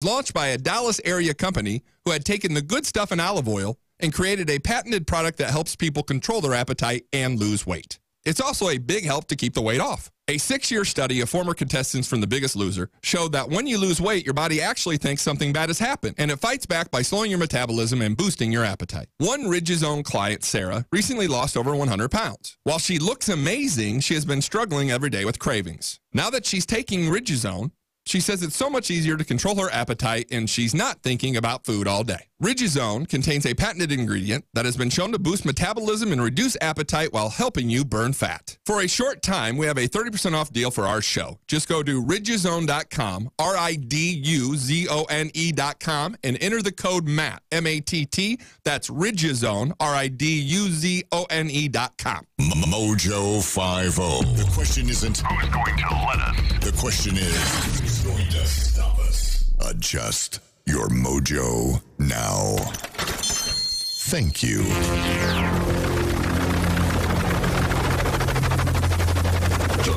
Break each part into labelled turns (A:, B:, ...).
A: Launched by a Dallas area company who had taken the good stuff in olive oil and created a patented product that helps people control their appetite and lose weight. It's also a big help to keep the weight off. A 6-year study of former contestants from The Biggest Loser showed that when you lose weight, your body actually thinks something bad has happened, and it fights back by slowing your metabolism and boosting your appetite. One Ridgezone client, Sarah, recently lost over 100 pounds. While she looks amazing, she has been struggling every day with cravings. Now that she's taking Ridgezone, she says it's so much easier to control her appetite and she's not thinking about food all day. Ridgezone contains a patented ingredient that has been shown to boost metabolism and reduce appetite while helping you burn fat. For a short time, we have a 30% off deal for our show. Just go to ridgezone.com, RIDUZONE.com, and enter the code MATT, M-A-T-T. That's Ridgezone, RIDUZONE.com.
B: Mojo 50. The question isn't who's going to let us. The question is who's going to stop us. Adjust your mojo now. Thank you. The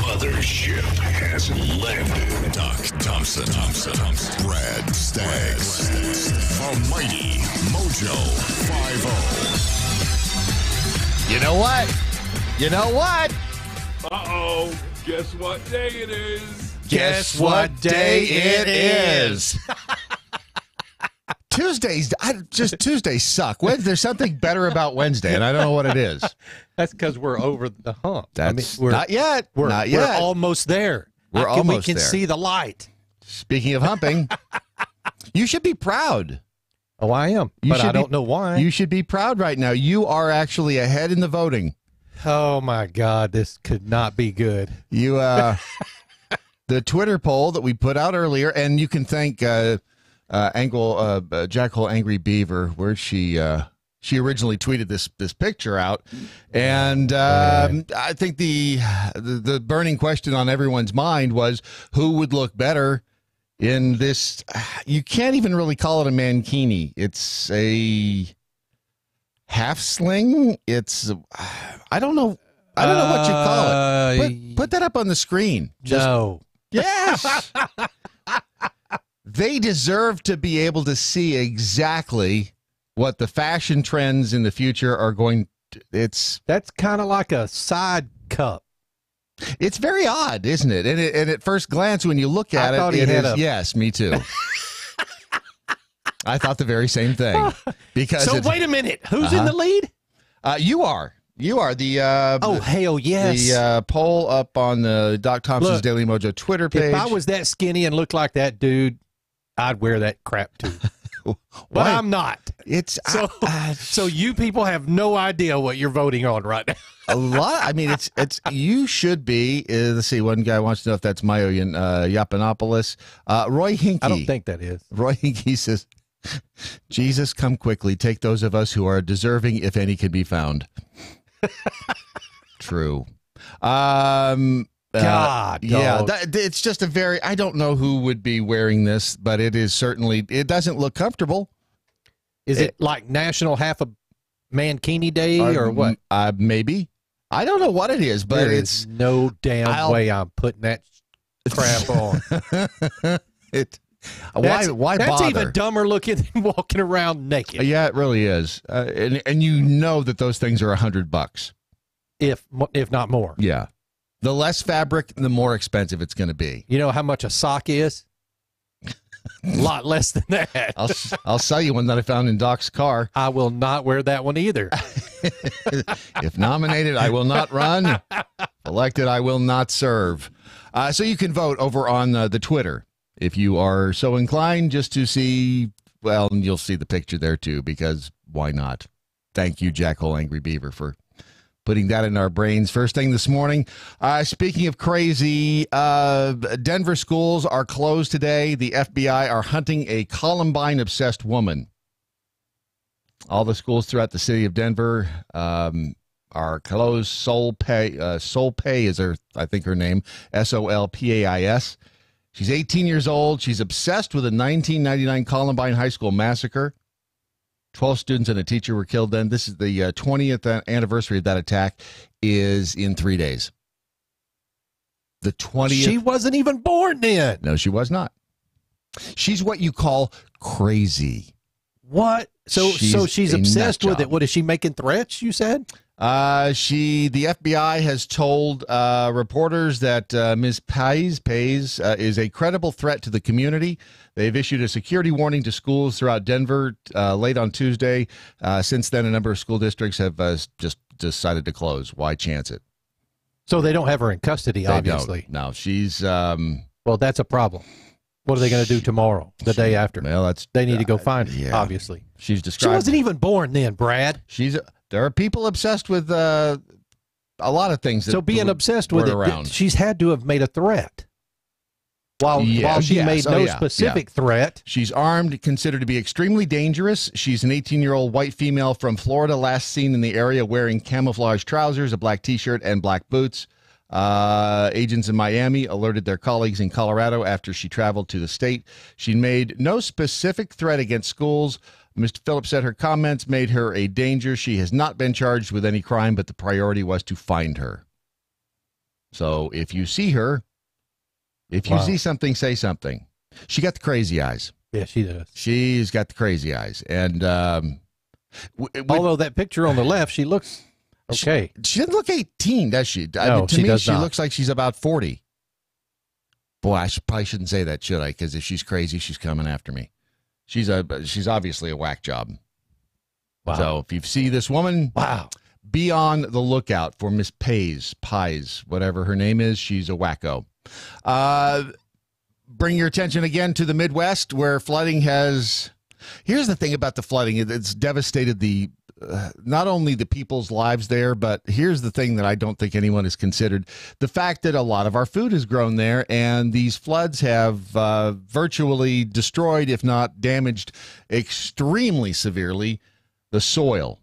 B: mothership has landed. Doc Thompson, Brad Staggs, the mighty Mojo 50.
C: You know what?
D: Uh-oh. Guess what day it is?
C: Guess what day it is? Tuesdays suck. There's something better about Wednesday, and I don't know what it is.
E: That's because we're over the hump.
C: We're not yet.
E: We're almost there. We can
C: there.
E: see the light.
C: Speaking of humping, you should be proud.
E: Oh, I am, but I don't know why.
C: You should be proud right now. You are actually ahead in the voting.
E: Oh, my God. This could not be good.
C: You, the Twitter poll that we put out earlier, and you can thank Jackal Angry Beaver, where she originally tweeted this picture out, and I think the burning question on everyone's mind was who would look better in this. You can't even really call it a mankini. It's a half sling. It's I don't know what you call it. Put that up on the screen.
E: No.
C: Yes. They deserve to be able to see exactly what the fashion trends in the future are going to.
E: That's kind of like a side cup.
C: It's very odd, isn't it? And at first glance, when you look at yes, me too. I thought the very same thing. Because
E: wait a minute, who's in the lead?
C: You are the
E: oh hell yes,
C: the poll up on the Doc Thompson's Daily Mojo Twitter page.
E: If I was that skinny and looked like that dude, I'd wear that crap too. But I'm not.
C: It's
E: so you people have no idea what you're voting on right now.
C: A lot. I mean, it's you should be. Let's see. One guy wants to know if that's Mayoyan Yiannopoulos. Roy Hinkie.
E: I don't think that is.
C: Roy Hinkie says, "Jesus, come quickly. Take those of us who are deserving, if any, can be found." True. It's just a very. I don't know who would be wearing this, but it is certainly. It doesn't look comfortable.
E: Is it like National Half a Mankini Day or what?
C: Maybe. I don't know what it is, but it's
E: no damn way I'm putting that crap on.
C: Why
E: that's
C: bother?
E: even dumber looking than walking around naked.
C: Yeah, it really is. And you know that those things are $100,
E: if not more.
C: Yeah, the less fabric, the more expensive it's going to be.
E: You know how much a sock is? A lot less than that.
C: I'll sell you one that I found in Doc's car.
E: I will not wear that one either.
C: If nominated, I will not run. Elected, I will not serve. So you can vote over on the Twitter if you are so inclined, just to see. Well, and you'll see the picture there too, because why not? Thank you, Jackal Angry Beaver, for putting that in our brains first thing this morning. Speaking of crazy, Denver schools are closed today. The FBI are hunting a Columbine-obsessed woman. All the schools throughout the city of Denver are closed. Sol Pay is I think her name, Solpais. She's 18 years old. She's obsessed with a 1999 Columbine High School massacre. 12 students and a teacher were killed then. This is the 20th anniversary of that attack is in 3 days. The 20th.
E: She wasn't even born then.
C: No, she was not. She's what you call crazy.
E: What? So she's
C: a
E: obsessed
C: nut
E: with it.
C: job.
E: What, is she making threats, you said?
C: The FBI has told reporters that Ms. Pays is a credible threat to the community. They've issued a security warning to schools throughout Denver late on Tuesday. Since then, a number of school districts have just decided to close. Why chance it?
E: So they don't have her in custody, obviously.
C: They don't. No, she's...
E: well, that's a problem. What are they going to do tomorrow, the day after?
C: Well,
E: they need to go find her,
C: yeah.
E: obviously.
C: She's described...
E: She wasn't even born then, Brad.
C: There are people obsessed with a lot of things.
E: So being obsessed with it, she's had to have made a threat. While she made no specific threat.
C: She's armed, considered to be extremely dangerous. She's an 18-year-old white female from Florida, last seen in the area wearing camouflage trousers, a black T-shirt, and black boots. Agents in Miami alerted their colleagues in Colorado after she traveled to the state. She made no specific threat against schools. Mr. Phillips said her comments made her a danger. She has not been charged with any crime, but the priority was to find her. So if you see her, if you see something, say something. She got the crazy eyes.
E: Yeah, she does.
C: She's got the crazy eyes. And
E: although that picture on the left, she looks okay.
C: She doesn't look 18, does she?
E: No,
C: to me,
E: does
C: she
E: not.
C: looks like she's about 40. Boy, I probably shouldn't say that, should I? Because if she's crazy, she's coming after me. She's obviously a whack job.
E: Wow.
C: So if you see this woman, be on the lookout for Miss Pies, whatever her name is. She's a wacko. Bring your attention again to the Midwest, where flooding has... Here's the thing about the flooding. It's devastated not only the people's lives there, but here's the thing that I don't think anyone has considered. The fact that a lot of our food is grown there, and these floods have virtually destroyed, if not damaged extremely severely, the soil,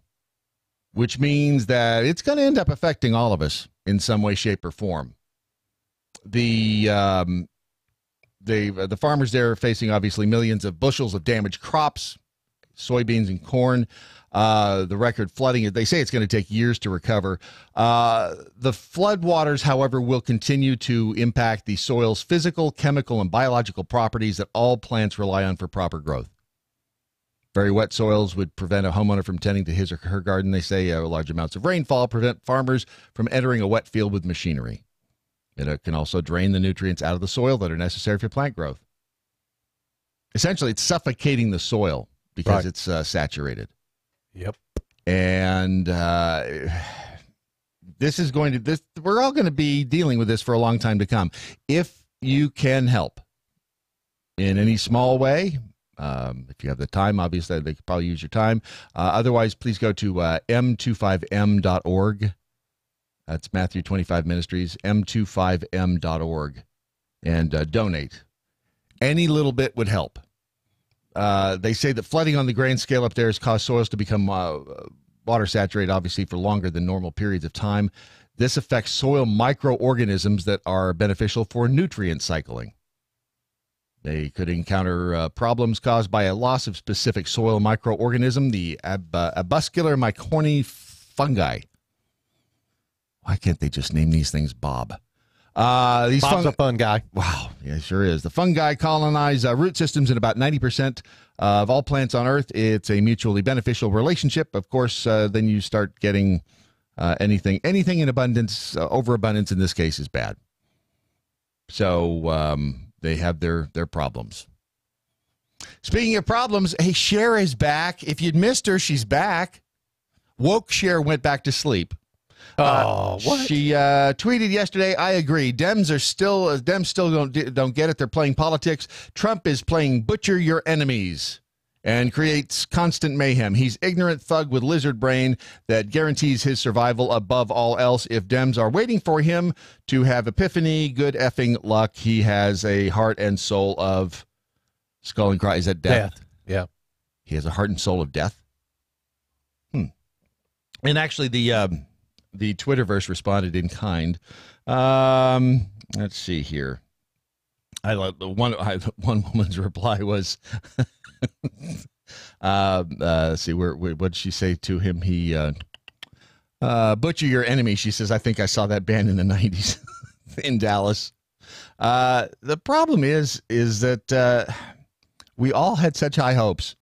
C: which means that it's going to end up affecting all of us in some way, shape, or form. The farmers there are facing, obviously, millions of bushels of damaged crops, soybeans and corn. The record flooding, they say it's going to take years to recover. The flood waters, however, will continue to impact the soil's physical, chemical, and biological properties that all plants rely on for proper growth. Very wet soils would prevent a homeowner from tending to his or her garden. They say large amounts of rainfall prevent farmers from entering a wet field with machinery. It can also drain the nutrients out of the soil that are necessary for plant growth. Essentially, it's suffocating the soil because it's saturated.
E: Yep.
C: And we're all going to be dealing with this for a long time to come. If you can help in any small way, if you have the time, obviously they could probably use your time. Otherwise, please go to m25m.org. That's Matthew 25 Ministries, m25m.org, and donate. Any little bit would help. They say that flooding on the grand scale up there has caused soils to become water saturated, obviously, for longer than normal periods of time. This affects soil microorganisms that are beneficial for nutrient cycling. They could encounter problems caused by a loss of specific soil microorganism, the abuscular mycorrhizae fungi. Why can't they just name these things Bob?
E: Bob's a fun guy.
C: Wow, yeah, sure is. The fungi colonize root systems in about 90% of all plants on Earth. It's a mutually beneficial relationship. Of course, then you start getting anything in abundance. Overabundance in this case is bad. So they have their problems. Speaking of problems, hey, Cher is back. If you'd missed her, she's back. Woke Cher went back to sleep.
E: What?
C: She tweeted yesterday, I agree. Dems still don't get it. They're playing politics. Trump is playing butcher your enemies and creates constant mayhem. He's ignorant thug with lizard brain that guarantees his survival above all else. If Dems are waiting for him to have epiphany, good effing luck. He has a heart and soul of skull and cry. Is that death?
E: Yeah.
C: He has a heart and soul of death. And actually, the Twitterverse responded in kind. Let's see here. I like one woman's reply was, let's see, what did she say to him? He, butcher your enemy. She says, I think I saw that band in the 90s in Dallas. The problem is that We all had such high hopes.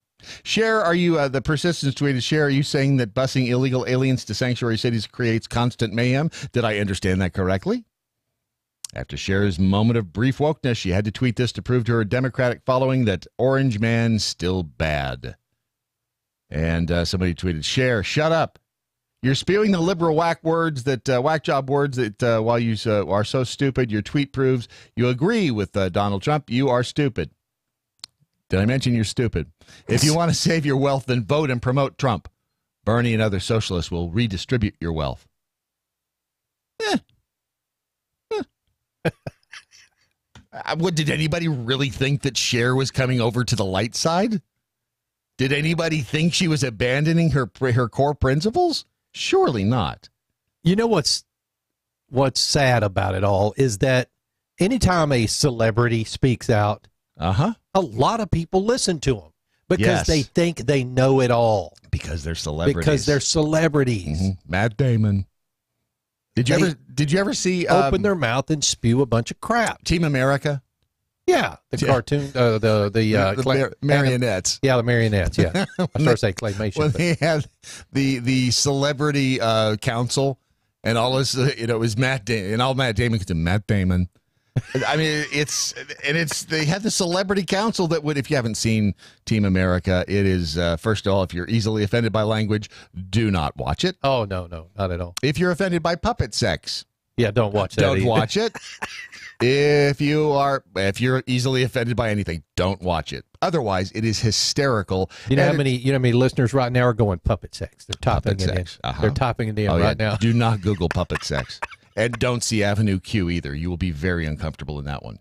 C: Cher, are you, the persistence tweeted, Cher, are you saying that busing illegal aliens to sanctuary cities creates constant mayhem? Did I understand that correctly? After Cher's moment of brief wokeness, she had to tweet this to prove to her Democratic following that Orange Man's still bad. And somebody tweeted, Cher, shut up. You're spewing the liberal whack job words that while you are so stupid, your tweet proves you agree with Donald Trump. You are stupid. Did I mention you're stupid? If you want to save your wealth, then vote and promote Trump. Bernie and other socialists will redistribute your wealth. Did anybody really think that Cher was coming over to the light side? Did anybody think she was abandoning her core principles? Surely not.
E: You know what's sad about it all is that anytime a celebrity speaks out, a lot of people listen to them because they think they know it all.
C: Because they're celebrities.
E: Mm-hmm.
C: Matt Damon. Did you ever see
E: open their mouth and spew a bunch of crap?
C: Team America?
E: Yeah, the cartoon,
C: the marionettes.
E: Yeah, the marionettes. Yeah, I was going to say claymation.
C: When they had the celebrity council, and all this, it was Matt Damon, and all Matt Damon to Matt Damon. I mean, they had the celebrity council that would, if you haven't seen Team America, it is first of all, if you're easily offended by language, do not watch it.
E: Oh no, not at all.
C: If you're offended by puppet sex,
E: yeah, don't watch that.
C: Don't watch it. If you're easily offended by anything, don't watch it. Otherwise, it is hysterical.
E: You know how many listeners right now are going puppet sex? They're typing it in. They're typing it in right now.
C: Do not Google puppet sex, and don't see Avenue Q either. You will be very uncomfortable in that one.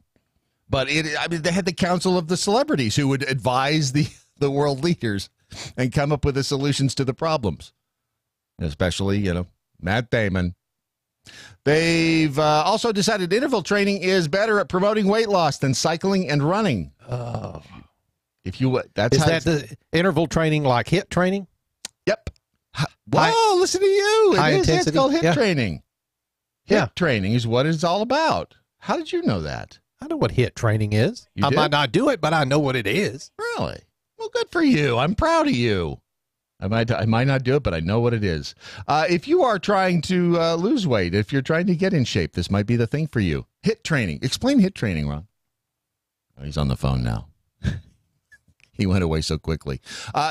C: But they had the council of the celebrities who would advise the world leaders and come up with the solutions to the problems. Especially, Matt Damon. They've also decided interval training is better at promoting weight loss than cycling and running.
E: Oh,
C: if you
E: is that the interval training like HIIT training?
C: Yep. Whoa, listen to you! It's called HIIT training. HIIT training is what it's all about. How did you know that?
E: I know what HIIT training is. I might not do it, but I know what it is.
C: Really? Well, good for you. I'm proud of you. I might not do it, but I know what it is. If you are trying to lose weight, if you're trying to get in shape, this might be the thing for you. HIIT training. Explain HIIT training, Ron. Oh, he's on the phone now. He went away so quickly.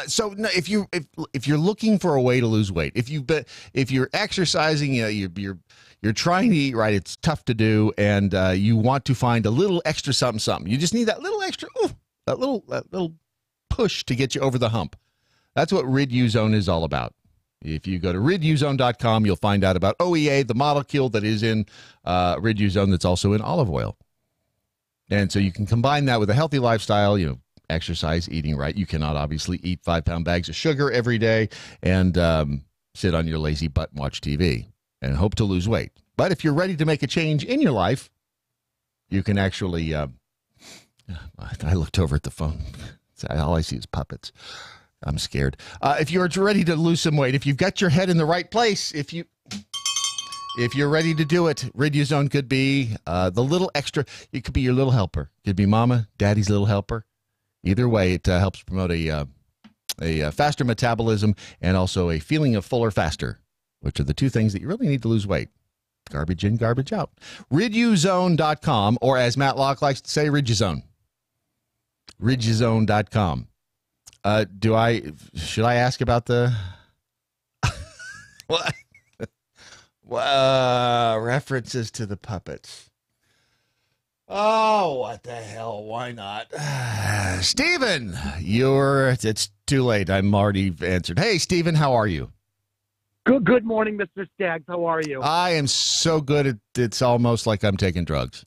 C: So no, if you're looking for a way to lose weight, if you're exercising, you're trying to eat right, it's tough to do, and you want to find a little extra something. You just need that little extra, that little push to get you over the hump. That's what RidUZone is all about. If you go to riduzone.com, you'll find out about OEA, the molecule that is in RidUZone that's also in olive oil. And so you can combine that with a healthy lifestyle, exercise, eating right. You cannot obviously eat 5-pound bags of sugar every day and sit on your lazy butt and watch TV and hope to lose weight. But if you're ready to make a change in your life, you can actually, I looked over at the phone. All I see is puppets. I'm scared. If you're ready to lose some weight, if you've got your head in the right place, if you're ready to do it, RidUZone could be the little extra. It could be your little helper. It could be mama, daddy's little helper. Either way, it helps promote a faster metabolism and also a feeling of fuller faster, which are the two things that you really need to lose weight. Garbage in, garbage out. RidUZone.com, or as Matt Locke likes to say, RidUZone. RidUZone.com. Should I ask about the what? References to the puppets? Oh, what the hell? Why not? Stephen, it's too late. I'm already answered. Hey, Stephen, how are you?
F: Good morning, Mr. Staggs. How are you?
C: I am so good. It's almost like I'm taking drugs.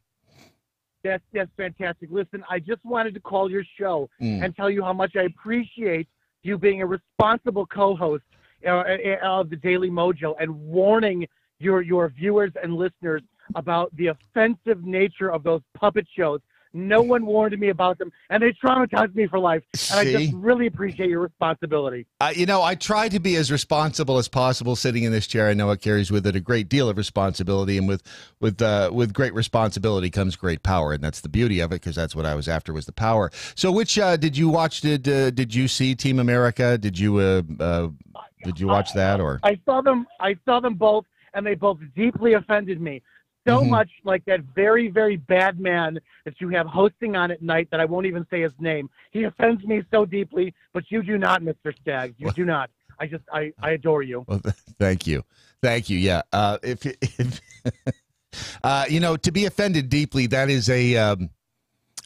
F: That's fantastic. Listen, I just wanted to call your show and tell you how much I appreciate you being a responsible co-host of the Daily Mojo and warning your viewers and listeners about the offensive nature of those puppet shows No one warned me about them, and they traumatized me for life. And I
C: See?
F: just really appreciate your responsibility.
C: I try to be as responsible as possible sitting in this chair. I know it carries with it a great deal of responsibility, and with great responsibility comes great power, and that's the beauty of it, because that's what I was after, was the power. So, which did you watch? Did you see Team America? Did you watch that? Or
F: I saw them. I saw them both, and they both deeply offended me. So much like that very, very bad man that you have hosting on at night that I won't even say his name. He offends me so deeply, but you do not, Mr. Staggs. You do not. I adore you.
C: Well, thank you. Yeah. If to be offended deeply, that is a.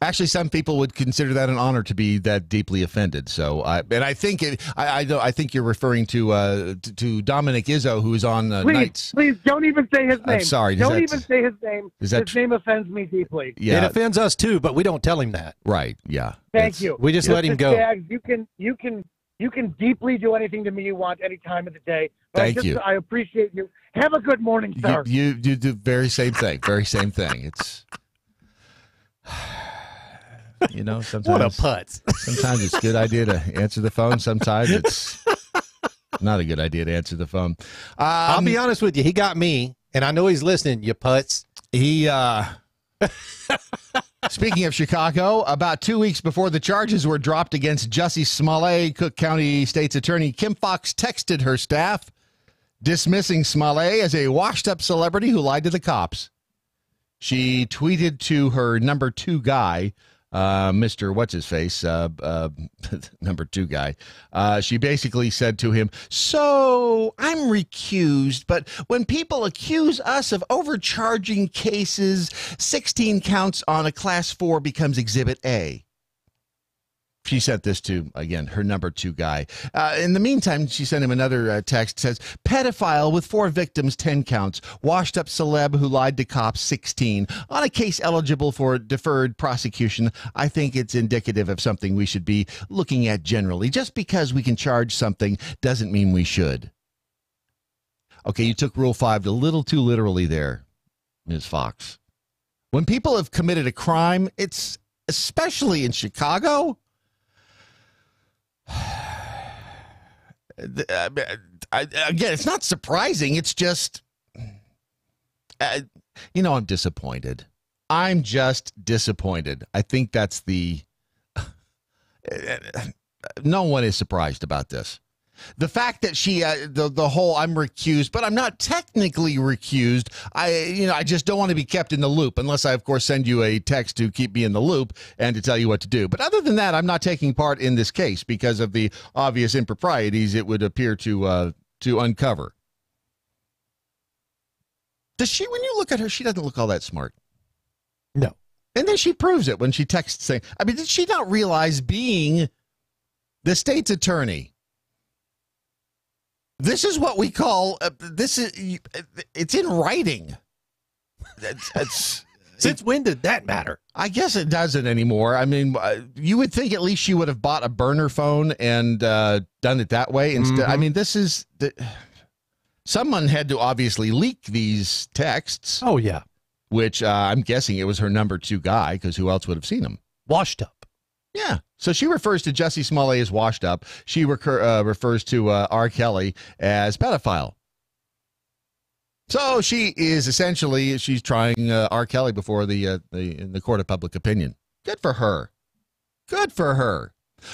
C: Actually, some people would consider that an honor to be that deeply offended. So, I think I think you're referring to Dominic Izzo, who is on Nights.
F: Please don't even say his name.
C: I'm sorry.
F: Don't even say his name.
C: His
F: name offends me deeply.
C: Yeah,
E: it offends us too, but we don't tell him that.
C: Right. Yeah.
F: Thank you.
E: We just let him go.
F: Staggs, you can deeply do anything to me you want any time of the day. But
C: Thank you.
F: I appreciate you. Have a good morning, sir.
C: You do the very same thing. Very same thing. It's. Sometimes
E: What a putz.
C: Sometimes it's a good idea to answer the phone. Sometimes it's not a good idea to answer the phone.
E: I'll be honest with you. He got me, and I know he's listening, you putz.
C: Speaking of Chicago, about 2 weeks before the charges were dropped against Jussie Smollett, Cook County State's Attorney Kim Foxx texted her staff, dismissing Smollett as a washed-up celebrity who lied to the cops. She tweeted to her number 2 guy, Mr. What's-His-Face, number 2 guy. She basically said to him, "So I'm recused, but when people accuse us of overcharging cases, 16 counts on a Class 4 becomes Exhibit A." She sent this to, again, her number 2 guy. In the meantime, she sent him another text, says, "Pedophile with 4 victims, 10 counts. Washed up celeb who lied to cops, 16. On a case eligible for deferred prosecution, I think it's indicative of something we should be looking at generally. Just because we can charge something doesn't mean we should." Okay, you took Rule 5 a little too literally there, Ms. Fox. When people have committed a crime, it's especially in Chicago. Again, it's not surprising. It's just, I'm disappointed. I'm just disappointed. I think that's no one is surprised about this. The fact that she, the whole "I'm recused, but I'm not technically recused. I just don't want to be kept in the loop unless I, of course, send you a text to keep me in the loop and to tell you what to do. But other than that, I'm not taking part in this case because of the obvious improprieties it would appear to uncover." Does she? When you look at her, she doesn't look all that smart.
E: No.
C: And then she proves it when she texts saying, did she not realize, being the state's attorney, this is what we call, it's in writing.
E: Since when did that matter?
C: I guess it doesn't anymore. You would think at least she would have bought a burner phone and done it that way instead. Mm-hmm. Someone had to obviously leak these texts.
E: Oh, yeah.
C: Which I'm guessing it was her number 2 guy, because who else would have seen them?
E: Washed up.
C: Yeah. So she refers to Jussie Smollett as washed up. She refers to R. Kelly as pedophile. So she is essentially, she's trying R. Kelly before in the court of public opinion. Good for her. Good for her.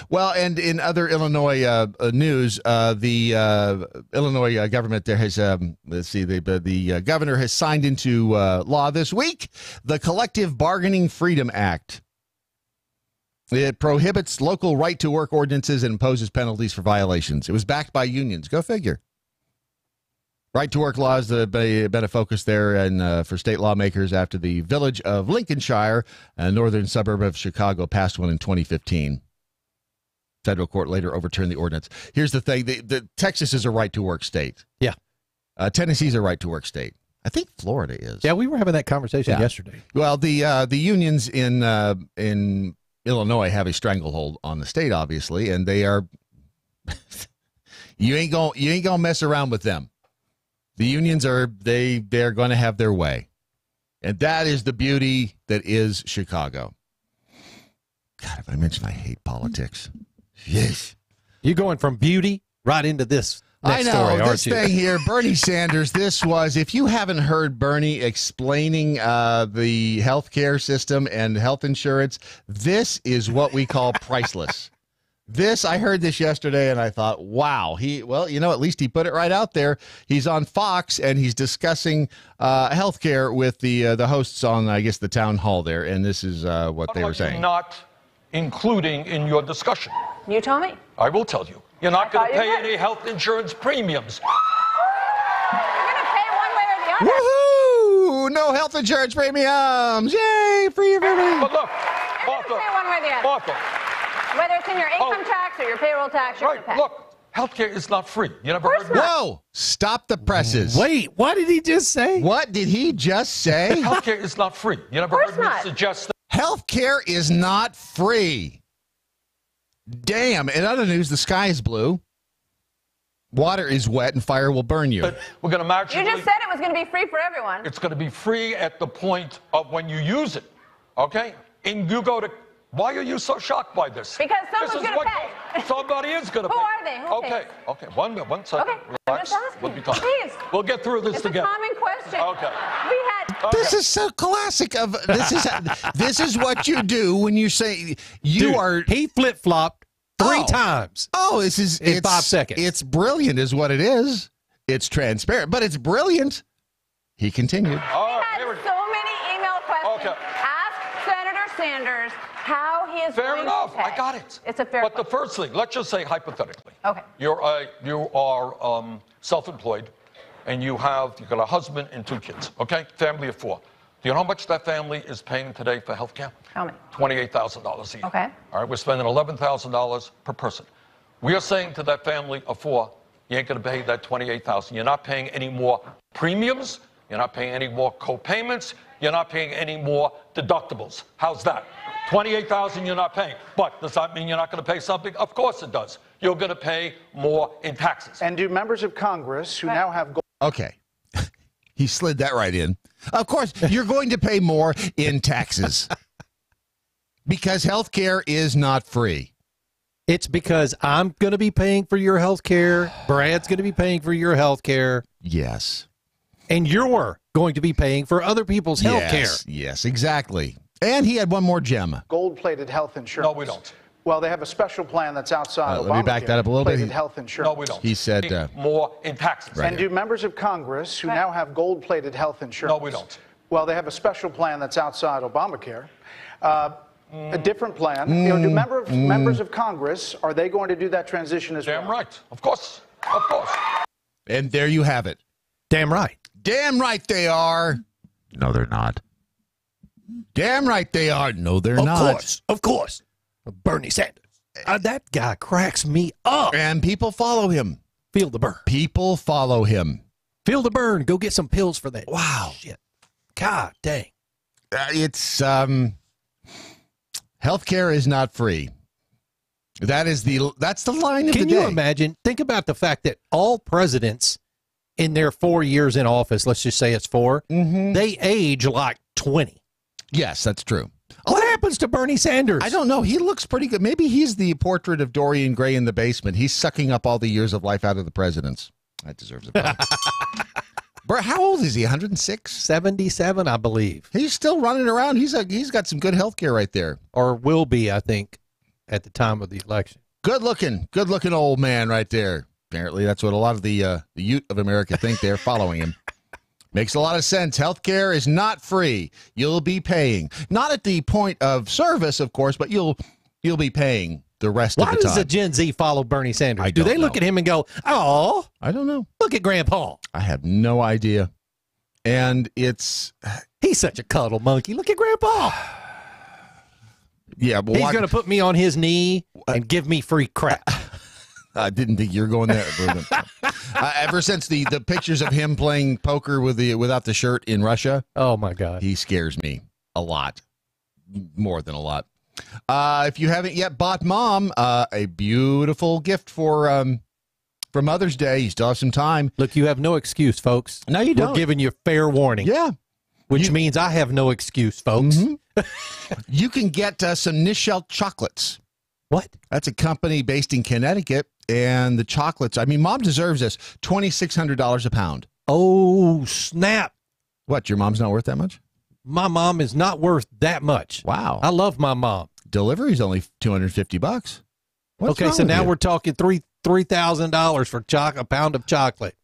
C: Well, and in other Illinois news, the Illinois government there has, the governor has signed into law this week the Collective Bargaining Freedom Act. It prohibits local right-to-work ordinances and imposes penalties for violations. It was backed by unions. Go figure. Right-to-work laws have been a focus there and for state lawmakers after the village of Lincolnshire, a northern suburb of Chicago, passed one in 2015. Federal court later overturned the ordinance. Here's the thing. The Texas is a right-to-work state.
E: Yeah.
C: Tennessee's a right-to-work state. I think Florida is.
E: Yeah, we were having that conversation yesterday.
C: Well, the unions in Illinois have a stranglehold on the state, obviously, and they are you ain't gonna mess around with them. The unions they're going to have their way, and that is the beauty that is Chicago. God, if I mention I hate politics. Yes.
E: You're going from beauty right into this next
C: I know,
E: story, aren't
C: this
E: you?
C: thing here, Bernie Sanders, this was, if you haven't heard Bernie explaining the healthcare system and health insurance, this is what we call priceless. This, I heard this yesterday, and I thought, wow. At least he put it right out there. He's on Fox, and he's discussing healthcare with the hosts on, I guess, the town hall there, and this is what they were saying.
G: Not including in your discussion.
H: You tell me.
G: I will tell you. You're not going to pay any health insurance premiums.
H: You're going to pay one way or the other.
C: Woohoo! No health insurance premiums! Yay! Free for everybody!
G: But look,
H: You're going to pay one way or the other.
G: Martha.
H: Whether it's in your income tax or your payroll tax, you're going to pay.
G: Look, healthcare is not free. You never heard me?
C: Whoa! Stop the presses.
E: Wait, what did he just say?
C: What did he just say?
G: Healthcare is not free. You never heard me suggest that.
C: Healthcare is not free. Damn. In other news, the sky is blue. Water is wet and fire will burn you.
G: We're going to match.
H: You just said it was going to be free for everyone.
G: It's going to be free at the point of when you use it. Okay? And you go to. Why are you so shocked by this?
H: Because someone's going to pay.
G: Somebody is going to pay.
H: Who are they? Who pays?
G: Okay. One second.
H: Okay.
G: Relax.
H: I'm just asking.
G: We'll be talking.
H: Please.
G: We'll get through this
H: It's
G: together.
H: a common question.
G: Okay.
C: This is so classic of this is what you do when you say
E: He flip-flopped three times.
C: Oh, this is
E: in 5 seconds.
C: It's brilliant is what it is. It's transparent, but it's brilliant. He continued.
H: We had so many email questions. Ask Senator Sanders how he is
G: Fair
H: going
G: enough.
H: to pay.
G: I got it.
H: It's a fair
G: But the first thing, let's just say hypothetically.
H: Okay.
G: You are self-employed, and you've got a husband and 2 kids. Okay, family of 4. Do you know how much that family is paying today for health care?
H: How many?
G: $28,000 a year.
H: Okay.
G: All right, we're spending $11,000 per person. We are saying to that family of 4, you ain't going to pay that $28,000. You're not paying any more premiums. You're not paying any more co-payments. You're not paying any more deductibles. How's that? $28,000 you're not paying. But does that mean you're not going to pay something? Of course it does. You're going to pay more in taxes.
I: And do members of Congress who now have...
C: Okay. He slid that right in. Of course, you're going to pay more in taxes because health care is not free.
E: It's because I'm going to be paying for your health care. Brad's going to be paying for your health care.
C: Yes.
E: And you're going to be paying for other people's health care.
C: Yes, exactly. And he had one more gem.
I: Gold-plated health insurance.
G: No, we don't.
I: Well, they have a special plan that's outside Obamacare.
C: Let me back that up a little bit.
I: Gold-plated health insurance.
G: No, we don't.
C: He said
G: more in taxes.
C: Right
I: and do members of Congress who now have gold-plated health insurance?
G: No, we don't.
I: Well, they have a special plan that's outside Obamacare. A different plan. Do members of Congress, are they going to do that transition as well?
G: Damn right. Of course. Of course.
C: And there you have it.
E: Damn right.
C: Damn right they are. No, they're not. Damn right they are. No, they're not.
E: Of course. Bernie Sanders. That guy cracks me up.
C: And people follow him.
E: Feel the burn.
C: People follow him.
E: Feel the burn. Go get some pills for that.
C: Wow.
E: Shit. God dang.
C: It's healthcare is not free. That's the line of the day.
E: Can you imagine? Think about the fact that all presidents in their 4 years in office, let's just say it's 4, they age like 20.
C: Yes, that's true.
E: What happens to Bernie Sanders?
C: I don't know. He looks pretty good. Maybe he's the portrait of Dorian Gray in the basement. He's sucking up all the years of life out of the presidents. That deserves a break. Bro, how old is he? 106?
E: 77, I believe.
C: He's still running around. He's got some good health care right there.
E: Or will be, I think, at the time of the election.
C: Good looking old man right there. Apparently, that's what a lot of the youth of America think. They're following him. Makes a lot of sense. Healthcare is not free. You'll be paying. Not at the point of service, of course, but you'll be paying the rest of the time.
E: Why does the Gen Z follow Bernie Sanders? Do they look at him and go, oh,
C: I don't know.
E: Look at Grandpa.
C: I have no idea. And he's
E: such a cuddle monkey. Look at Grandpa.
C: Yeah, but
E: he's going to put me on his knee and give me free crap.
C: I didn't think you were going there. Ever since the pictures of him playing poker without the shirt in Russia,
E: oh my God,
C: he scares me a lot, more than a lot. If you haven't yet bought Mom a beautiful gift for Mother's Day, you still have some time.
E: Look, you have no excuse, folks.
C: No, you don't.
E: We're giving you fair warning.
C: Yeah,
E: which means I have no excuse, folks.
C: You can get some Nichelle chocolates.
E: What?
C: That's a company based in Connecticut, and the chocolates, I mean, Mom deserves this. $2,600 a pound.
E: Oh, snap.
C: What, your mom's not worth that much?
E: My mom is not worth that much.
C: Wow.
E: I love my mom.
C: Delivery's only $250.
E: Okay, so now we're talking $3,000 for a pound of chocolate.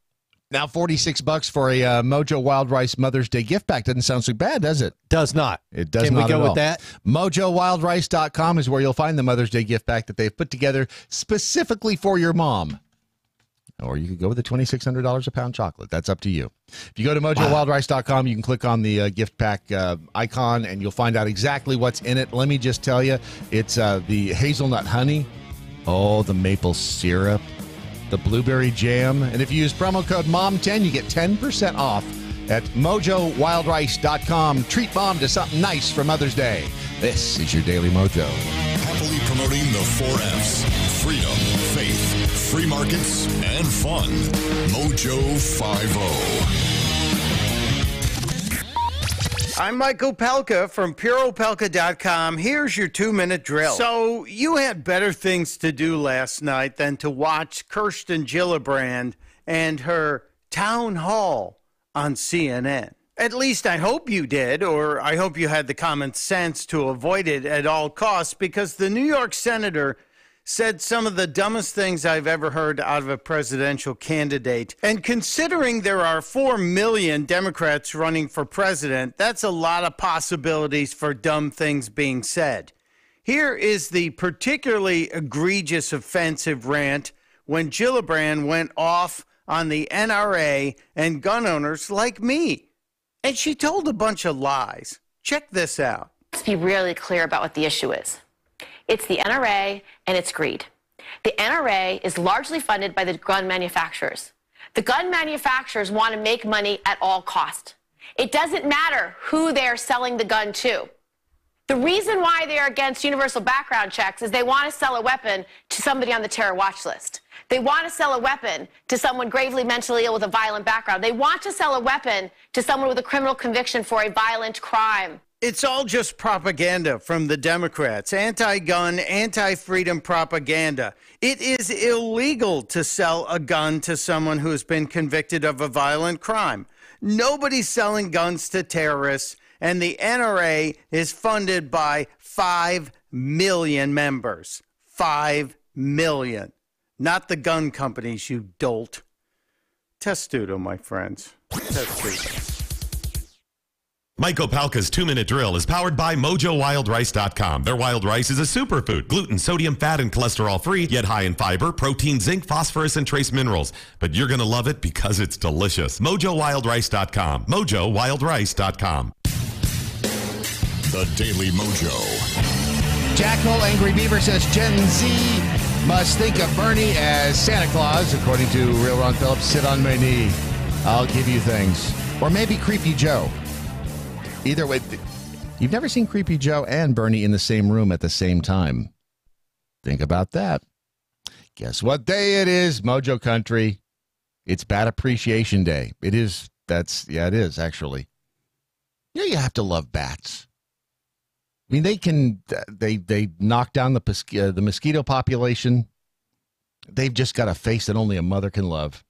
C: Now $46 for a Mojo Wild Rice Mother's Day gift pack. Doesn't sound so bad, does it?
E: Does not.
C: It does
E: not.
C: Can
E: we go
C: at
E: with
C: all.
E: that?
C: MojoWildRice.com is where you'll find the Mother's Day gift pack that they've put together specifically for your mom. Or you could go with the $2,600 a pound chocolate. That's up to you. If you go to MojoWildRice.com, you can click on the gift pack icon, and you'll find out exactly what's in it. Let me just tell you, it's the hazelnut honey, the maple syrup, the blueberry jam. And if you use promo code MOM10, you get 10% off at MojoWildRice.com. Treat Mom to something nice for Mother's Day. This is your Daily Mojo.
B: Happily promoting the 4 F's: freedom, faith, free markets, and fun. Mojo 50.
J: I'm Michael Pelka from PureOpelka.com. Here's your 2-minute drill. So you had better things to do last night than to watch Kirsten Gillibrand and her town hall on CNN. At least I hope you did, or I hope you had the common sense to avoid it at all costs, because the New York senator said some of the dumbest things I've ever heard out of a presidential candidate. And considering there are 4 million Democrats running for president, that's a lot of possibilities for dumb things being said. Here is the particularly egregious offensive rant when Gillibrand went off on the NRA and gun owners like me. And she told a bunch of lies. Check this out.
K: Let's be really clear about what the issue is. It's the NRA and it's greed. The NRA is largely funded by the gun manufacturers. The gun manufacturers want to make money at all cost. It doesn't matter who they're selling the gun to. The reason why they are against universal background checks is they want to sell a weapon to somebody on the terror watch list. They want to sell a weapon to someone gravely mentally ill with a violent background. They want to sell a weapon to someone with a criminal conviction for a violent crime.
J: It's all just propaganda from the Democrats. Anti-gun, anti-freedom propaganda. It is illegal to sell a gun to someone who has been convicted of a violent crime. Nobody's selling guns to terrorists, and the NRA is funded by 5 million members. 5 million. Not the gun companies, you dolt. Testudo, my friends. Testudo.
L: Mike Opalka's 2-minute drill is powered by MojoWildRice.com. Their wild rice is a superfood, gluten, sodium, fat, and cholesterol-free, yet high in fiber, protein, zinc, phosphorus, and trace minerals. But you're going to love it because it's delicious. MojoWildRice.com. MojoWildRice.com.
B: The Daily Mojo.
C: Jack Hole Angry Beaver says Gen Z must think of Bernie as Santa Claus. According to Real Ron Phillips, sit on my knee. I'll give you things. Or maybe Creepy Joe. Either way, you've never seen Creepy Joe and Bernie in the same room at the same time. Think about that. Guess what day it is, Mojo Country? It's Bat Appreciation Day. It is. It is, actually. You know, you have to love bats. I mean, they knock down the mosquito population. They've just got a face that only a mother can love.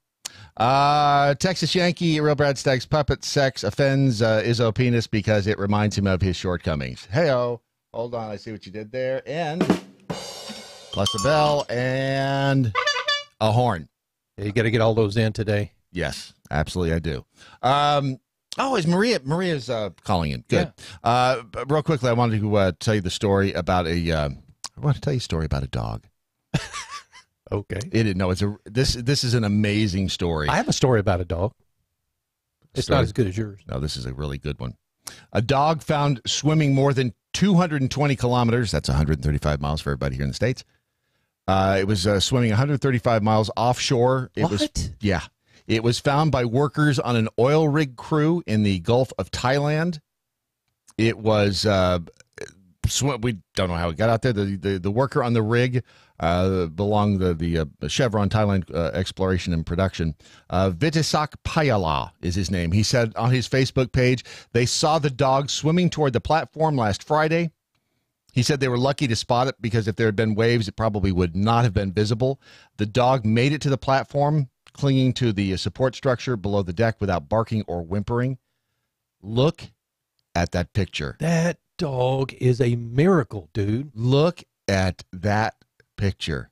C: Texas Yankee, Real Brad Stagg's puppet sex offends Izzo penis because it reminds him of his shortcomings. Hey-oh. Hold on. I see what you did there. And plus a bell and a horn.
E: Yeah, you got to get all those in today.
C: Yes, absolutely I do. Is Maria's calling in. Good. Yeah. Real quickly, I wanted to tell you the story about I want to tell you a story about a dog.
E: Okay.
C: This is an amazing story.
E: I have a story about a dog. It's not as good as yours.
C: No, this is a really good one. A dog found swimming more than 220 kilometers. That's 135 miles for everybody here in the States. It was swimming 135 miles offshore. It was found by workers on an oil rig crew in the Gulf of Thailand. It was we don't know how he got out there. The worker on the rig belonged the Chevron Thailand Exploration and Production. Vitisak Payala is his name. He said on his Facebook page they saw the dog swimming toward the platform last Friday. He said they were lucky to spot it because if there had been waves, it probably would not have been visible. The dog made it to the platform, clinging to the support structure below the deck without barking or whimpering. Look at that picture.
E: That dog is a miracle, dude.
C: Look at that picture.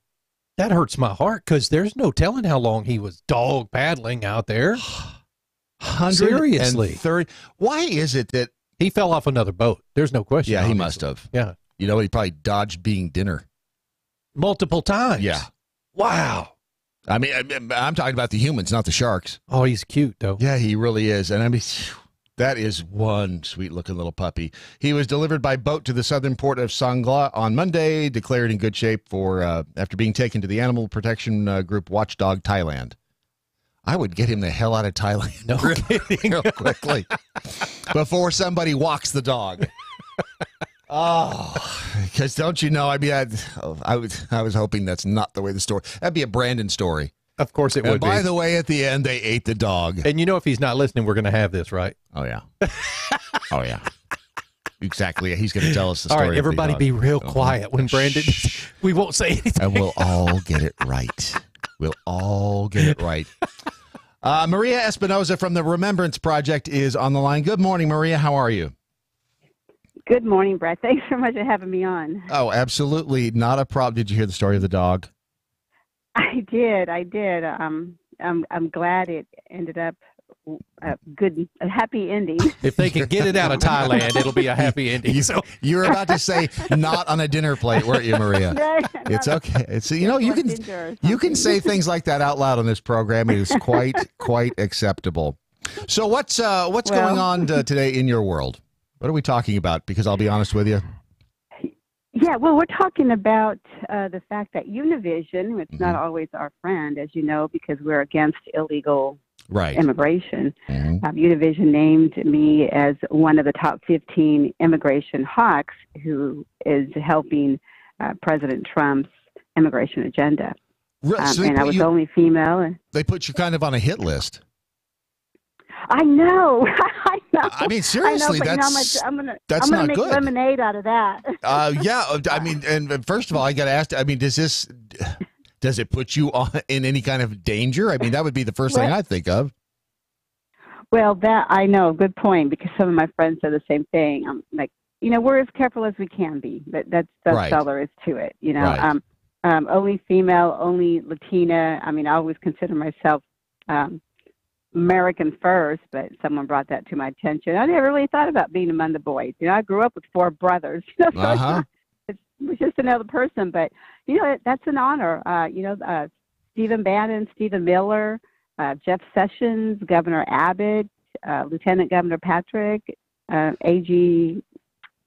E: That hurts my heart because there's no telling how long he was dog paddling out there. Seriously.
C: Why is it that
E: he fell off another boat? There's no question.
C: Yeah,
E: obviously.
C: He must have.
E: Yeah.
C: You know, he probably dodged being dinner
E: multiple times.
C: Yeah.
E: Wow.
C: I mean, I'm talking about the humans, not the sharks.
E: Oh, he's cute, though.
C: Yeah, he really is. And I mean, that is one sweet-looking little puppy. He was delivered by boat to the southern port of Sangla on Monday, declared in good shape for after being taken to the animal protection group Watchdog Thailand. I would get him the hell out of Thailand real quickly before somebody walks the dog. Oh, because don't you know? I mean, I was hoping that's not the way the story. That'd be a Brandon story.
E: Of course it would.
C: And by the way, at the end, they ate the dog.
E: And you know, if he's not listening, we're going to have this, right?
C: Oh yeah. Oh yeah. Exactly. He's going to tell us the story.
E: All right, everybody, be real quiet when Brandon. We won't say anything,
C: and we'll all get it right. We'll all get it right. Maria Espinoza from the Remembrance Project is on the line. Good morning, Maria. How are you?
M: Good morning, Brett. Thanks so much for having me on.
C: Oh, absolutely. Not a problem. Did you hear the story of the dog?
M: I did. I'm glad it ended up a happy ending.
E: If they can get it out of Thailand, it'll be a happy ending.
C: You were about to say not on a dinner plate, weren't you, Maria? It's okay. It's you can say things like that out loud on this program. It is quite acceptable. So what's going on today in your world? What are we talking about? Because I'll be honest with you.
M: Yeah, well, we're talking about the fact that Univision, it's not always our friend, as you know, because we're against illegal immigration. Univision named me as one of the top 15 immigration hawks who is helping President Trump's immigration agenda.
C: So
M: and I was the only female.
C: They put you kind of on a hit list.
M: I know. I know.
C: I mean, seriously,
M: I know,
C: that's
M: I'm gonna
C: not good.
M: Make lemonade out of that.
C: Yeah, I mean, and first of all, I got to ask. I mean, does it put you in any kind of danger? I mean, that would be the first thing I'd think of.
M: Well, that I know. Good point. Because some of my friends said the same thing. I'm like, we're as careful as we can be. That's all there is to it. Only female, only Latina. I mean, I always consider myself American first, but someone brought that to my attention. I never really thought about being among the boys. I grew up with 4 brothers. So it was just another person, but that's an honor. Stephen Bannon, Stephen Miller, Jeff Sessions, Governor Abbott, Lieutenant Governor Patrick, A.G.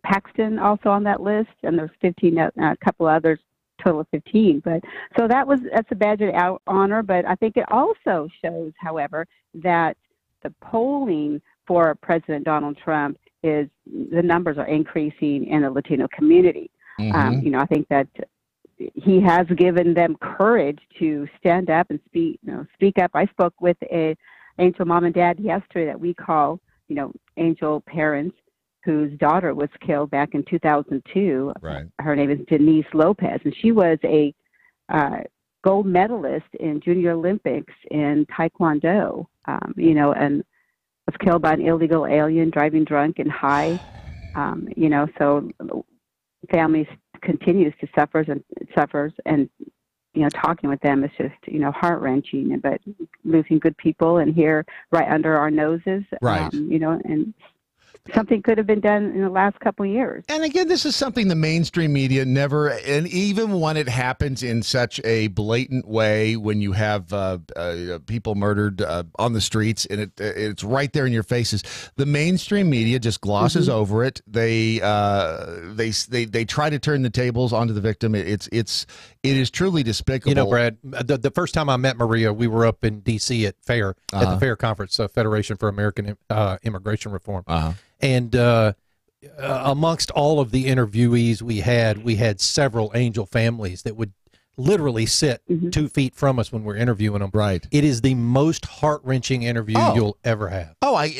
M: Paxton also on that list, and there's 15, a couple others. Total of 15, but so that's a badge of honor. But I think it also shows, however, that the polling for President Donald Trump is the numbers are increasing in the Latino community. I think that he has given them courage to stand up and speak up. I spoke with a Angel mom and dad yesterday that we call Angel parents, whose daughter was killed back in 2002.
C: Right.
M: Her name is Denise Lopez, and she was a gold medalist in Junior Olympics in Taekwondo, and was killed by an illegal alien driving drunk and high. So families continues to suffers, and talking with them is just, heart-wrenching, but losing good people and here right under our noses,
C: right.
M: And something could have been done in the last couple of years.
C: And again, this is something the mainstream media never, and even when it happens in such a blatant way, when you have people murdered on the streets and it's right there in your faces, the mainstream media just glosses over it. They try to turn the tables onto the victim. It is truly despicable.
E: Brad, the first time I met Maria, we were up in D.C. at FAIR, at the FAIR conference, Federation for American Immigration Reform. And amongst all of the interviewees we had several angel families that would literally sit 2 feet from us when we're interviewing them.
C: Right.
E: It is the most heart-wrenching interview you'll ever have.
C: As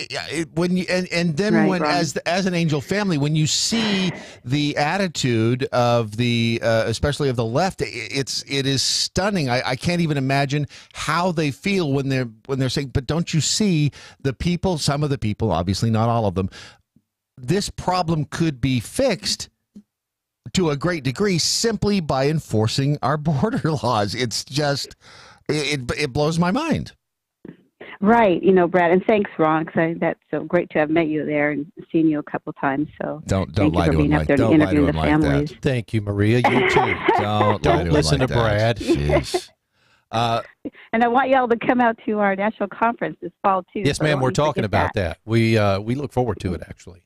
C: an angel family, when you see the attitude of the especially of the left, it is stunning. I can't even imagine how they feel when they're saying, but don't you see the people, some of the people, obviously not all of them, this problem could be fixed to a great degree simply by enforcing our border laws. It's just, it blows my mind.
M: Right. Brad, and thanks, Ron, because that's so great to have met you there and seen you a couple times. So
C: don't lie to him like that.
E: Thank you, Maria. You too. Don't listen to Brad.
C: Jeez.
M: And I want y'all to come out to our national conference this fall too.
E: Yes, ma'am. We're talking about that. We look forward to it, actually.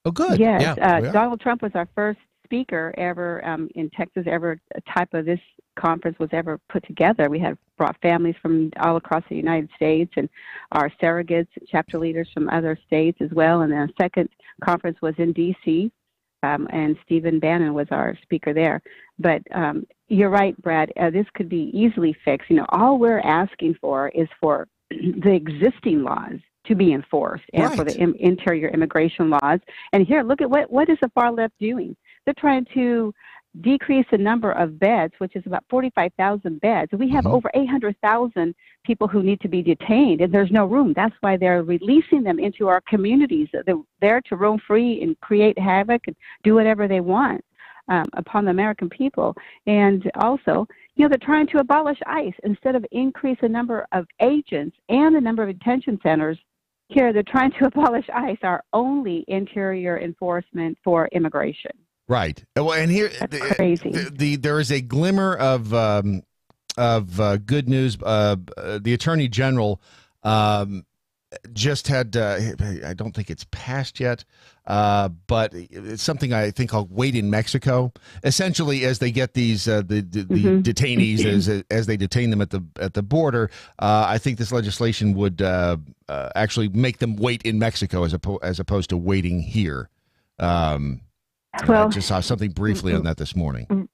C: Oh, good.
M: Yes. Donald Trump was our first speaker ever in Texas, ever a type of this conference was ever put together. We had brought families from all across the United States and our surrogates, chapter leaders from other states as well. And then a second conference was in D.C., and Stephen Bannon was our speaker there. But you're right, Brad, this could be easily fixed. All we're asking for is for the existing laws to be enforced and for the interior immigration laws. And here, look at what is the far left doing? They're trying to decrease the number of beds, which is about 45,000 beds. We have over 800,000 people who need to be detained, and there's no room. That's why they're releasing them into our communities. They're there to roam free and create havoc and do whatever they want upon the American people. And also, they're trying to abolish ICE instead of increase the number of agents and the number of detention centers. Here, they're trying to abolish ICE, our only interior enforcement for immigration.
C: Right. Well, and here,
M: crazy.
C: There is a glimmer of good news. The Attorney General just had. I don't think it's passed yet, but it's something I think called "Wait in Mexico." Essentially, as they get these the detainees as they detain them at the border, I think this legislation would actually make them wait in Mexico as opposed to waiting here. I just saw something briefly on that this morning.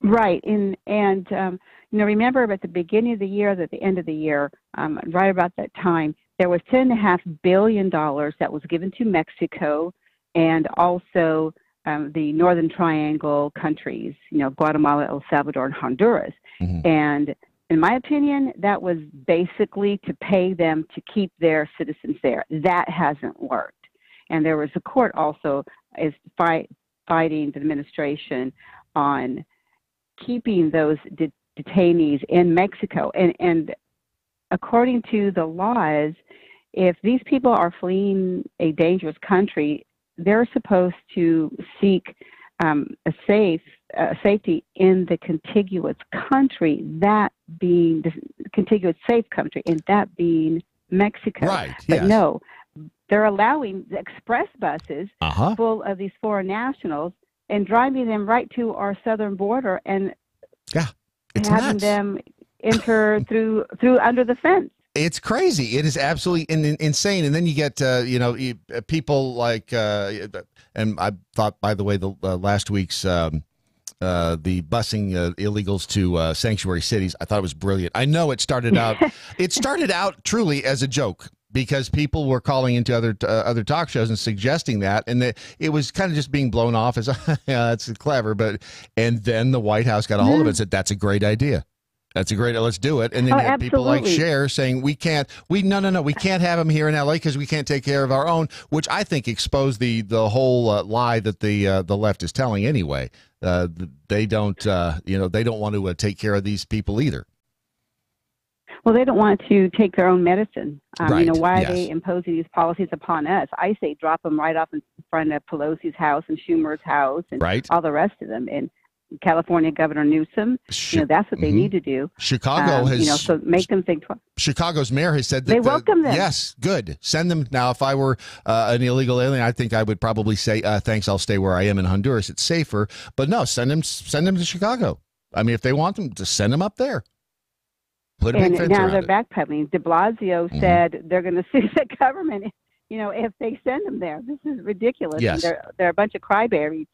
M: Right. And remember at the beginning of the year, at the end of the year, right about that time, there was $10.5 billion that was given to Mexico and also the Northern Triangle countries, Guatemala, El Salvador, and Honduras. And in my opinion, that was basically to pay them to keep their citizens there. That hasn't worked. And there was a court also is fighting the administration on keeping those detainees in Mexico. And according to the laws, if these people are fleeing a dangerous country, they're supposed to seek safety in the contiguous country, that being the contiguous safe country, and that being Mexico.
C: Right.
M: But no. They're allowing the express buses full of these foreign nationals and driving them right to our southern border and having
C: nuts.
M: them enter through under the fence.
C: It's crazy. It is absolutely insane. And then you get people like and I thought, by the way, the last week's the busing illegals to sanctuary cities, I thought it was brilliant. I know it started out truly as a joke, because people were calling into other talk shows and suggesting that, and it was kind of just being blown off as, yeah, that's clever. And then the White House got a hold of it and said, that's a great idea. That's a great, let's do it. And then you have people like Cher saying, we can't have them here in LA because we can't take care of our own, which I think exposed the whole lie that the left is telling anyway. They don't want to take care of these people either.
M: Well, they don't want to take their own medicine.
C: Right.
M: Why are they imposing these policies upon us? I say drop them right off in front of Pelosi's house and Schumer's house and all the rest of them. And California Governor Newsom, that's what they need to do.
C: Chicago has,
M: so make them think twice.
C: Chicago's mayor has said that
M: they welcome them.
C: Yes, good. Send them. Now, if I were an illegal alien, I think I would probably say, thanks, I'll stay where I am in Honduras. It's safer. But no, send them to Chicago. I mean, if they want them, just send them up there. Put a big fence
M: now
C: around
M: they're
C: it.
M: backpedaling. De Blasio said they're going to sue the government if they send them there. This is ridiculous.
C: Yes.
M: And they're a bunch of crybabies.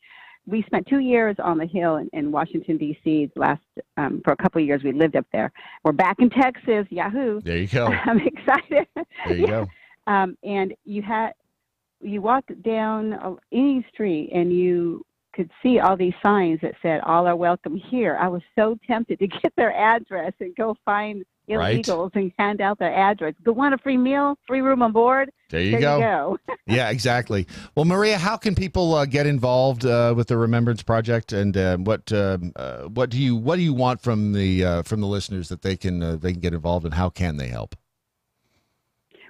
M: We spent 2 years on the Hill in Washington, D.C. For a couple of years. We lived up there. We're back in Texas. Yahoo!
C: There you go.
M: I'm excited.
C: There you go.
M: And you walk down any street and you could see all these signs that said "All are welcome here." I was so tempted to get their address and go find illegals and hand out their address. Go want a free meal, free room on board?
C: There you go. Yeah, exactly. Well, Maria, how can people get involved with the Remembrance Project, and what do you want from the listeners that they can get involved, and how can they help?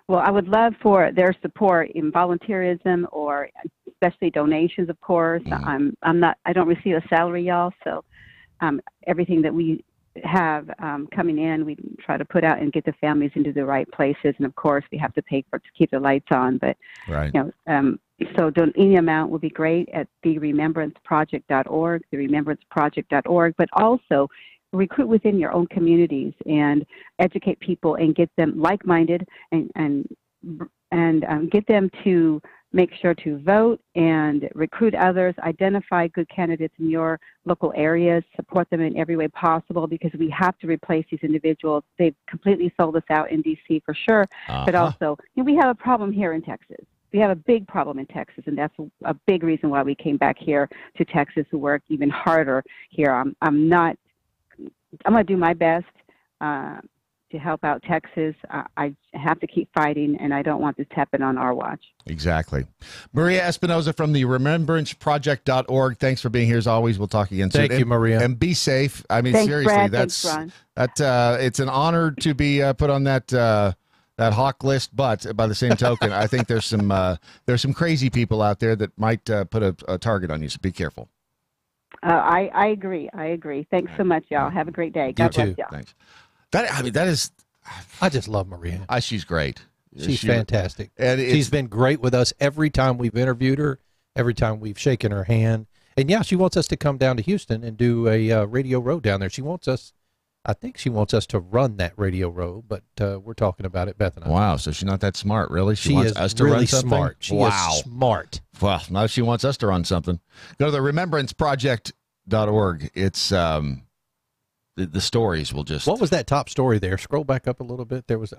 M: Well, I would love for their support in volunteerism, or especially donations, of course. I don't receive a salary, y'all, so everything that we have coming in, we try to put out and get the families into the right places. And of course, we have to pay to keep the lights on. But
C: right.
M: So any amount will be great at theremembranceproject.org, theremembranceproject.org. But also recruit within your own communities and educate people and get them like-minded and get them to make sure to vote and recruit others, identify good candidates in your local areas, support them in every way possible, because we have to replace these individuals. They've completely sold us out in D.C. for sure, but also we have a problem here in Texas. We have a big problem in Texas, and that's a big reason why we came back here to Texas to work even harder here. I'm going to do my best to help out Texas. I have to keep fighting, and I don't want this to happen on our watch. Exactly.
C: Maria Espinoza from the remembranceproject.org. Thanks for being here as always. We'll talk again soon.
E: Thank you, Maria.
C: And be safe. I mean,
M: Thanks,
C: seriously,
M: Brad.
C: it's an honor to be put on that hawk list, but by the same token, I think there's some crazy people out there that might put a target on you, so be careful.
M: I agree. Thanks so much, y'all. Have a great day. God bless y'all.
C: Thanks. That is.
E: I just love Maria.
C: She's great.
E: She's fantastic. And she's been great with us every time we've interviewed her, every time we've shaken her hand. And yeah, she wants us to come down to Houston and do a radio row down there. I think she wants us to run that radio row, but we're talking about it, Beth and I.
C: Wow, so she's not that smart, really?
E: She
C: wants
E: is
C: us to
E: really
C: run something?
E: Smart. She is smart.
C: Well, now she wants us to run something. Go to the remembranceproject.org. It's the stories will just...
E: What was that top story there? Scroll back up a little bit. There was...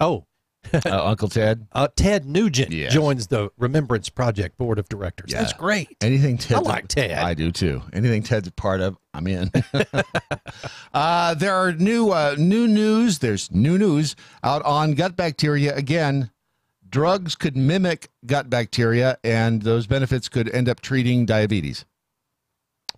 C: Uncle Ted?
E: Ted Nugent joins the Remembrance Project Board of Directors. Yeah. That's great.
C: Anything Ted...
E: I like Ted.
C: I do, too. Anything Ted's a part of, I'm in. There are new news. There's new news out on gut bacteria. Again, drugs could mimic gut bacteria, and those benefits could end up treating diabetes.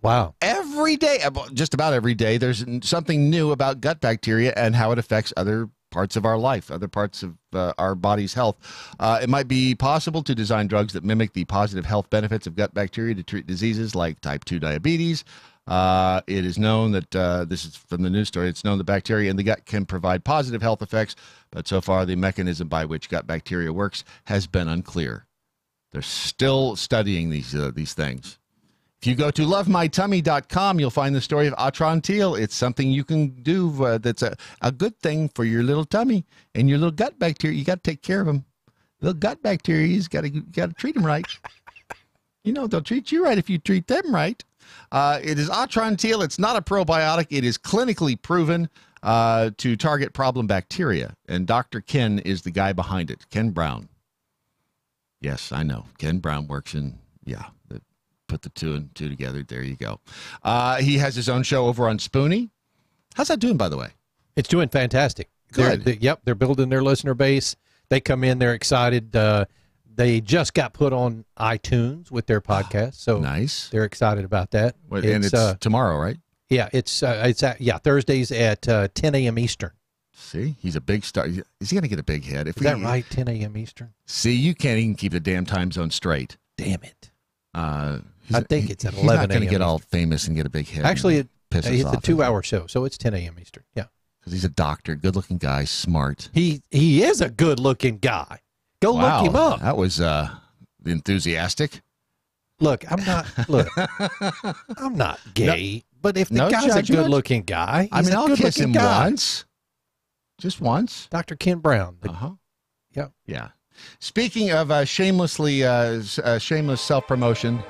E: Wow.
C: Every day, just about every day, there's something new about gut bacteria and how it affects other parts of our life, other parts of our body's health. It might be possible to design drugs that mimic the positive health benefits of gut bacteria to treat diseases like type 2 diabetes. It is known that, this is from the news story, it's known that bacteria in the gut can provide positive health effects, but so far the mechanism by which gut bacteria works has been unclear. They're still studying these things. If you go to lovemytummy.com, you'll find the story of Atrantil. It's something you can do that's a good thing for your little tummy and your little gut bacteria. You got to take care of them. Little gut bacteria, you got to treat them right. They'll treat you right if you treat them right. It is Atrantil. It's not a probiotic. It is clinically proven to target problem bacteria. And Dr. Ken is the guy behind it, Ken Brown. Yes, I know. Ken Brown works in, put the two and two together. There you go. He has his own show over on Spoonie. How's that doing, by the way?
E: It's doing fantastic.
C: Good.
E: They're building their listener base. They come in, they're excited. They just got put on iTunes with their podcast, so
C: nice.
E: They're excited about that.
C: And it's tomorrow, right?
E: Yeah, it's Thursdays at 10 a.m. Eastern.
C: See, he's a big star. Is he going to get a big head?
E: Is that right? 10 a.m. Eastern.
C: See, you can't even keep the damn time zone straight.
E: Damn it.
C: I
E: think it's at 11 a.m.
C: He's not going to get all famous and get a big head.
E: Actually, it's a
C: off,
E: 2-hour show, so it's 10 a.m. Eastern. Yeah,
C: because he's a doctor, good-looking guy, smart.
E: He is a good-looking guy. Go look him up.
C: That was enthusiastic.
E: Look, I'm not gay, but if the guy's a good-looking guy,
C: I'll kiss him once, just once.
E: Dr. Ken Brown.
C: Yeah. Speaking of shameless self-promotion,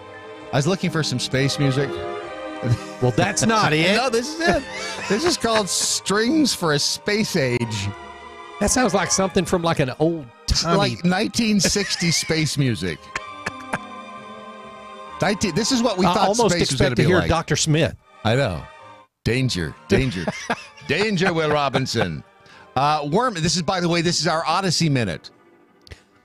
C: I was looking for some space music.
E: Well, that's not it.
C: No, this is it. This is called Strings for a Space Age.
E: That sounds like something from like an old time,
C: like 1960 space music. This is what we thought
E: almost
C: space was going
E: expect
C: to be
E: hear
C: like.
E: Dr. Smith.
C: I know. Danger, danger, danger, Will Robinson. Worm. This is, by the way, this is our Odyssey Minute.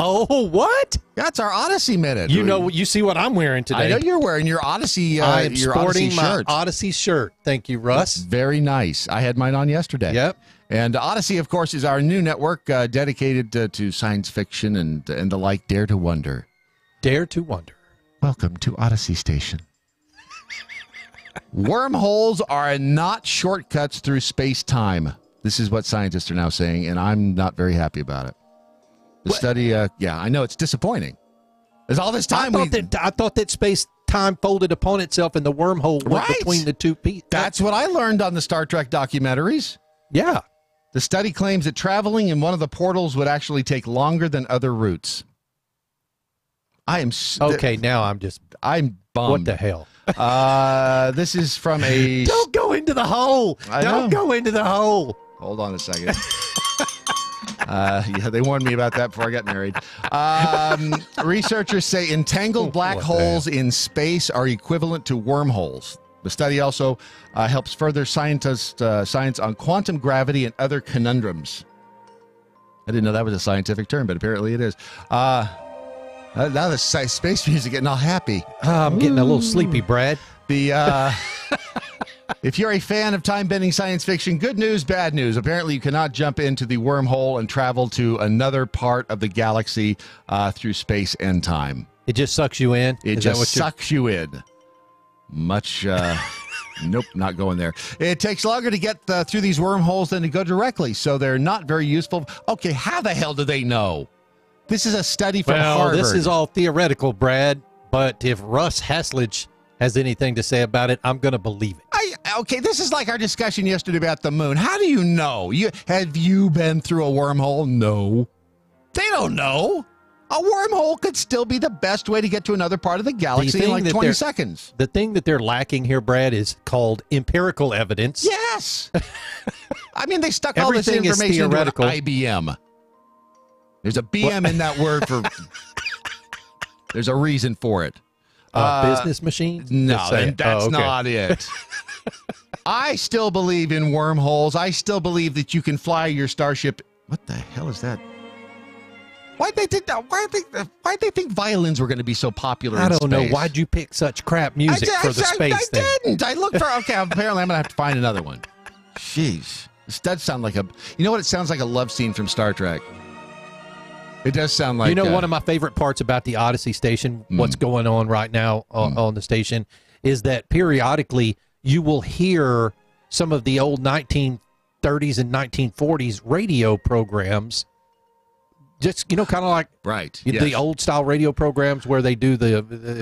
E: Oh, what?
C: That's our Odyssey Minute.
E: You see what I'm wearing today.
C: I know you're wearing your Odyssey.
E: I am
C: your
E: sporting
C: Odyssey
E: my
C: shirt.
E: Odyssey shirt. Thank you, Russ.
C: That's very nice. I had mine on yesterday.
E: Yep.
C: And Odyssey, of course, is our new network dedicated to science fiction and the like. Dare to wonder.
E: Dare to wonder.
C: Welcome to Odyssey Station. Wormholes are not shortcuts through space-time. This is what scientists are now saying, and I'm not very happy about it. The study, I know it's disappointing. There's all this time.
E: I thought that space-time folded upon itself, and the wormhole went between the two pieces.
C: That's what I learned on the Star Trek documentaries.
E: Yeah.
C: The study claims that traveling in one of the portals would actually take longer than other routes.
E: Okay, now I'm bummed. What the hell?
C: This is from a...
E: Don't go into the hole. Don't go into the hole.
C: Hold on a second. They warned me about that before I got married. Researchers say entangled black holes in space are equivalent to wormholes. The study also helps further science on quantum gravity and other conundrums. I didn't know that was a scientific term, but apparently it is. Now the space music getting all happy.
E: I'm getting a little sleepy, Brad.
C: If you're a fan of time-bending science fiction, good news, bad news. Apparently, you cannot jump into the wormhole and travel to another part of the galaxy through space and time.
E: It just sucks you in?
C: It just sucks you in. Nope, not going there. It takes longer to get through these wormholes than to go directly, so they're not very useful. Okay, how the hell do they know? This is a study from Harvard.
E: This is all theoretical, Brad, but if Russ Haslidge has anything to say about it, I'm going to believe it.
C: Okay, this is like our discussion yesterday about the moon. How do you know? Have you been through a wormhole? No. They don't know. A wormhole could still be the best way to get to another part of the galaxy in like 20 seconds.
E: The thing that they're lacking here, Brad, is called empirical evidence.
C: Yes. I mean, they stuck all this information into IBM. There's a BM in that word for... There's a reason for it.
E: Business machine?
C: No, that's not it. I still believe in wormholes. I still believe that you can fly your starship. What the hell is that? Why'd they think violins were going to be so popular in space?
E: I don't know. Why'd you pick such crap music for the space thing?
C: I didn't. I looked for... Okay, apparently I'm going to have to find another one. Jeez. This does sound like a... You know what? It sounds like a love scene from Star Trek. It does sound like...
E: You know, one of my favorite parts about the Odyssey Station, what's going on right now on the station, is that periodically you will hear some of the old 1930s and 1940s radio programs. Just, kind of like the old style radio programs where they do the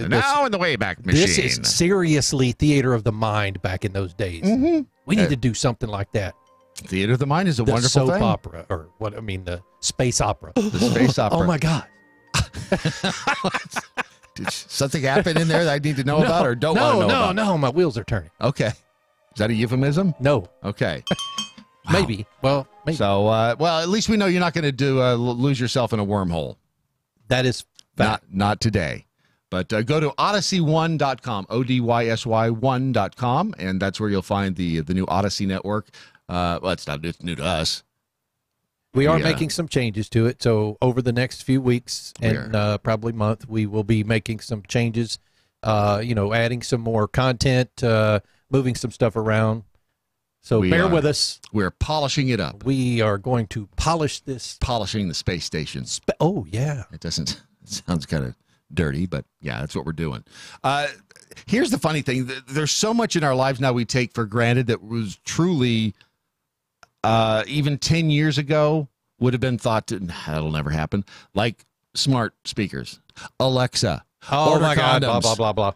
C: now in the Wayback Machine.
E: This is seriously theater of the mind back in those days.
C: Mm-hmm.
E: We need to do something like that.
C: Theater of the mind is a wonderful
E: soap
C: thing.
E: Opera, or what I mean, the space opera.
C: The space opera.
E: Oh my God!
C: Did something happen in there that I need to know about or don't want to know about?
E: No, my wheels are turning.
C: Okay, is that a euphemism?
E: No.
C: Okay.
E: Maybe. Well, maybe.
C: So, at least we know you're not going to do lose yourself in a wormhole.
E: That is fact.
C: Not today. But go to odyssey1.com, ODYSY1.com, and that's where you'll find the new Odyssey network. It's new to us.
E: We are making some changes to it. So over the next few weeks and probably month, we will be making some changes, adding some more content, moving some stuff around. So bear with us.
C: We're polishing it up.
E: We are going to polish this.
C: Polishing the space station.
E: Oh, yeah.
C: It sounds kind of dirty, but yeah, that's what we're doing. Here's the funny thing. There's so much in our lives now we take for granted that was truly, even 10 years ago, would have been thought that'll never happen. Like smart speakers. Alexa.
E: Oh, my God. Blah, blah, blah, blah.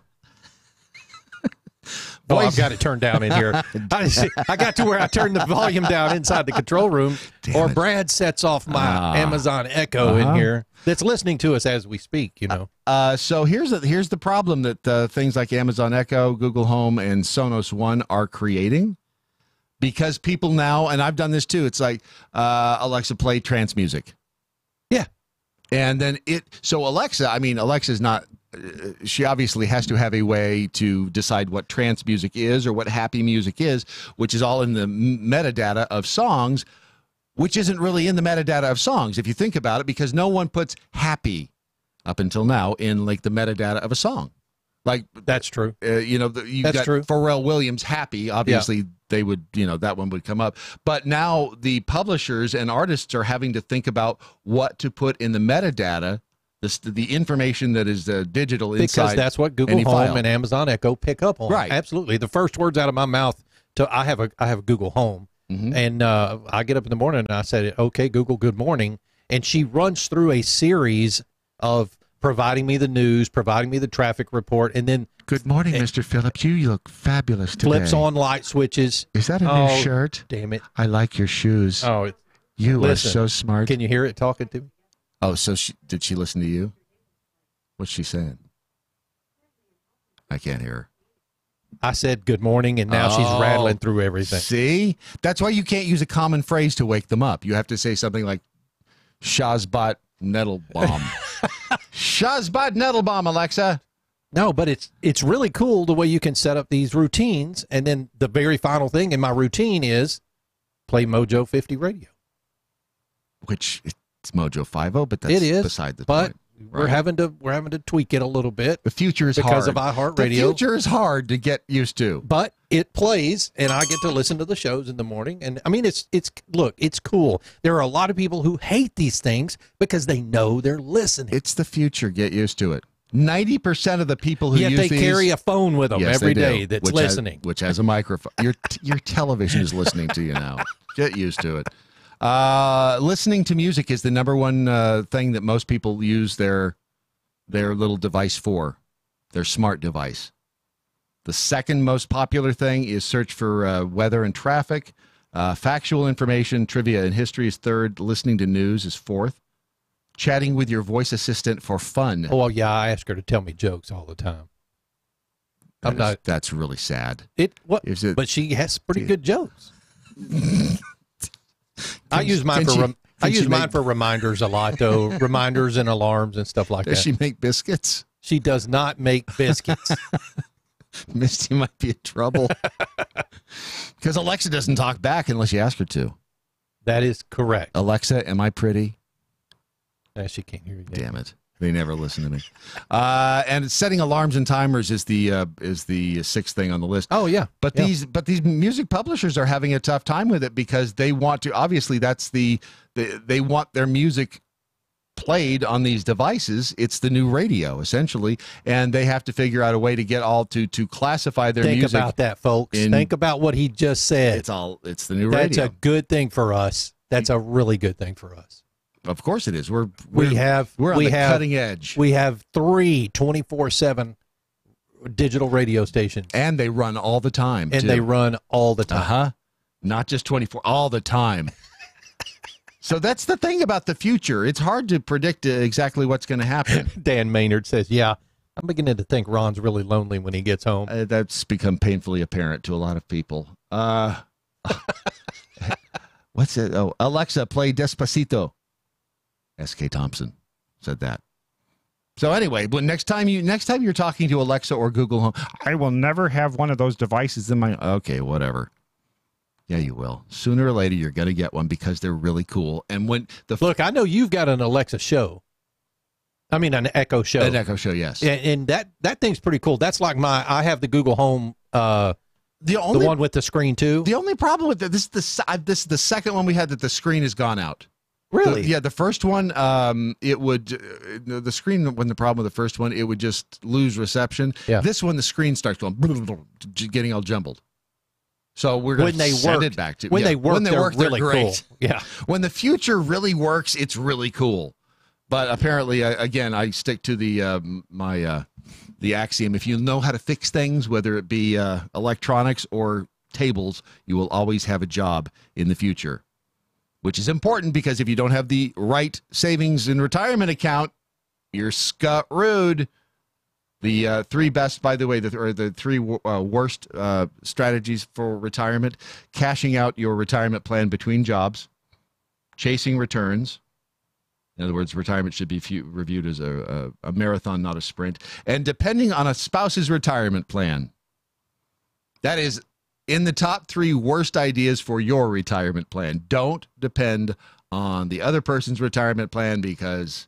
E: Oh, I've got it turned down in here. I got to where I turned the volume down inside the control room, or Brad sets off my Amazon Echo in here that's listening to us as we speak, you know.
C: So here's the problem that things like Amazon Echo, Google Home, and Sonos One are creating. Because people now, and I've done this too, it's like, Alexa, play trance music.
E: Yeah.
C: And then Alexa's not, she obviously has to have a way to decide what trance music is or what happy music is, which is all in the metadata of songs, which isn't really in the metadata of songs, if you think about it, because no one puts happy up until now in like the metadata of a song. Like
E: that's true.
C: You've got true. Pharrell Williams happy. Obviously, they would, that one would come up. But now the publishers and artists are having to think about what to put in the metadata, the information that is digital inside.
E: Because that's what Google Home and Amazon Echo pick up on.
C: Right.
E: Absolutely. The first words out of my mouth I have a Google Home, and I get up in the morning and I said, "Okay, Google, good morning," and she runs through a series of providing me the news, providing me the traffic report, and then
C: good morning, Mr. Phillips. You look fabulous today.
E: Flips on light switches.
C: Is that a new shirt?
E: Damn it!
C: I like your shoes.
E: Oh,
C: you are so smart.
E: Can you hear it talking to me?
C: Oh, so did she listen to you? What's she saying? I can't hear her.
E: I said good morning, and now she's rattling through everything.
C: See? That's why you can't use a common phrase to wake them up. You have to say something like Shazbot Nettlebomb. Shazbot Nettlebomb, Alexa.
E: No, but it's really cool the way you can set up these routines, and then the very final thing in my routine is play Mojo 50 radio.
C: Which it's Mojo 50, but that's beside the point.
E: Right. We're having to tweak it a little bit.
C: The future is
E: because
C: hard.
E: of iHeartRadio.
C: The future is hard to get used to.
E: But it plays, and I get to listen to the shows in the morning. And I mean, it's cool. There are a lot of people who hate these things because they know they're listening.
C: It's the future. Get used to it. 90% of the people who use
E: they
C: these
E: carry a phone with them every day that's listening,
C: which has a microphone. Your television is listening to you now. Get used to it. Listening to music is the number one thing that most people use their little device for, their smart device. The second most popular thing is search for weather and traffic. Factual information, trivia, and history is third. Listening to news is fourth. Chatting with your voice assistant for fun.
E: Oh, yeah, I ask her to tell me jokes all the time.
C: That's really sad.
E: But she has pretty good jokes. I use mine for reminders a lot, though. Reminders and alarms and stuff like that.
C: Does she make biscuits?
E: She does not make biscuits.
C: Misty might be in trouble. Because Alexa doesn't talk back unless you ask her to.
E: That is correct.
C: Alexa, am I pretty?
E: She can't hear you.
C: Damn it. They never listen to me. And setting alarms and timers is the sixth thing on the list.
E: Oh yeah.
C: But these music publishers are having a tough time with it because they want to, obviously that's they want their music played on these devices. It's the new radio essentially, and they have to figure out a way to get to classify their music.
E: Think about that, folks. Think about what he just said.
C: It's the new radio.
E: That's a good thing for us. That's a really good thing for us.
C: Of course it is. We're on the cutting edge.
E: We have 3 24/7 digital radio stations,
C: and they run all the time.
E: They run all the time.
C: Not just 24, all the time. So that's the thing about the future. It's hard to predict exactly what's going to happen.
E: Dan Maynard says, "Yeah, I'm beginning to think Ron's really lonely when he gets home."
C: That's become painfully apparent to a lot of people. What's it? Oh, Alexa, play Despacito. S.K. Thompson said that. So anyway, but next time you're talking to Alexa or Google Home, I will never have one of those devices in my. Okay, whatever. Yeah, you will. Sooner or later, you're going to get one because they're really cool. And when
E: look, I know you've got an Alexa show. I mean, an Echo show.
C: An Echo show, yes.
E: And that thing's pretty cool. That's like I have the Google Home. The one with the screen too.
C: The only problem with this is the second one we had that the screen has gone out.
E: Really?
C: The first one, it would the screen when the problem with the first one, it would just lose reception.
E: Yeah.
C: This one, the screen starts going getting all jumbled. So we're going to send it back to
E: when they work. They're
C: they're
E: really
C: great.
E: Cool. Yeah.
C: When the future really works, it's really cool. But apparently, again, I stick to the my the axiom, if you know how to fix things, whether it be electronics or tables, you will always have a job in the future, which is important because if you don't have the right savings and retirement account, you're screwed. The three best, by the way, the three worst strategies for retirement: cashing out your retirement plan between jobs, chasing returns. In other words, retirement should be reviewed as a marathon, not a sprint. And depending on a spouse's retirement plan. That is in the top 3 worst ideas for your retirement plan. Don't depend on the other person's retirement plan because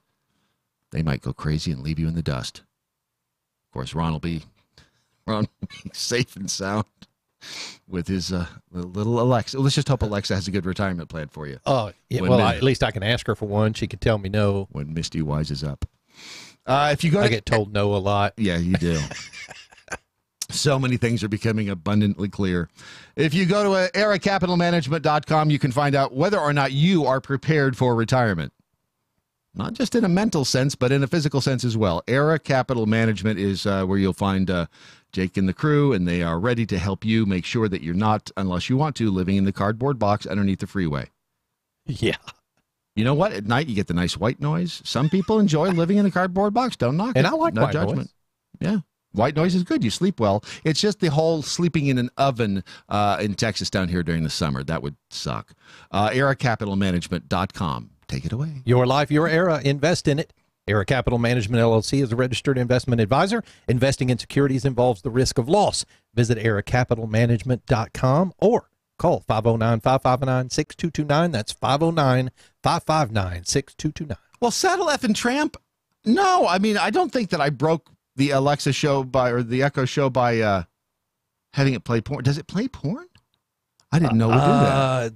C: they might go crazy and leave you in the dust. Of course, Ron will be safe and sound with his little Alexa. Let's just hope Alexa has a good retirement plan for you.
E: Oh, yeah. Well, at least I can ask her for one. She can tell me no.
C: When Misty wises up. If you go,
E: I get told no a lot.
C: Yeah, you do. So many things are becoming abundantly clear. If you go to eracapitalmanagement.com, you can find out whether or not you are prepared for retirement. Not just in a mental sense, but in a physical sense as well. Era Capital Management is where you'll find Jake and the crew, and they are ready to help you make sure that you're not, unless you want to, living in the cardboard box underneath the freeway.
E: Yeah.
C: You know what? At night, you get the nice white noise. Some people enjoy living in a cardboard box. Don't knock it.
E: And I like
C: no
E: white
C: judgment.
E: noise.
C: Yeah. White noise is good. You sleep well. It's just the whole sleeping in an oven in Texas down here during the summer. That would suck. EraCapitalManagement.com. Take it away.
E: Your life, your era. Invest in it. Era Capital Management, LLC is a registered investment advisor. Investing in securities involves the risk of loss. Visit EraCapitalManagement.com or call 509-559-6229. That's 509-559-6229.
C: Well, Saddle F and Tramp, no. I mean, I don't think that I broke the Alexa show or the Echo show by having it play porn. Does it play porn? I didn't know we do that.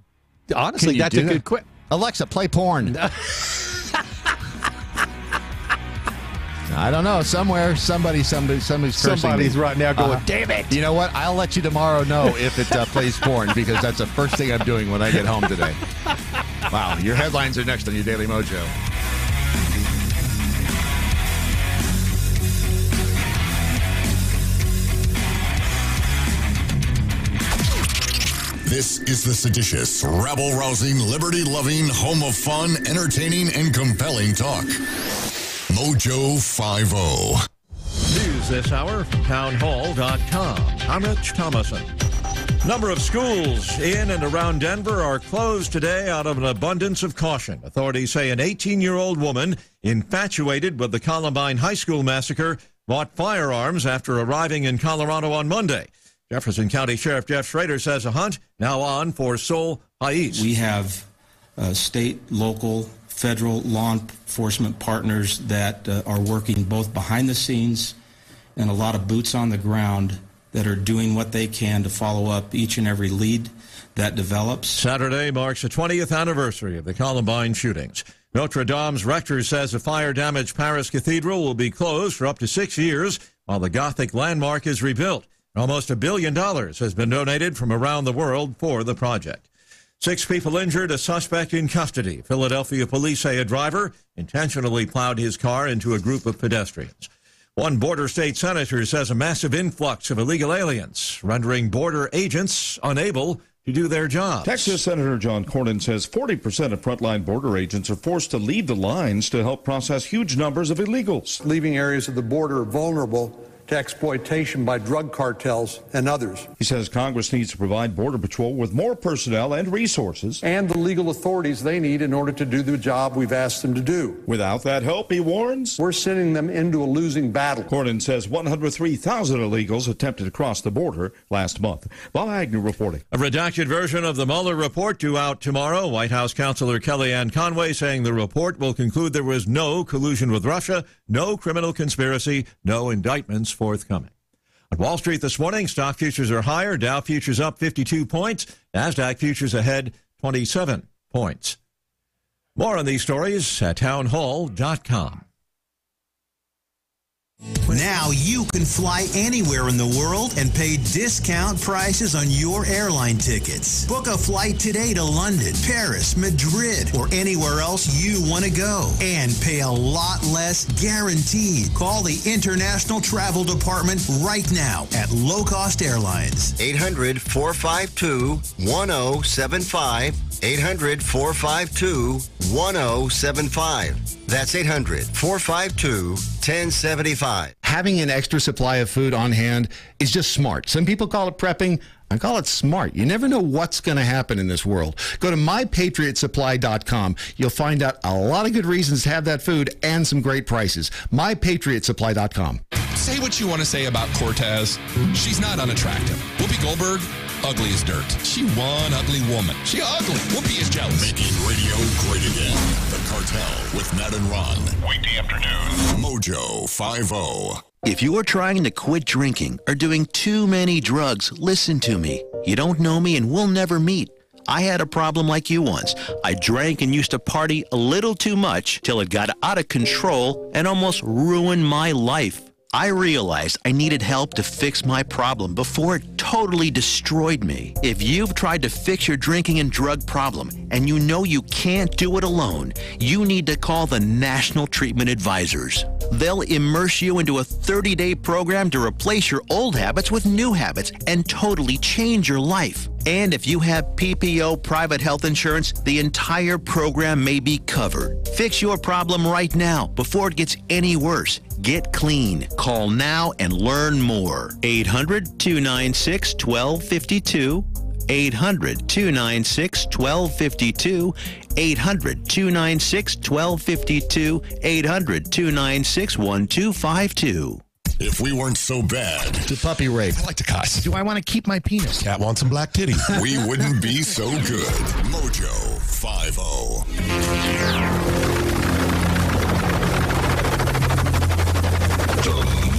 E: Honestly, that's a good question.
C: Alexa, play porn. I don't know. Somewhere, somebody's cursing
E: Somebody's
C: me.
E: right now going, damn it.
C: You know what? I'll let you tomorrow know if it plays porn because that's the first thing I'm doing when I get home today. Wow. Your headlines are next on your Daily Mojo.
B: This is the seditious, rabble-rousing, liberty-loving, home of fun, entertaining, and compelling talk. Mojo 50.
N: News this hour from townhall.com. I'm Rich Thomason. Number of schools in and around Denver are closed today out of an abundance of caution. Authorities say an 18-year-old woman infatuated with the Columbine High School massacre bought firearms after arriving in Colorado on Monday. Jefferson County Sheriff Jeff Schrader says a hunt now on for Sol Hais.
O: We have state, local, federal law enforcement partners that are working both behind the scenes and a lot of boots on the ground that are doing what they can to follow up each and every lead that develops.
N: Saturday marks the 20th anniversary of the Columbine shootings. Notre Dame's rector says the fire-damaged Paris Cathedral will be closed for up to 6 years while the Gothic landmark is rebuilt. Almost $1 billion has been donated from around the world for the project. 6 people injured, a suspect in custody. Philadelphia police say a driver intentionally plowed his car into a group of pedestrians. One border state senator says a massive influx of illegal aliens, rendering border agents unable to do their job.
P: Texas Senator John Cornyn says 40% of frontline border agents are forced to leave the lines to help process huge numbers of illegals,
Q: leaving areas of the border vulnerable to exploitation by drug cartels and others.
P: He says Congress needs to provide Border Patrol with more personnel and resources
Q: and the legal authorities they need in order to do the job we've asked them to do.
P: Without that help, he warns,
Q: we're sending them into a losing battle.
P: Cornyn says 103,000 illegals attempted to cross the border last month. Bob Agnew reporting.
N: A redacted version of the Mueller report due out tomorrow. White House Counselor Kellyanne Conway saying the report will conclude there was no collusion with Russia, no criminal conspiracy, no indictments forthcoming. On Wall Street this morning, stock futures are higher. Dow futures up 52 points. NASDAQ futures ahead 27 points. More on these stories at townhall.com.
R: Now you can fly anywhere in the world and pay discount prices on your airline tickets. Book a flight today to London, Paris, Madrid, or anywhere else you want to go and pay a lot less guaranteed. Call the International Travel Department right now at Low Cost Airlines.
S: 800-452-1075. 800-452-1075. That's 800-452-1075.
C: Having an extra supply of food on hand is just smart. Some people call it prepping. I call it smart. You never know what's going to happen in this world. Go to mypatriotsupply.com. You'll find out a lot of good reasons to have that food and some great prices. mypatriotsupply.com.
A: Say what you want to say about Cortez. She's not unattractive. Whoopi Goldberg, ugly as dirt. She one ugly woman. She ugly. Whoopi is jealous.
B: Making radio great again. The Cartel with Matt and Ron. Weekday afternoon. Mojo 50.
T: If you are trying to quit drinking or doing too many drugs, listen to me. You don't know me and we'll never meet. I had a problem like you once. I drank and used to party a little too much till it got out of control and almost ruined my life. I realized I needed help to fix my problem before it totally destroyed me. If you've tried to fix your drinking and drug problem and you know you can't do it alone, you need to call the National Treatment Advisors. They'll immerse you into a 30-day program to replace your old habits with new habits and totally change your life. And if you have PPO private health insurance, the entire program may be covered. Fix your problem right now before it gets any worse. Get clean. Call now and learn more. 800-296-1252. 800-296-1252. 800-296-1252. 800-296-1252.
B: If we weren't so bad.
C: To puppy rape.
A: I like to cuss.
C: Do I want to keep my penis?
A: Cat wants some black titty.
B: We wouldn't be so good. Mojo 50. The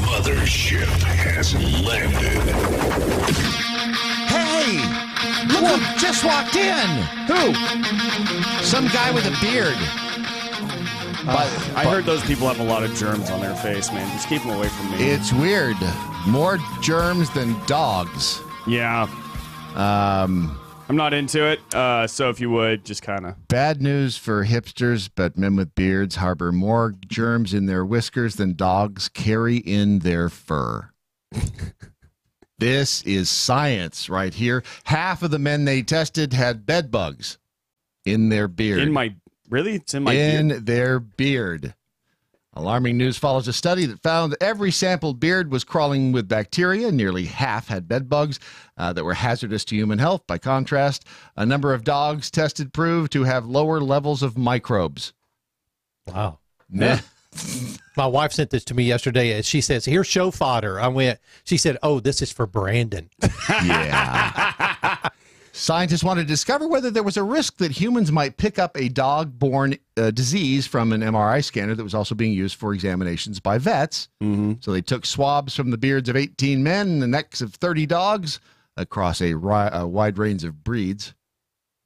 B: mothership has landed.
C: Hey! Look who just walked in! Who? Some guy with a beard.
U: I heard those people have a lot of germs on their face, man. Just keep them away from me.
C: It's weird. More germs than dogs.
U: Yeah. I'm not into it, so if you would, just kind of...
C: Bad news for hipsters, but men with beards harbor more germs in their whiskers than dogs carry in their fur. This is science right here. Half of the men they tested had bed bugs in their beard.
U: Really? It's in my beard?
C: In their beard. Alarming news follows a study that found that every sampled beard was crawling with bacteria. Nearly half had bed bugs that were hazardous to human health. By contrast, a number of dogs tested proved to have lower levels of microbes.
E: Wow. My wife sent this to me yesterday. She says, here's show fodder. She said, oh, this is for Brandon.
C: Yeah. Scientists wanted to discover whether there was a risk that humans might pick up a dog-borne disease from an MRI scanner that was also being used for examinations by vets. Mm-hmm. So they took swabs from the beards of 18 men and the necks of 30 dogs across a wide range of breeds.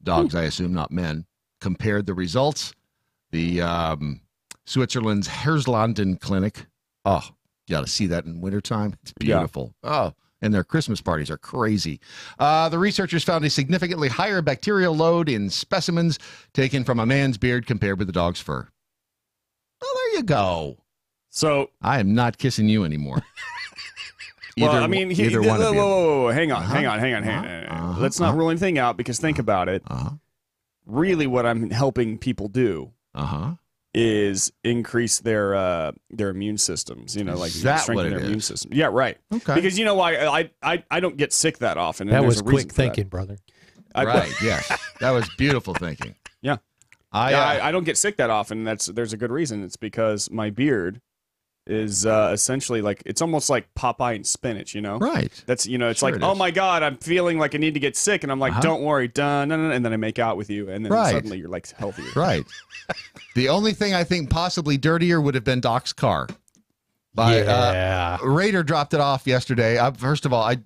C: Dogs, I assume, not men. Compared the results. The Switzerland's Herzlanden Clinic. Oh, you got to see that in wintertime. It's beautiful. Yeah. Oh. And their Christmas parties are crazy. The researchers found a significantly higher bacterial load in specimens taken from a man's beard compared with the dog's fur. Well, there you go.
U: So
C: I am not kissing you anymore.
U: Well, I mean, whoa, hang on. Let's not rule anything out because think about it. Really, what I'm helping people do is increase their immune systems. You know, like strengthen their immune system. Yeah, right. Okay. Because you know why I don't get sick that often.
E: That was quick thinking, brother.
C: Right. Yes, that was beautiful thinking.
U: Yeah. I don't get sick that often. There's a good reason. It's because my beard is essentially like it's almost like Popeye and spinach. You know.
C: Right.
U: That's it's like oh my god, I'm feeling like I need to get sick, and I'm like don't worry, done, and then I make out with you, and then suddenly you're like healthier.
C: Right. The only thing I think possibly dirtier would have been Doc's car. Raider dropped it off yesterday. First of all, I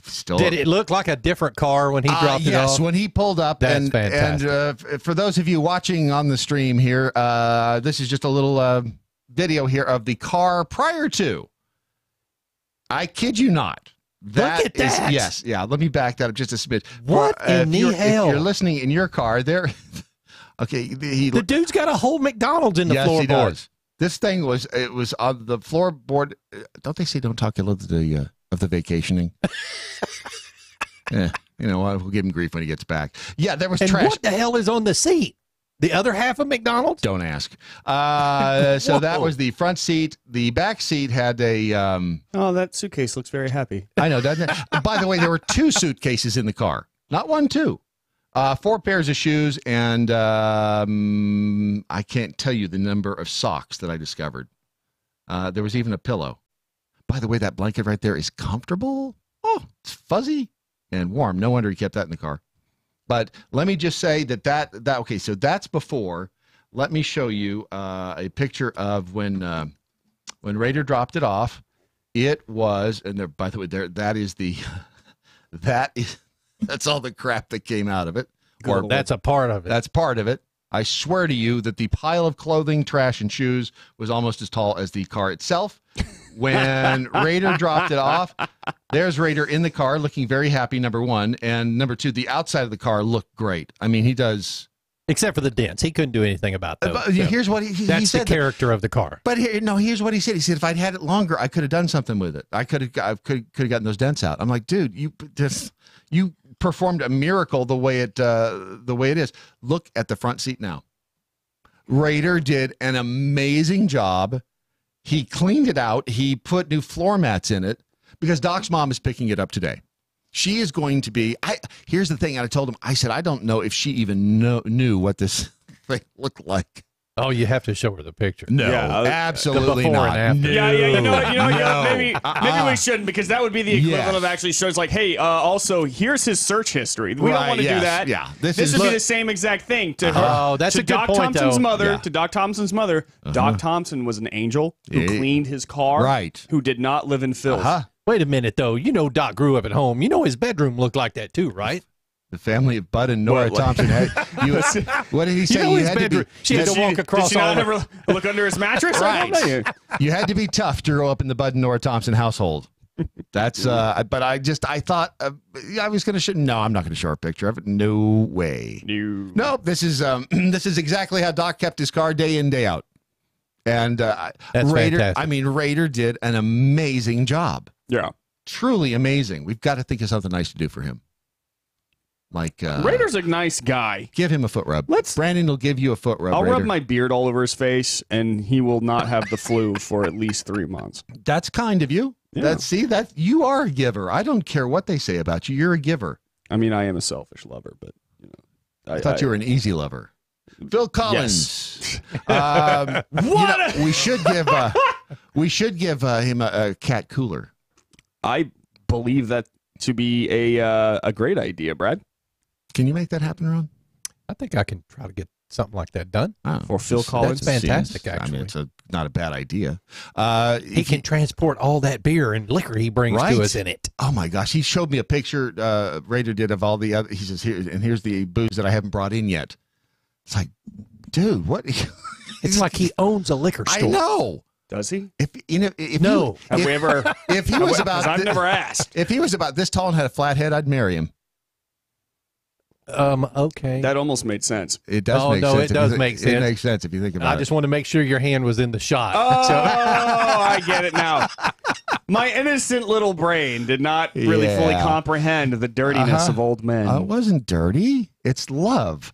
C: still.
E: Did it look like a different car when he dropped it off?
C: Yes, when he pulled up.
E: That's fantastic.
C: And for those of you watching on the stream here, this is just a little video here of the car prior to. I kid you not.
E: Look at that.
C: Yes, yeah. Let me back that up just a smidge.
E: What in the hell?
C: If you're listening in your car, there. Okay,
E: the dude's got a whole McDonald's in the floorboard.
C: He does. This thing was on the floorboard. Don't they say don't talk ill of the vacationing? Yeah, you know what? We'll give him grief when he gets back. Yeah, there was trash.
E: What the hell is on the seat? The other half of McDonald's?
C: Don't ask. So that was the front seat. The back seat had a.
U: Oh, that suitcase looks very happy.
C: I know, doesn't it? By the way, there were 2 suitcases in the car. Not 1, 2. 4 pairs of shoes, and I can't tell you the number of socks that I discovered. There was even a pillow. By the way, that blanket right there is comfortable. Oh, it's fuzzy and warm. No wonder he kept that in the car. But let me just say that okay, so that's before. Let me show you a picture of when Raider dropped it off. It was, and there, by the way, that is the that's all the crap that came out of it.
E: Or that's a part of it.
C: That's part of it. I swear to you that the pile of clothing, trash, and shoes was almost as tall as the car itself. When Raider dropped it off, there's Raider in the car looking very happy, number 1. And number 2, the outside of the car looked great. I mean, he does.
E: Except for the dents. He couldn't do anything about those.
C: But here's what he
E: That's
C: said.
E: the character of the car.
C: But here's what he said. He said, if I'd had it longer, I could have done something with it. I could have gotten those dents out. I'm like, dude, you performed a miracle the way it is. Look at the front seat now. Raider did an amazing job. He cleaned it out. He put new floor mats in it because Doc's mom is picking it up today. She is going to be. Here's the thing. I told him. I said, I don't know if she even knew what this thing looked like.
E: Oh, you have to show her the picture.
C: No, absolutely not.
U: No, yeah, you know what? Maybe we shouldn't, because that would be the equivalent of actually shows like, hey, also here's his search history. We don't want to do that.
C: Yeah,
U: this would be the same exact thing to her.
E: Oh, that's a good
U: Doc
E: point,
U: Thompson's
E: though.
U: mother.
C: Yeah.
U: To Doc Thompson's mother. Doc Thompson was an angel who cleaned his car.
C: Right.
U: Who did not live in filth.
E: Wait a minute, though. You know Doc grew up at home. You know his bedroom looked like that, too, right?
C: The family of Bud and Nora Thompson had. What did he say?
E: You know his bedroom. She had to walk across.
U: Did she not ever look under his mattress?
C: Right. You had to be tough to grow up in the Bud and Nora Thompson household. That's. But I thought I was going to. No, I'm not going to show her a picture of it. No way. No. This is exactly how Doc kept his car day in, day out. And
E: That's
C: Raider.
E: fantastic.
C: I mean, Raider did an amazing job.
U: Yeah.
C: Truly amazing. We've got to think of something nice to do for him. Like
U: Raider's a nice guy.
C: Give him a foot rub. Brandon will give you a foot rub.
U: I'll
C: Raider.
U: rub my beard all over his face, and he will not have the flu for at least 3 months.
C: That's kind of you.
U: Yeah.
C: That you are a giver. I don't care what they say about you. You're a giver.
U: I mean, I am a selfish lover, but
C: I thought you were an easy lover. Phil Collins.
U: Yes.
C: We should give him a cat cooler.
U: I believe that to be a great idea, Brad.
C: Can you make that happen, Ron?
E: I think I can try to get something like that done.
U: For Phil Collins.
E: That's fantastic, actually.
C: I mean, it's not a bad idea.
E: He can transport all that beer and liquor he brings to us in it.
C: Oh, my gosh. He showed me a picture Raider did of all the other. He says, here's the booze that I haven't brought in yet. It's like, dude, what?
E: It's like he owns a liquor store.
C: I know.
U: Does he?
C: If he was about,
U: I've never asked.
C: If he was about this tall and had a flat head, I'd marry him.
E: Okay.
U: That almost made sense.
C: It does make sense.
E: It does make sense.
C: It makes sense if you think about it.
E: I just want to make sure your hand was in the shot.
U: Oh, I get it now. My innocent little brain did not really fully comprehend the dirtiness of old men.
C: It wasn't dirty. It's love.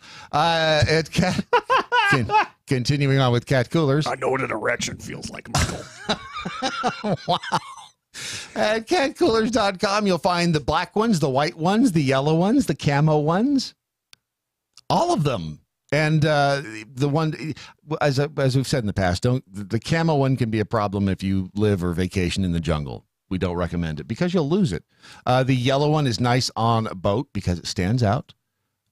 C: Continuing on with cat coolers.
U: I know what an erection feels like, Michael.
C: Wow. At catcoolers.com, you'll find the black ones, the white ones, the yellow ones, the camo ones. All of them. And the one, as we've said in the past, the camo one can be a problem if you live or vacation in the jungle. We don't recommend it because you'll lose it. The yellow one is nice on a boat because it stands out.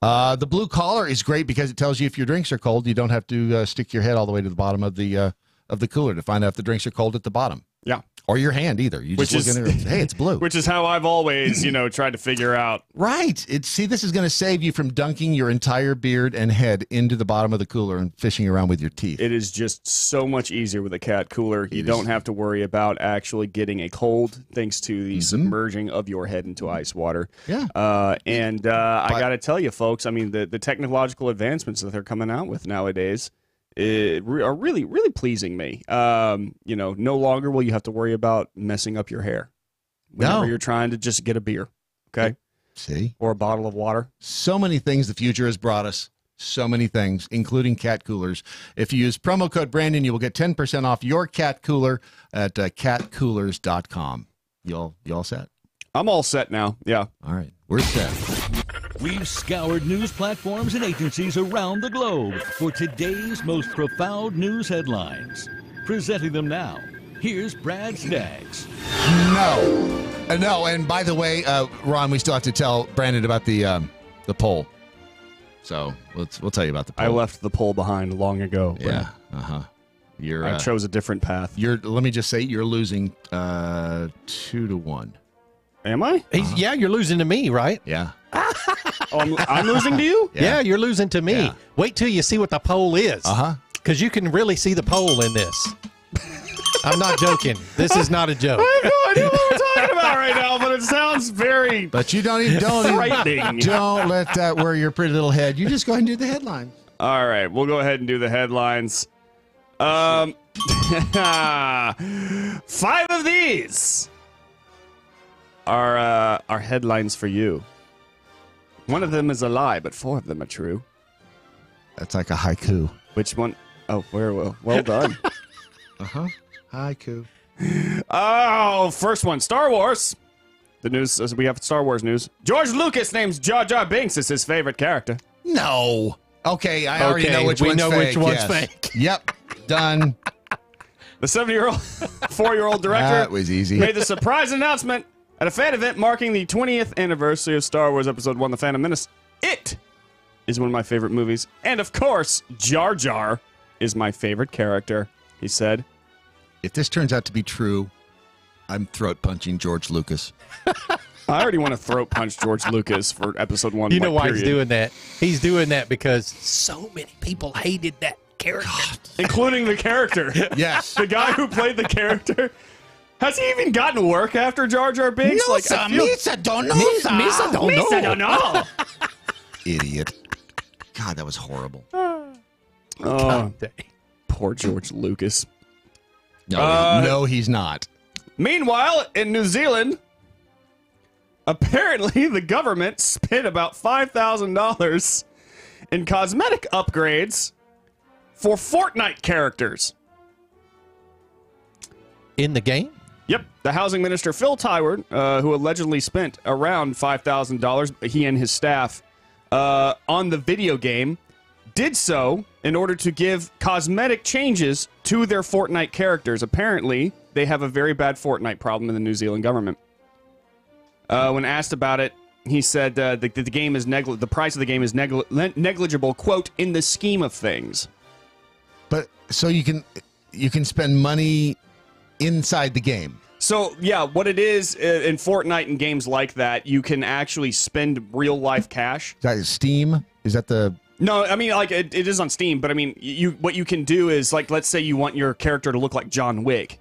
C: The blue collar is great because it tells you if your drinks are cold. You don't have to stick your head all the way to the bottom of the cooler to find out if the drinks are cold at the bottom.
U: Yeah.
C: Or your hand either. You just look in there and say, hey, it's blue.
U: Which is how I've always, tried to figure out.
C: Right. See, this is going to save you from dunking your entire beard and head into the bottom of the cooler and fishing around with your teeth.
U: It is just so much easier with a cat cooler. You don't have to worry about actually getting a cold thanks to the submerging of your head into ice water.
C: Yeah.
U: I got to tell you, folks, I mean, the technological advancements that they're coming out with nowadays are really, really pleasing me. No longer will you have to worry about messing up your hair whenever you're trying to just get a beer, okay?
C: See?
U: Or a bottle of water.
C: So many things the future has brought us. So many things, including cat coolers. If you use promo code Brandon, you will get 10% off your cat cooler at catcoolers.com. You all set?
U: I'm all set now, yeah.
C: All right, we're set.
D: We've scoured news platforms and agencies around the globe for today's most profound news headlines. Presenting them now, here's Brad Staggs.
C: No, and by the way, Ron, we still have to tell Brandon about the poll. So we'll tell you about the poll.
U: I left the poll behind long ago.
C: Yeah,
U: I chose a different path.
C: Let me just say, you're losing 2-1.
U: Am I?
E: Yeah, you're losing to me, right?
C: Yeah.
U: I'm losing to you?
E: Yeah, you're losing to me. Yeah. Wait till you see what the poll is. Because you can really see the poll in this. I'm not joking. This is not a joke.
U: I have no idea what we're talking about right now, but it sounds very
C: But you don't
U: frightening.
C: Don't let that worry your pretty little head. You just go ahead and do the headlines.
U: All right, we'll go ahead and do the headlines. 5 of these are headlines for you. One of them is a lie, but 4 of them are true.
C: That's like a haiku.
U: Which one? Oh, well done.
C: Haiku.
U: Oh, first one, Star Wars. The news, we have Star Wars news. George Lucas names Jar Jar Binks as his favorite character.
C: No. Okay, I already know which one's fake.
E: Which one's fake.
C: Yep, done.
U: The 4-year-old director
C: that was easy.
U: made the surprise announcement at a fan event marking the 20th anniversary of Star Wars Episode 1, The Phantom Menace. It is one of my favorite movies. And, of course, Jar Jar is my favorite character, he said.
C: If this turns out to be true, I'm throat-punching George Lucas.
U: I already want to throat punch George Lucas for Episode 1.
E: You know why he's doing that? He's doing that because so many people hated that character.
U: Including the character.
C: Yes.
U: The guy who played the character. Has he even gotten work after Jar Jar Binks?
C: No, Misa don't know.
E: Misa don't know.
C: Idiot. God, that was horrible.
U: Poor George Lucas.
C: No, he's not.
U: Meanwhile, in New Zealand, apparently the government spent about $5,000 in cosmetic upgrades for Fortnite characters.
E: In the game?
U: Yep. The housing minister, Phil Tyward, who allegedly spent around $5,000, he and his staff, on the video game, did so in order to give cosmetic changes to their Fortnite characters. Apparently, they have a very bad Fortnite problem in the New Zealand government. When asked about it, he said the game is the price of the game is negligible, quote, in the scheme of things.
C: But so you can spend money inside the game.
U: So, yeah, what it is in Fortnite and games like that, you can actually spend real-life cash.
C: Is that Steam? Is that the...
U: No, I mean, like, it is on Steam, but I mean, what you can do is, like, let's say you want your character to look like John Wick.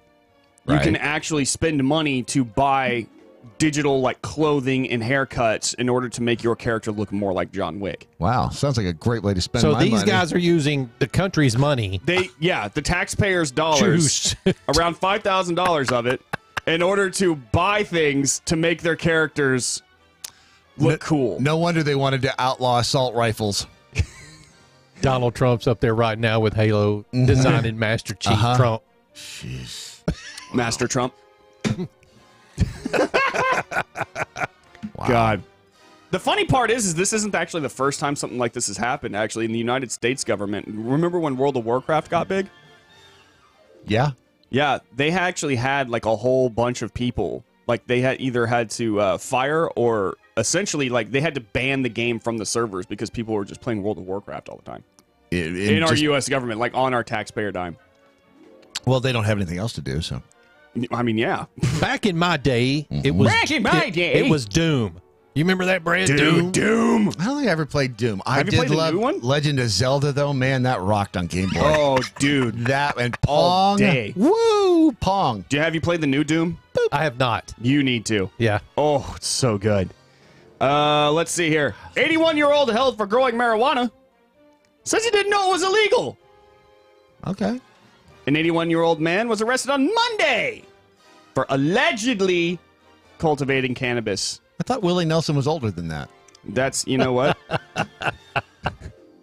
U: You can actually spend money to buy digital, like, clothing and haircuts in order to make your character look more like John Wick.
C: Wow, sounds like a great way to spend my money.
E: So these guys are using the country's money.
U: The taxpayers' dollars, around $5,000 of it, in order to buy things to make their characters look cool.
C: No wonder they wanted to outlaw assault rifles.
E: Donald Trump's up there right now with Halo designing Master Chief Trump.
C: Jeez.
U: Master Trump.
C: Wow.
U: God. The funny part is this isn't actually the first time something like this has happened, actually, in the United States government. Remember when World of Warcraft got big?
C: Yeah.
U: Yeah, they actually had, like, a whole bunch of people. Like, they had either had to fire or essentially, like, they had to ban the game from the servers because people were just playing World of Warcraft all the time. In our U.S. government, like, on our taxpayer dime.
C: Well, they don't have anything else to do, so.
U: I mean, yeah.
E: Back in my day, it was it was Doom. You remember that, Brad?
U: Doom.
C: I don't think I ever played Doom. I
U: Have you
C: did
U: played the
C: love
U: new one?
C: Legend of Zelda, though. Man, that rocked on Game Boy.
U: Oh, dude.
C: That and
U: All
C: Pong.
U: day.
C: Woo, Pong.
U: Have you played the new Doom?
E: I have not.
U: You need to.
E: Yeah.
U: Oh, it's so good. Let's see here. 81-year-old held for growing marijuana says he didn't know it was illegal.
C: Okay.
U: An 81-year-old man was arrested on Monday for allegedly cultivating cannabis.
C: I thought Willie Nelson was older than that.
U: That's, you know what?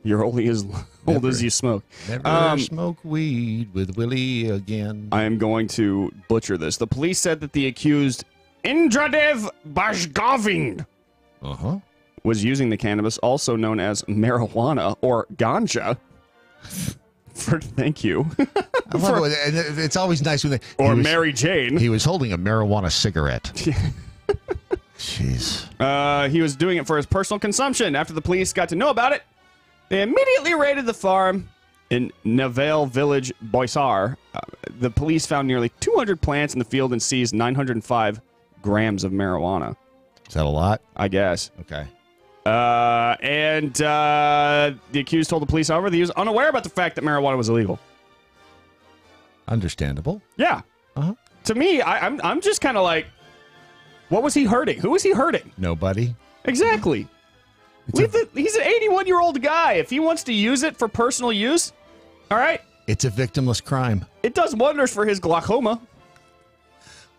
U: You're only as old as you smoke.
C: Never smoke weed with Willie again.
U: I am going to butcher this. The police said that the accused Indradev Bashgovin was using the cannabis, also known as marijuana or ganja. Thank you.
C: I love it. And it's always nice when they...
U: Or Mary Jane.
C: He was holding a marijuana cigarette. Jeez.
U: He was doing it for his personal consumption. After the police got to know about it, they immediately raided the farm in Nevale Village, Boisar. The police found nearly 200 plants in the field and seized 905 grams of marijuana.
C: Is that a lot?
U: I guess.
C: Okay.
U: And the accused told the police, however, that he was unaware about the fact that marijuana was illegal.
C: Understandable.
U: Yeah. To me, I'm just kind of like, what was he hurting? Who was he hurting?
C: Nobody.
U: Exactly. He's an 81-year-old guy. If he wants to use it for personal use, all right.
C: It's a victimless crime.
U: It does wonders for his glaucoma.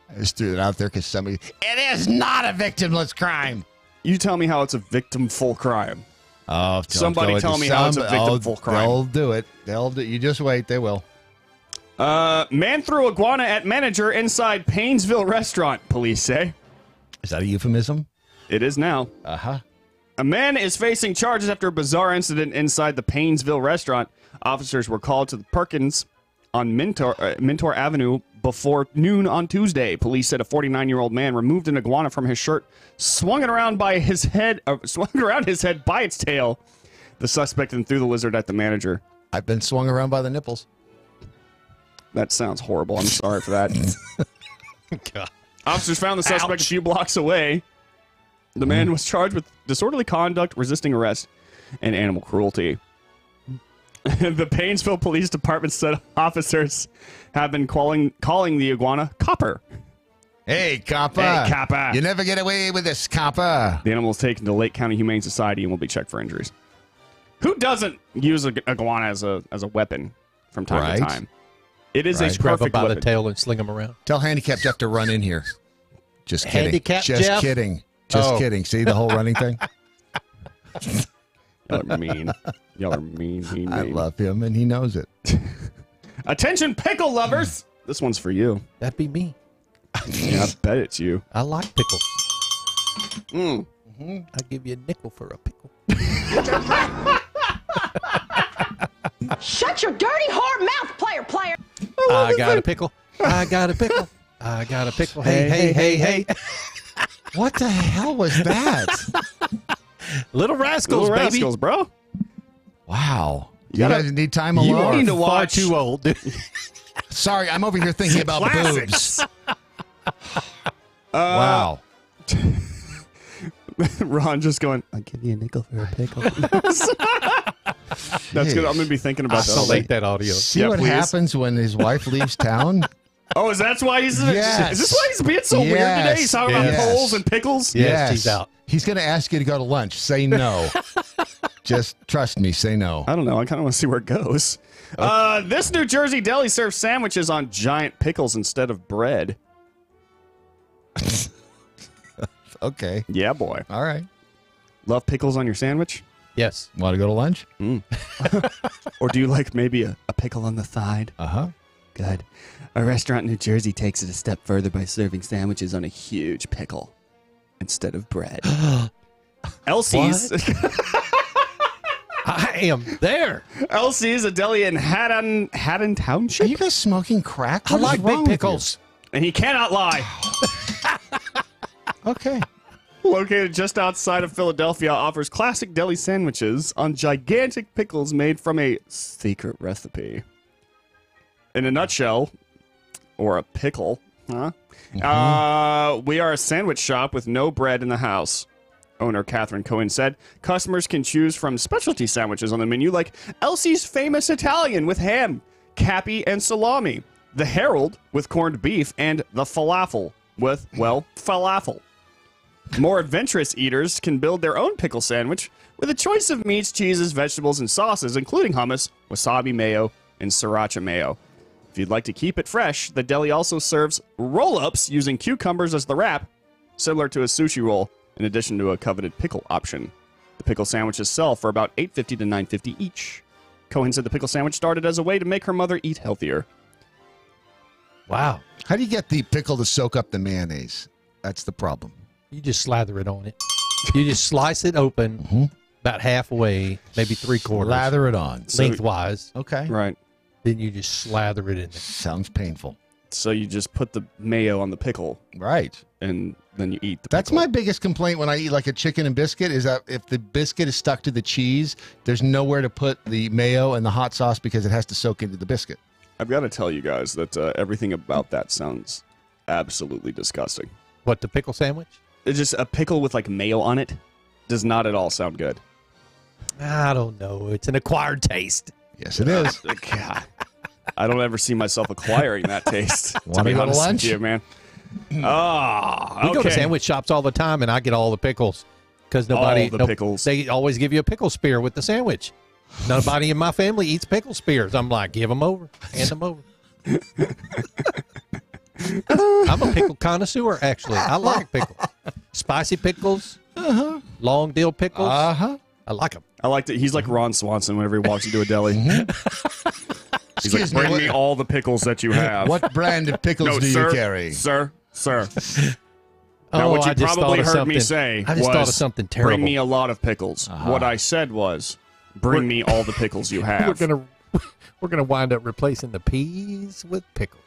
C: I just threw it out there because somebody... It is not a victimless crime.
U: You tell me how it's a victim-full crime.
C: Oh,
U: somebody tell me how it's a victim-full crime.
C: They'll do it. You just wait. They will.
U: Man threw iguana at manager inside Paynesville restaurant, police say.
C: Is that a euphemism?
U: It is now.
C: Uh-huh.
U: A man is facing charges after a bizarre incident inside the Paynesville restaurant. Officers were called to the Perkins on Mentor Avenue before noon on Tuesday. Police said a 49-year-old man removed an iguana from his shirt, swung it around by his head, swung around his head by its tail. The suspect then threw the lizard at the manager.
C: I've been swung around by the nipples.
U: That sounds horrible. I'm sorry for that.
E: God.
U: Officers found the suspect a few blocks away. The man was charged with disorderly conduct, resisting arrest, and animal cruelty. The Paynesville Police Department said officers have been calling the iguana Copper.
C: Hey, Copper.
U: Hey, Copper.
C: You never get away with this, Copper.
U: The animal was taken to Lake County Humane Society and will be checked for injuries. Who doesn't use an iguana as a weapon from time to time? It is a
E: Grab
U: perfect
E: them by
U: weapon.
E: the tail and sling them around.
C: Tell Handicap Jeff to run in here. Just kidding.
E: Handicap
C: Just
E: Jeff?
C: kidding. Just kidding. See the whole running thing?
U: Y'all are mean. Y'all are mean.
C: I love him, and he knows it.
U: Attention, pickle lovers! This one's for you.
E: That'd be me.
U: Yeah, I bet it's you.
E: I like pickles. I'll give you a nickel for a pickle.
H: Shut your dirty whore mouth, player.
E: I got a pickle. I got a pickle. I got a pickle. Hey.
C: What the hell was that?
E: Little Rascals,
U: Little
E: baby.
U: Rascals, bro.
C: Wow. You guys need time alone?
U: You need to
E: Far
U: watch.
E: too old, dude.
C: Sorry, I'm over here thinking about
U: Classics.
C: boobs. Wow.
U: Ron just going, I'll give you a nickel for a pickle. That's good. I'm going to be thinking about that.
E: Isolate that audio.
C: See what happens when his wife leaves town?
U: Oh, is that why he's...
C: Yes.
U: Is this why he's being so weird today? He's talking about poles and pickles?
E: Yes, he's out.
C: He's going to ask you to go to lunch. Say no. Just trust me. Say no.
U: I don't know. I kind of want to see where it goes. This New Jersey deli serves sandwiches on giant pickles instead of bread.
C: Okay.
U: Yeah, boy.
C: All right.
U: Love pickles on your sandwich?
E: Yes.
C: Want to go to lunch?
U: Or do you like maybe a pickle on the side?
C: Uh-huh.
U: Good. A restaurant in New Jersey takes it a step further by serving sandwiches on a huge pickle instead of bread. Elsie's.
E: I am there.
U: Elsie's, a deli in Haddon Township.
C: Are you guys smoking crack?
E: I
C: What is
E: like
C: wrong
E: big
C: with
E: pickles.
U: And he cannot lie.
C: Okay.
U: Located just outside of Philadelphia, offers classic deli sandwiches on gigantic pickles made from a secret recipe. In a nutshell, or a pickle, Huh? We are a sandwich shop with no bread in the house. Owner Catherine Cohen said customers can choose from specialty sandwiches on the menu like Elsie's Famous Italian with ham, cappy, and salami, the Herald with corned beef, and the Falafel with, well, falafel. More adventurous eaters can build their own pickle sandwich with a choice of meats, cheeses, vegetables, and sauces, including hummus, wasabi mayo, and sriracha mayo. If you'd like to keep it fresh, the deli also serves roll-ups using cucumbers as the wrap, similar to a sushi roll, in addition to a coveted pickle option. The pickle sandwiches sell for about $8.50 to $9.50 each. Cohen said the pickle sandwich started as a way to make her mother eat healthier.
E: Wow.
C: How do you get the pickle to soak up the mayonnaise? That's the problem.
E: You just slather it on it. You just slice it open about halfway, maybe 3/4.
C: Lather it on.
E: Lengthwise.
C: Okay.
U: Right.
E: Then you just slather it in there.
C: Sounds painful.
U: So you just put the mayo on the pickle.
C: Right.
U: And then you eat the
C: That's
U: pickle.
C: my biggest complaint when I eat like a chicken and biscuit is that if the biscuit is stuck to the cheese, there's nowhere to put the mayo and the hot sauce because it has to soak into the biscuit.
U: I've got to tell you guys that everything about that sounds absolutely disgusting.
E: What, the pickle sandwich?
U: It's just a pickle with like mayo on it does not at all sound good.
E: I don't know. It's an acquired taste.
C: Yes, it is.
U: God. I don't ever see myself acquiring that taste.
C: Want to go to lunch?
U: With you, man.
E: We go to sandwich shops all the time, and I get all the pickles because nobody.
U: All the pickles.
E: They always give you a pickle spear with the sandwich. Nobody in my family eats pickle spears. I'm like, give them over, hand them over. I'm a pickle connoisseur, actually. I like pickles, spicy pickles, long dill pickles. I like them.
U: I like that. He's like Ron Swanson whenever he walks into a deli. He's like, bring me all the pickles that you have.
C: What brand of pickles do you carry?
U: Sir. Now, what you probably heard me say
E: I just thought of something terrible.
U: Bring me a lot of pickles. What I said was, bring me all the pickles you have.
E: We're gonna wind up replacing the peas with pickles.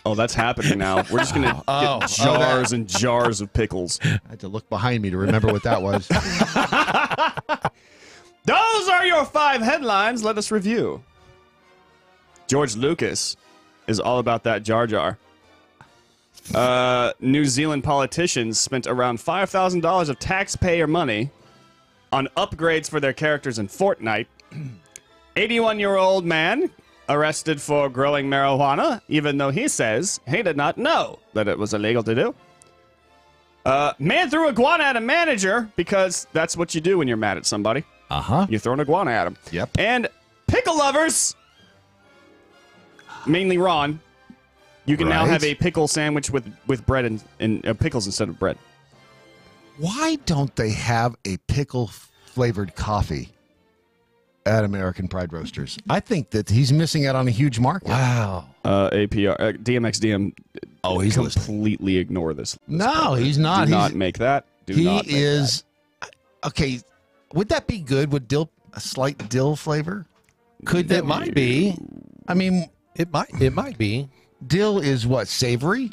U: Oh, that's happening now. We're just going to get jars and jars of pickles.
C: I had to look behind me to remember what that was.
U: Those are your 5 headlines. Let us review. George Lucas is all about that Jar Jar. New Zealand politicians spent around $5,000 of taxpayer money on upgrades for their characters in Fortnite. 81-year-old man arrested for growing marijuana, even though he says he did not know that it was illegal to do. Man threw iguana at a manager because that's what you do when you're mad at somebody. You throw an iguana at him.
C: Yep.
U: And pickle lovers, mainly Ron, you can now have a pickle sandwich with bread and pickles instead of bread.
C: Why don't they have a pickle-flavored coffee at American Pride Roasters? I think that he's missing out on a huge market.
E: Wow.
U: APR, DMXDM.
C: Oh, he's
U: completely ignore this.
C: No, he's not.
U: Do not make that.
C: He is. Okay, would that be good? Would a slight dill flavor? Could that?
E: It might be.
C: I mean,
E: it might be.
C: Dill is what, savory?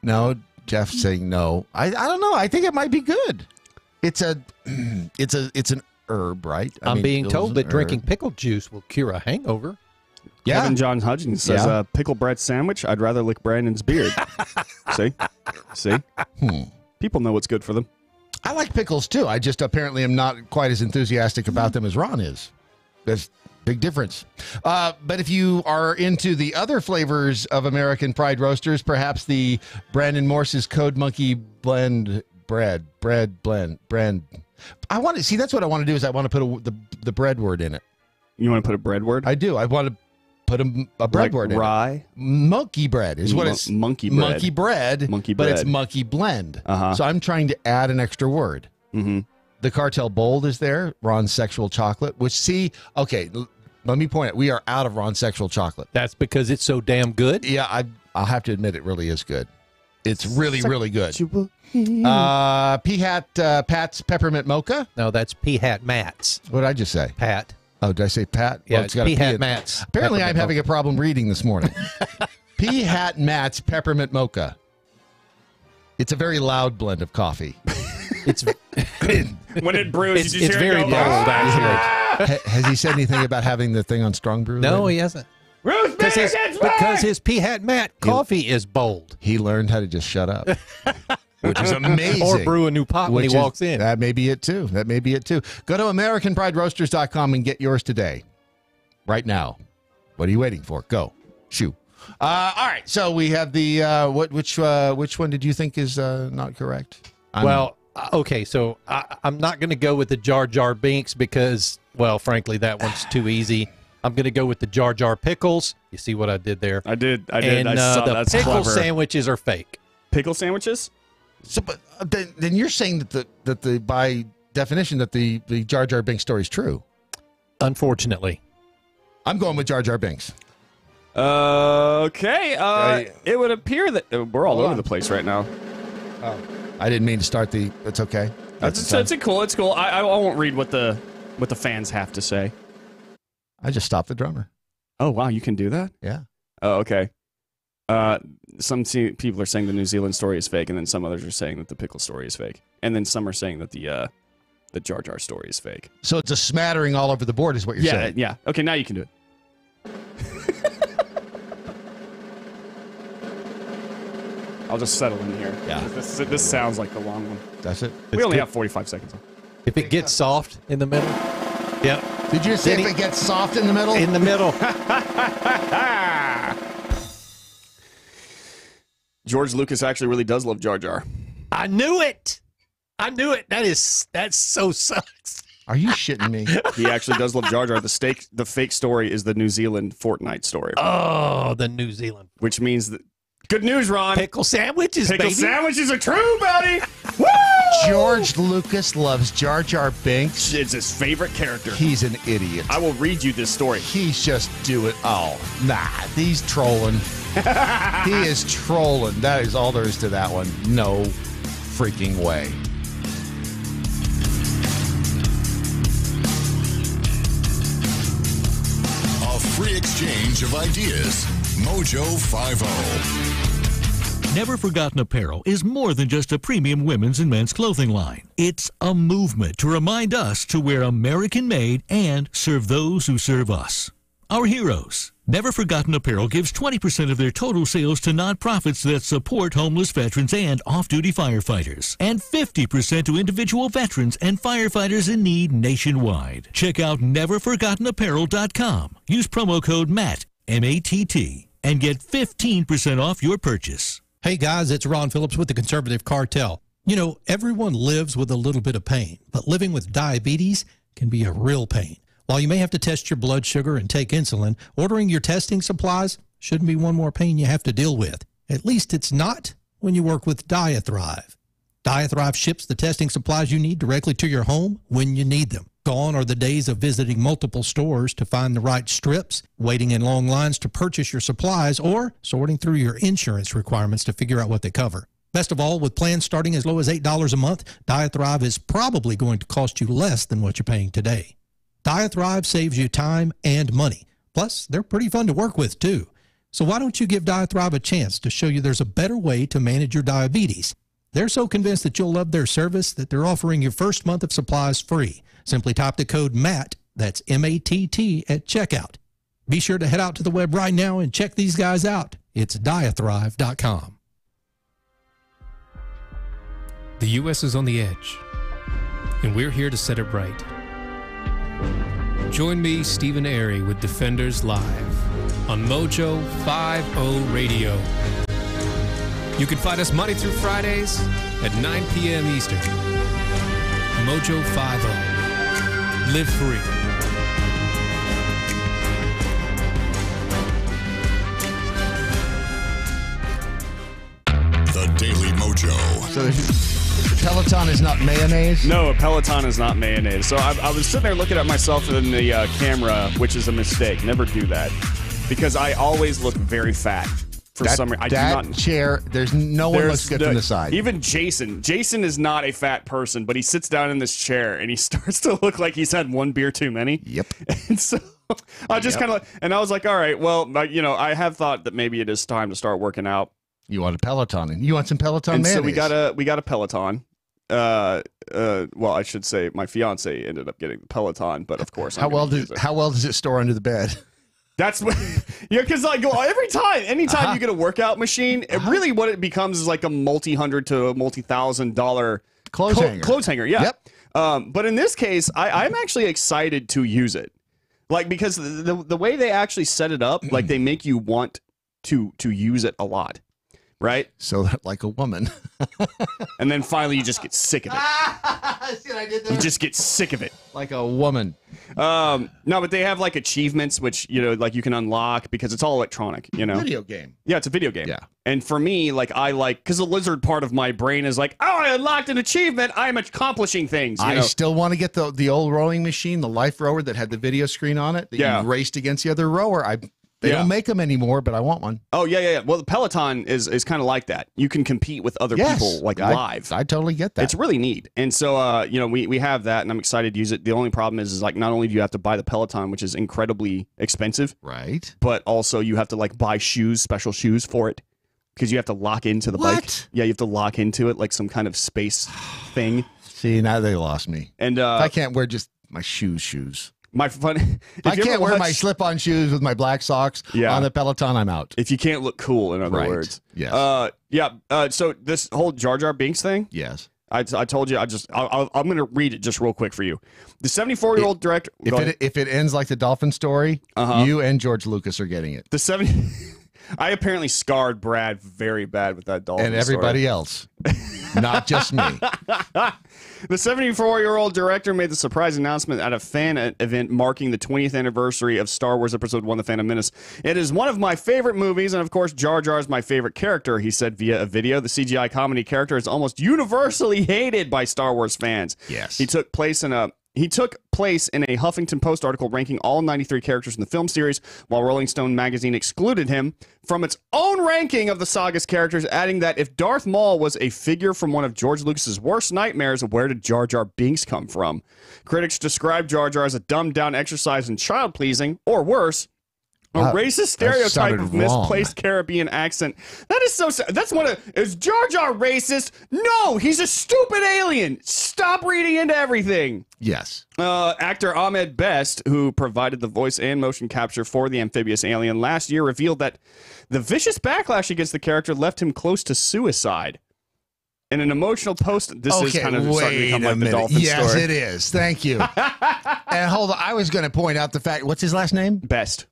C: No, Jeff's saying no. I don't know. I think it might be good. It's an herb, right?
E: I'm being told that drinking pickle juice will cure a hangover.
U: Yeah. Kevin John Hudgens says, pickle bread sandwich, I'd rather lick Brandon's beard. See? People know what's good for them.
C: I like pickles, too. I just apparently am not quite as enthusiastic about them as Ron is. There's a big difference. But if you are into the other flavors of American Pride Roasters, perhaps the Brandon Morse's Code Monkey Blend bread blend. I want to see. That's what I want to do. Is I want to put the bread word in it.
U: You want to put a bread word?
C: I do. I want to put a bread word in
U: rye?
C: it. Monkey bread is what it's.
U: Monkey bread.
C: Monkey bread.
U: Monkey
C: but
U: bread.
C: it's monkey blend.
U: Uh-huh.
C: So I'm trying to add an extra word.
U: Mm-hmm.
C: The Cartel Bold is there. Ron's Sexual Chocolate. Which let me point out. We are out of Ron's Sexual Chocolate.
E: That's because it's so damn good.
C: Yeah, I'll have to admit it really is good. It's really, really good. P-Hat Pat's Peppermint Mocha.
E: No, that's P-Hat Matt's.
C: What did I just say?
E: Pat.
C: Oh, did I say Pat?
E: Yeah,
C: well,
E: it's P-Hat Matt's.
C: Apparently, I'm having a problem reading this morning. P-Hat Matt's Peppermint Mocha. It's a very loud blend of coffee.
E: It's
U: when it brews,
E: it's very bold, actually.
C: Has he said anything about having the thing on strong brew?
E: No, he hasn't. Because his P-Hat Matt coffee is bold.
C: He learned how to just shut up. Which is amazing.
E: Or brew a new pot when he walks in.
C: That may be it, too. Go to AmericanPrideRoasters.com and get yours today. Right now. What are you waiting for? Go. Shoo. All right. So we have the, which one did you think is not correct?
E: Okay. So I'm not going to go with the Jar Jar Binks because, well, frankly, that one's too easy. I'm going to go with the Jar Jar Pickles. You see what I did there?
U: I did.
E: And
U: I saw
E: the
U: that's
E: pickle
U: clever.
E: sandwiches are fake.
U: Pickle sandwiches?
C: So, but then you're saying that the by definition that the Jar Jar Binks story is true.
E: Unfortunately,
C: I'm going with Jar Jar Binks.
U: Okay. It would appear that we're all over the place right now.
C: Oh, I didn't mean to start the. It's okay.
U: It's cool. It's cool. I won't read what the fans have to say.
C: I just stopped the drummer.
U: Oh wow, you can do that?
C: Yeah.
U: Oh okay. Some people are saying the New Zealand story is fake, and then some others are saying that the pickle story is fake, and then some are saying that the Jar Jar story is fake.
C: So it's a smattering all over the board, is what you're saying?
U: Yeah. Okay, now you can do it. I'll just settle in here.
C: Yeah.
U: This sounds like the long one.
C: That's it.
U: We only have 45 seconds.
E: If it gets soft in the middle. Yep.
C: Did you say if it gets soft in the middle?
E: In the middle.
U: George Lucas actually really does love Jar Jar.
E: I knew it. That so sucks.
C: Are you shitting me?
U: He actually does love Jar Jar. The fake story is the New Zealand Fortnite story.
E: Oh, the New Zealand.
U: Which means that. Good news, Ron.
E: Pickle sandwiches,
U: Pickle
E: baby.
U: sandwiches are true, buddy. Woo!
C: George Lucas loves Jar Jar Binks.
U: It's his favorite character.
C: He's an idiot.
U: I will read you this story.
C: He's just doing. Oh, nah. He's trolling. He is trolling. That is all there is to that one. No freaking way.
B: A free exchange of ideas. Mojo 50.
D: Never Forgotten Apparel is more than just a premium women's and men's clothing line. It's a movement to remind us to wear American-made and serve those who serve us. Our heroes. Never Forgotten Apparel gives 20% of their total sales to nonprofits that support homeless veterans and off-duty firefighters, and 50% to individual veterans and firefighters in need nationwide. Check out neverforgottenapparel.com. Use promo code MATT, M-A-T-T, and get 15% off your purchase.
E: Hey guys, it's Ron Phillips with the Conservative Cartel. You know, everyone lives with a little bit of pain, but living with diabetes can be a real pain. While you may have to test your blood sugar and take insulin, ordering your testing supplies shouldn't be one more pain you have to deal with. At least it's not when you work with Diathrive. Diathrive ships the testing supplies you need directly to your home when you need them. Gone are the days of visiting multiple stores to find the right strips, waiting in long lines to purchase your supplies, or sorting through your insurance requirements to figure out what they cover. Best of all, with plans starting as low as $8 a month, Diathrive is probably going to cost you less than what you're paying today. Diathrive saves you time and money. Plus, they're pretty fun to work with, too. So why don't you give Diathrive a chance to show you there's a better way to manage your diabetes? They're so convinced that you'll love their service that they're offering your first month of supplies free. Simply type the code MATT, that's M-A-T-T, at checkout. Be sure to head out to the web right now and check these guys out. It's Diathrive.com.
F: The U.S. is on the edge, and we're here to set it right. Join me, Stephen Airy, with Defenders Live on Mojo 50 Radio. You can find us Monday through Fridays at 9 p.m. Eastern. Mojo 50. Live free.
B: The Daily Mojo.
C: So Peloton is not mayonnaise?
U: No, a Peloton is not mayonnaise. So I was sitting there looking at myself in the camera, which is a mistake. Never do that. Because I always look very fat. For some reason, I do not.
C: Chair, there's no one looks good from the side.
U: Even Jason is not a fat person, but he sits down in this chair and he starts to look like he's had one beer too many.
C: Yep.
U: And so I just kind of, and I was like, all right, well, you know, I have thought that maybe it is time to start working out.
C: You want a Peloton, and you want some Peloton
U: and
C: mayonnaise.
U: So we got a Peloton. Well, I should say my fiance ended up getting the Peloton, but of course,
C: how well does it store under the bed?
U: That's what, yeah, because like anytime you get a workout machine, really what it becomes is like a multi-$100 to multi-$1,000 clothes hanger. Yeah.
C: Yep.
U: But in this case, I'm actually excited to use it, like because the way they actually set it up, like they make you want to use it a lot. Right?
C: So that like a woman.
U: And then finally you just get sick of it.
C: See what I did there?
U: You just get sick of it.
C: Like a woman.
U: No, but they have like achievements, which, like you can unlock because it's all electronic,
C: Video game.
U: Yeah, it's a video game.
C: Yeah.
U: And for me, because the lizard part of my brain is like, oh, I unlocked an achievement. I'm accomplishing things.
C: I still want to get the old rowing machine, the life rower that had the video screen on it that you raced against the other rower. They don't make them anymore, but I want one.
U: Oh, yeah. Well, the Peloton is kind of like that. You can compete with other people live.
C: I totally get that.
U: It's really neat. And so, we have that, and I'm excited to use it. The only problem is like not only do you have to buy the Peloton, which is incredibly expensive,
C: right?
U: But also you have to like buy special shoes for it because you have to lock into the bike. Yeah, you have to lock into it like some kind of space thing.
C: See, now they lost me.
U: And
C: I can't wear just my shoes.
U: My fun.
C: I can't wear my slip-on shoes with my black socks on the Peloton. I'm out.
U: If you can't look cool, in other words.
C: Yes.
U: So this whole Jar Jar Binks thing.
C: Yes.
U: I told you. I'm going to read it just real quick for you. The 74-year-old director.
C: If it ends like the dolphin story, you and George Lucas are getting it.
U: I apparently scarred Brad very bad with that dolphin
C: and everybody
U: story.
C: else, not just me.
U: The 74-year-old director made the surprise announcement at a fan event marking the 20th anniversary of Star Wars Episode 1, The Phantom Menace. It is one of my favorite movies, and of course, Jar Jar is my favorite character, he said via a video. The CGI comedy character is almost universally hated by Star Wars fans.
C: Yes.
U: He took place in a Huffington Post article ranking all 93 characters in the film series, while Rolling Stone magazine excluded him from its own ranking of the saga's characters, adding that if Darth Maul was a figure from one of George Lucas's worst nightmares, where did Jar Jar Binks come from? Critics described Jar Jar as a dumbed-down exercise in child-pleasing, or worse, a racist stereotype of misplaced Caribbean accent. That is so sad. Is Jar Jar racist? No, he's a stupid alien. Stop reading into everything.
C: Yes.
U: Actor Ahmed Best, who provided the voice and motion capture for the amphibious alien, last year revealed that the vicious backlash against the character left him close to suicide. In an emotional post, this is kind of starting to become like the dolphin story.
C: Yes, it is. Thank you. And hold on, I was going to point out the fact, what's his last name?
U: Best.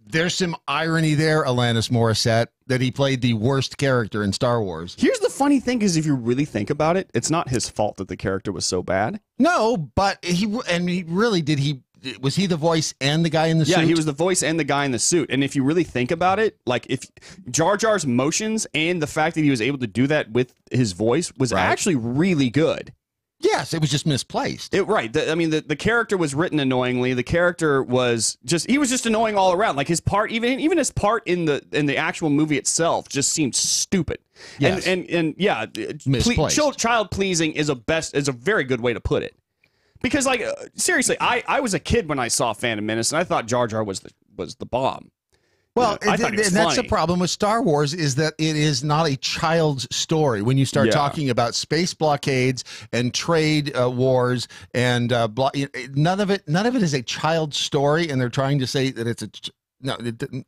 C: There's some irony there, Alanis Morissette, that he played the worst character in Star Wars.
U: Here's the funny thing is if you really think about it, it's not his fault that the character was so bad.
C: No, but was he the voice and the guy in the suit?
U: Yeah, he was the voice and the guy in the suit. And if you really think about it, like if Jar Jar's motions and the fact that he was able to do that with his voice was actually really good.
C: Yes, it was just misplaced.
U: The character was written annoyingly. The character was he was just annoying all around. Like his part, even his part in the actual movie itself just seemed stupid.
C: Yes.
U: And child pleasing is a very good way to put it. Because like seriously, I was a kid when I saw Phantom Menace and I thought Jar Jar was the bomb.
C: Well, and that's the problem with Star Wars is that it is not a child's story. When you start talking about space blockades and trade wars and none of it is a child's story, and they're trying to say that it's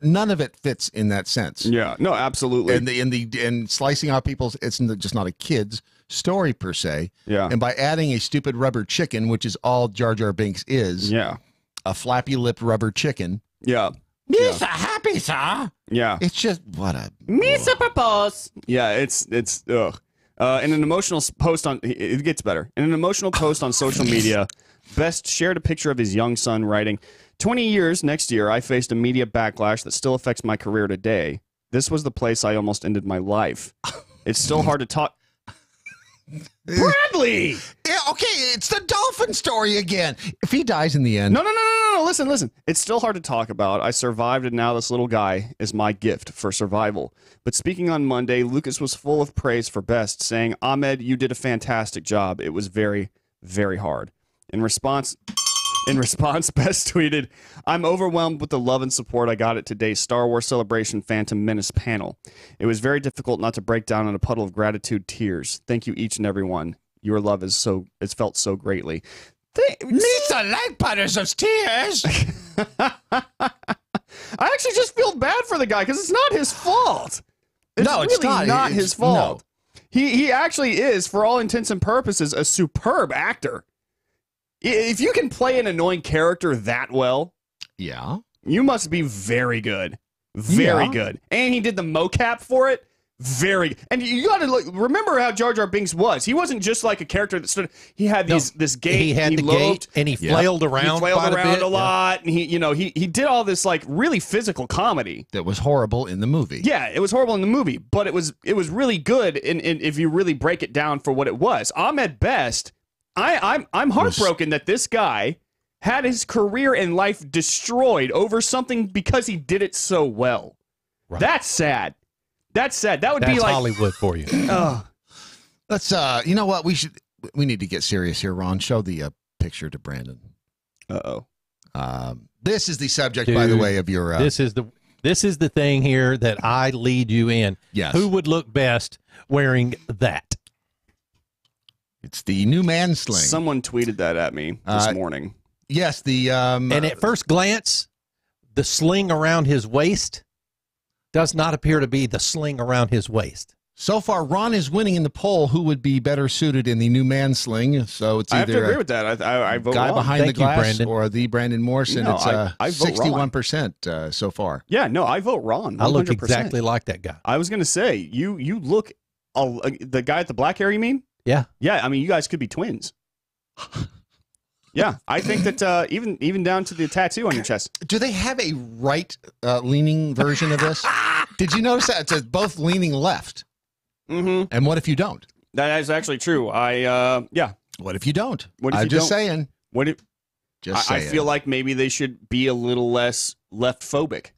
C: none of it fits in that sense.
U: Yeah, no, absolutely.
C: And slicing out people's, it's just not a kid's story per se.
U: Yeah.
C: And by adding a stupid rubber chicken, which is all Jar Jar Binks is, a flappy lipped rubber chicken.
U: Yeah.
C: Misa happy, sir.
U: Yeah.
C: It's just what a
U: Misa propose. Yeah, it's ugh. In an emotional post on it gets better. In an emotional post on social media, Best shared a picture of his young son writing, 20 years next year, I faced a media backlash that still affects my career today. This was the place I almost ended my life. It's still hard to talk. Bradley!
C: Yeah, okay, it's the dolphin story again. If he dies in the end.
U: No. Listen. It's still hard to talk about. I survived, and now this little guy is my gift for survival. But speaking on Monday, Lucas was full of praise for Best, saying, Ahmed, you did a fantastic job. It was very, very hard. In response, Best tweeted, I'm overwhelmed with the love and support I got at today's Star Wars Celebration Phantom Menace panel. It was very difficult not to break down in a puddle of gratitude tears. Thank you each and every one. Your love it's felt so greatly.
C: Lisa like puddles of tears.
U: I actually just feel bad for the guy because it's not his fault. It's really not his fault. No. He actually is, for all intents and purposes, a superb actor. If you can play an annoying character that well,
C: yeah,
U: you must be very good. Very good. And he did the mocap for it. Very. And you got to remember how Jar Jar Binks was. He wasn't just like a character that stood. He had this gait.
E: He had the gait, and he flailed around.
U: He flailed around a lot, and he did all this like really physical comedy
C: that was horrible in the movie.
U: Yeah, it was horrible in the movie, but it was really good. And if you really break it down for what it was, Ahmed Best, I'm heartbroken that this guy had his career and life destroyed over something because he did it so well. Right. That's sad. That's sad. That would be like
E: Hollywood for you.
C: Let's you know what, we need to get serious here, Ron. Show the picture to Brandon. This is the subject,
E: Dude,
C: by the way, of your
E: this is the thing here that I lead you in.
C: Yes.
E: Who would look best wearing that?
C: It's the new man sling.
U: Someone tweeted that at me this morning.
C: Yes, the
E: and at first glance, the sling around his waist does not appear to be the sling around his waist.
C: So far, Ron is winning in the poll. Who would be better suited in the new man sling? So it's either
U: I have to agree with that. I vote
C: guy
U: Ron.
C: behind
U: Thank
C: the
U: you,
C: glass
U: Brandon.
C: or the Brandon Morrison.
U: No,
C: It's
U: I vote
C: 61% so far.
U: Yeah, no, I vote Ron. 100%.
E: I look exactly like that guy.
U: I was gonna say you look the guy at the black hair. You mean?
E: Yeah.
U: Yeah. I mean, you guys could be twins. Yeah, I think that even down to the tattoo on your chest.
C: Do they have a right leaning version of this? Did you notice that? It says both leaning left.
U: Mm-hmm.
C: And what if you don't?
U: That is actually true. Yeah.
C: What if you don't?
U: What if
C: I'm
U: you
C: just
U: don't?
C: saying.
U: What if?
C: Just
U: I
C: saying.
U: feel like maybe they should be a little less left phobic.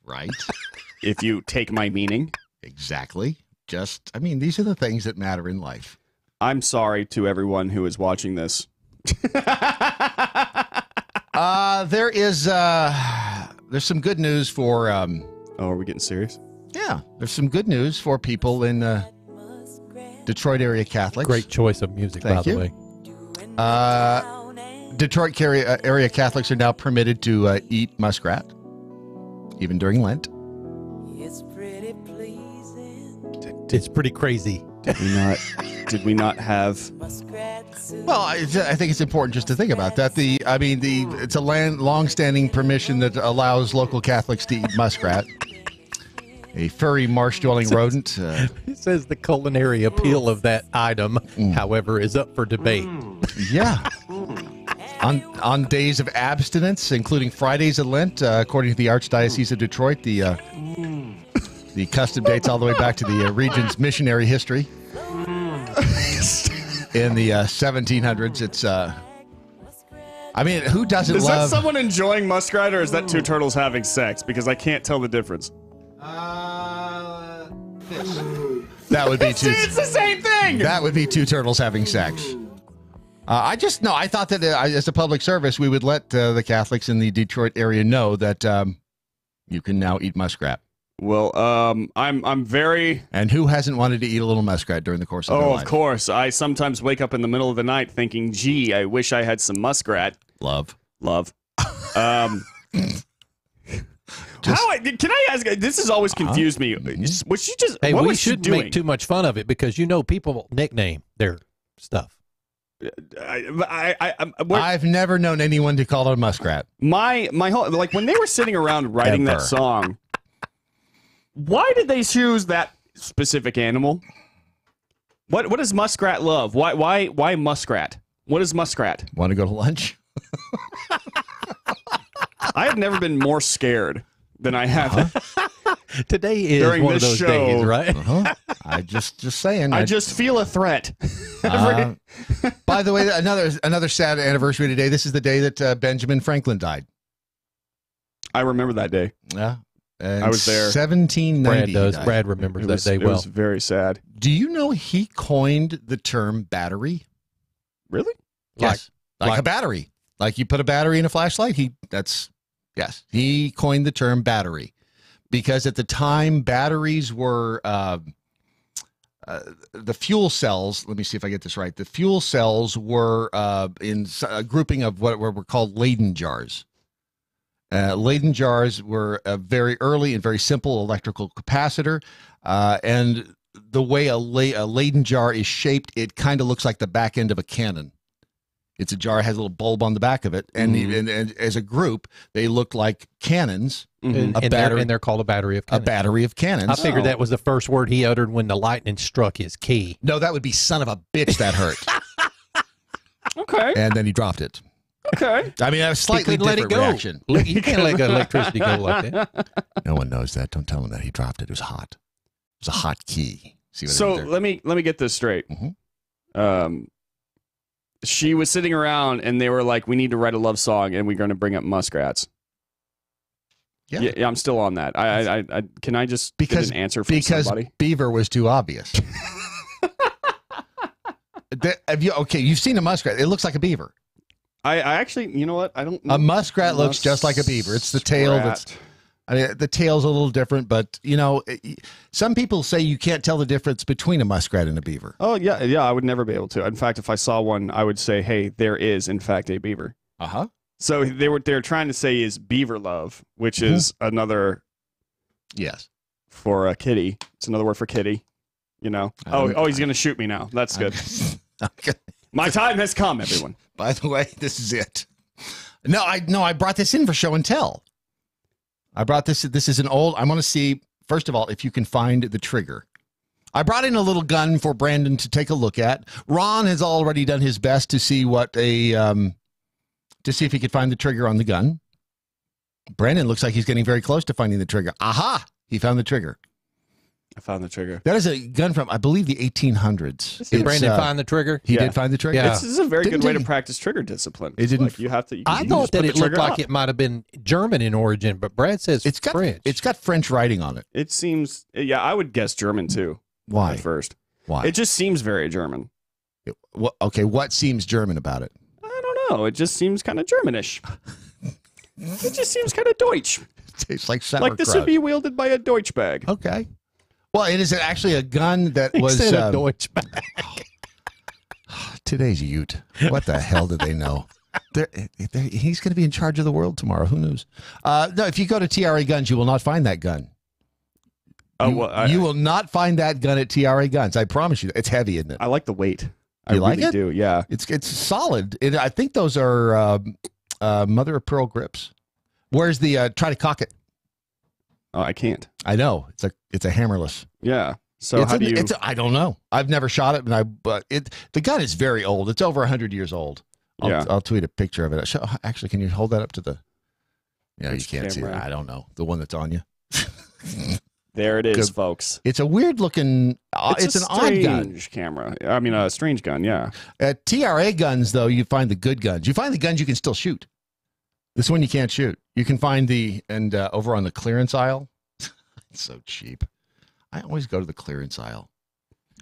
C: Right.
U: If you take my meaning.
C: Exactly. I mean, these are the things that matter in life.
U: I'm sorry to everyone who is watching this.
C: There's some good news for
U: are we getting serious?
C: Yeah, there's some good news for people in Detroit area Catholics.
E: Great choice of music, by the way.
C: Detroit area Catholics are now permitted to eat muskrat, even during Lent.
E: It's pretty crazy.
U: Did we not have?
C: Well, I think it's important just to think about that. It's a long-standing permission that allows local Catholics to eat muskrat, a furry marsh-dwelling rodent.
E: It says the culinary appeal of that item, however, is up for debate.
C: Yeah. On days of abstinence, including Fridays of Lent, according to the Archdiocese of Detroit, the custom dates all the way back to the region's missionary history. In the 1700s, it's who doesn't
U: Is
C: love?
U: that someone enjoying muskrat, or is that two turtles having sex? Because I can't tell the difference.
C: That would be two.
U: It's the same thing.
C: That would be two turtles having sex. I thought that as a public service, we would let the Catholics in the Detroit area know that you can now eat muskrat.
U: Well, I'm very.
C: And who hasn't wanted to eat a little muskrat during the course of their life?
U: Of course. I sometimes wake up in the middle of the night thinking, "Gee, I wish I had some muskrat."
C: Love.
U: Can I ask? This has always confused me. Was she just?
E: Hey,
U: what
E: we
U: was she
E: shouldn't
U: doing?
E: make too much fun of it because people nickname their stuff.
C: I've never known anyone to call it a muskrat.
U: My whole when they were sitting around writing that song. Why did they choose that specific animal? What does muskrat love? Why muskrat? What is muskrat?
C: Want to go to lunch?
U: I have never been more scared than I have.
E: Today is
U: during
E: one
U: this
E: of those
U: show.
E: days, right?
C: I just saying.
U: I just feel a threat.
C: By the way, another sad anniversary today. This is the day that Benjamin Franklin died.
U: I remember that day.
C: Yeah.
U: I was there.
C: 1790.
E: Brad does. Brad remembers that day well.
U: It was very sad.
C: Do you know he coined the term battery?
U: Really?
C: Yes. Like a battery. Like you put a battery in a flashlight. Yes. He coined the term battery because at the time batteries were the fuel cells. Let me see if I get this right. The fuel cells were in a grouping of what were called Leyden jars. Leyden jars were a very early and very simple electrical capacitor, and the way a Leyden jar is shaped, it kind of looks like the back end of a cannon. It's a jar, has a little bulb on the back of it, and, and as a group, they look like cannons.
E: And they're called a battery of cannons.
C: A battery of cannons.
E: I figured that was the first word he uttered when the lightning struck his key.
C: No, that would be son of a bitch that hurt.
U: Okay.
C: And then he dropped it.
U: Okay.
C: I mean, a slightly different reaction.
E: You can't let electricity go like that.
C: No one knows that. Don't tell him that. He dropped it. It was hot. It was a hot key. See what
U: So let me get this straight. She was sitting around and they were like, we need to write a love song and we're going to bring up muskrats. Yeah, I'm still on that. I can I just get an answer from somebody?
C: Because beaver was too obvious. You've seen a muskrat. It looks like a beaver.
U: I actually, you know what? I don't know.
C: A muskrat looks just like a beaver. It's the tail that's... I mean, the tail's a little different, but, some people say you can't tell the difference between a muskrat and a beaver.
U: Oh, yeah, I would never be able to. In fact, if I saw one, I would say, hey, there is, in fact, a beaver.
C: Uh-huh.
U: So they're trying to say is beaver love, which is another...
C: Yes.
U: For a kitty. It's another word for kitty, Oh, he's going to shoot me now. That's good.
C: Okay.
U: My time has come, everyone.
C: By the way, this is it. No, I brought this in for show and tell. I brought this. This is an old. I want to see, first of all, if you can find the trigger. I brought in a little gun for Brandon to take a look at. Ron has already done his best to see to see if he could find the trigger on the gun. Brandon looks like he's getting very close to finding the trigger. Aha! He found the trigger.
U: I found the trigger.
C: That is a gun from, I believe, the 1800s.
E: Did Brandon find the trigger?
C: He did find the trigger.
E: Yeah.
U: This is a very good way to practice trigger discipline.
C: It didn't.
U: Like you have to.
E: I thought that it looked like it might have been German in origin, but Brad says it's French.
C: It's got French writing on it.
U: It seems. Yeah, I would guess German too.
C: Why?
U: At first.
C: Why?
U: It just seems very German.
C: Okay, what seems German about it?
U: I don't know. It just seems kind of Germanish. It just seems kind of Deutsch.
C: It tastes like sauerkraut.
U: Like this would be wielded by a Deutsch bag.
C: Okay. Well, it is actually a gun that was
E: a Deutsch bag.
C: Today's Ute. What the hell do they know? He's going to be in charge of the world tomorrow. Who knows? No, if you go to TRA Guns, you will not find that gun. You will not find that gun at TRA Guns. I promise you. It's heavy, isn't it?
U: I like the weight.
C: I like
U: really
C: it?
U: do. Yeah,
C: it's solid. I think those are mother of pearl grips. Where's the try to cock it?
U: Oh, I can't.
C: I know it's a hammerless.
U: Yeah. So how do you?
C: I don't know. I've never shot it, but the gun is very old. It's over 100 years old. I'll tweet a picture of it. Actually, can you hold that up to the? Yeah, you can't see that. I don't know the one that's on you.
U: There it is, folks.
C: It's a weird looking. It's an odd gun.
U: Camera. I mean, a strange gun. Yeah.
C: At TRA Guns, though, you find the good guns. You find the guns you can still shoot. This one you can't shoot. You can find over on the clearance aisle. It's so cheap. I always go to the clearance aisle.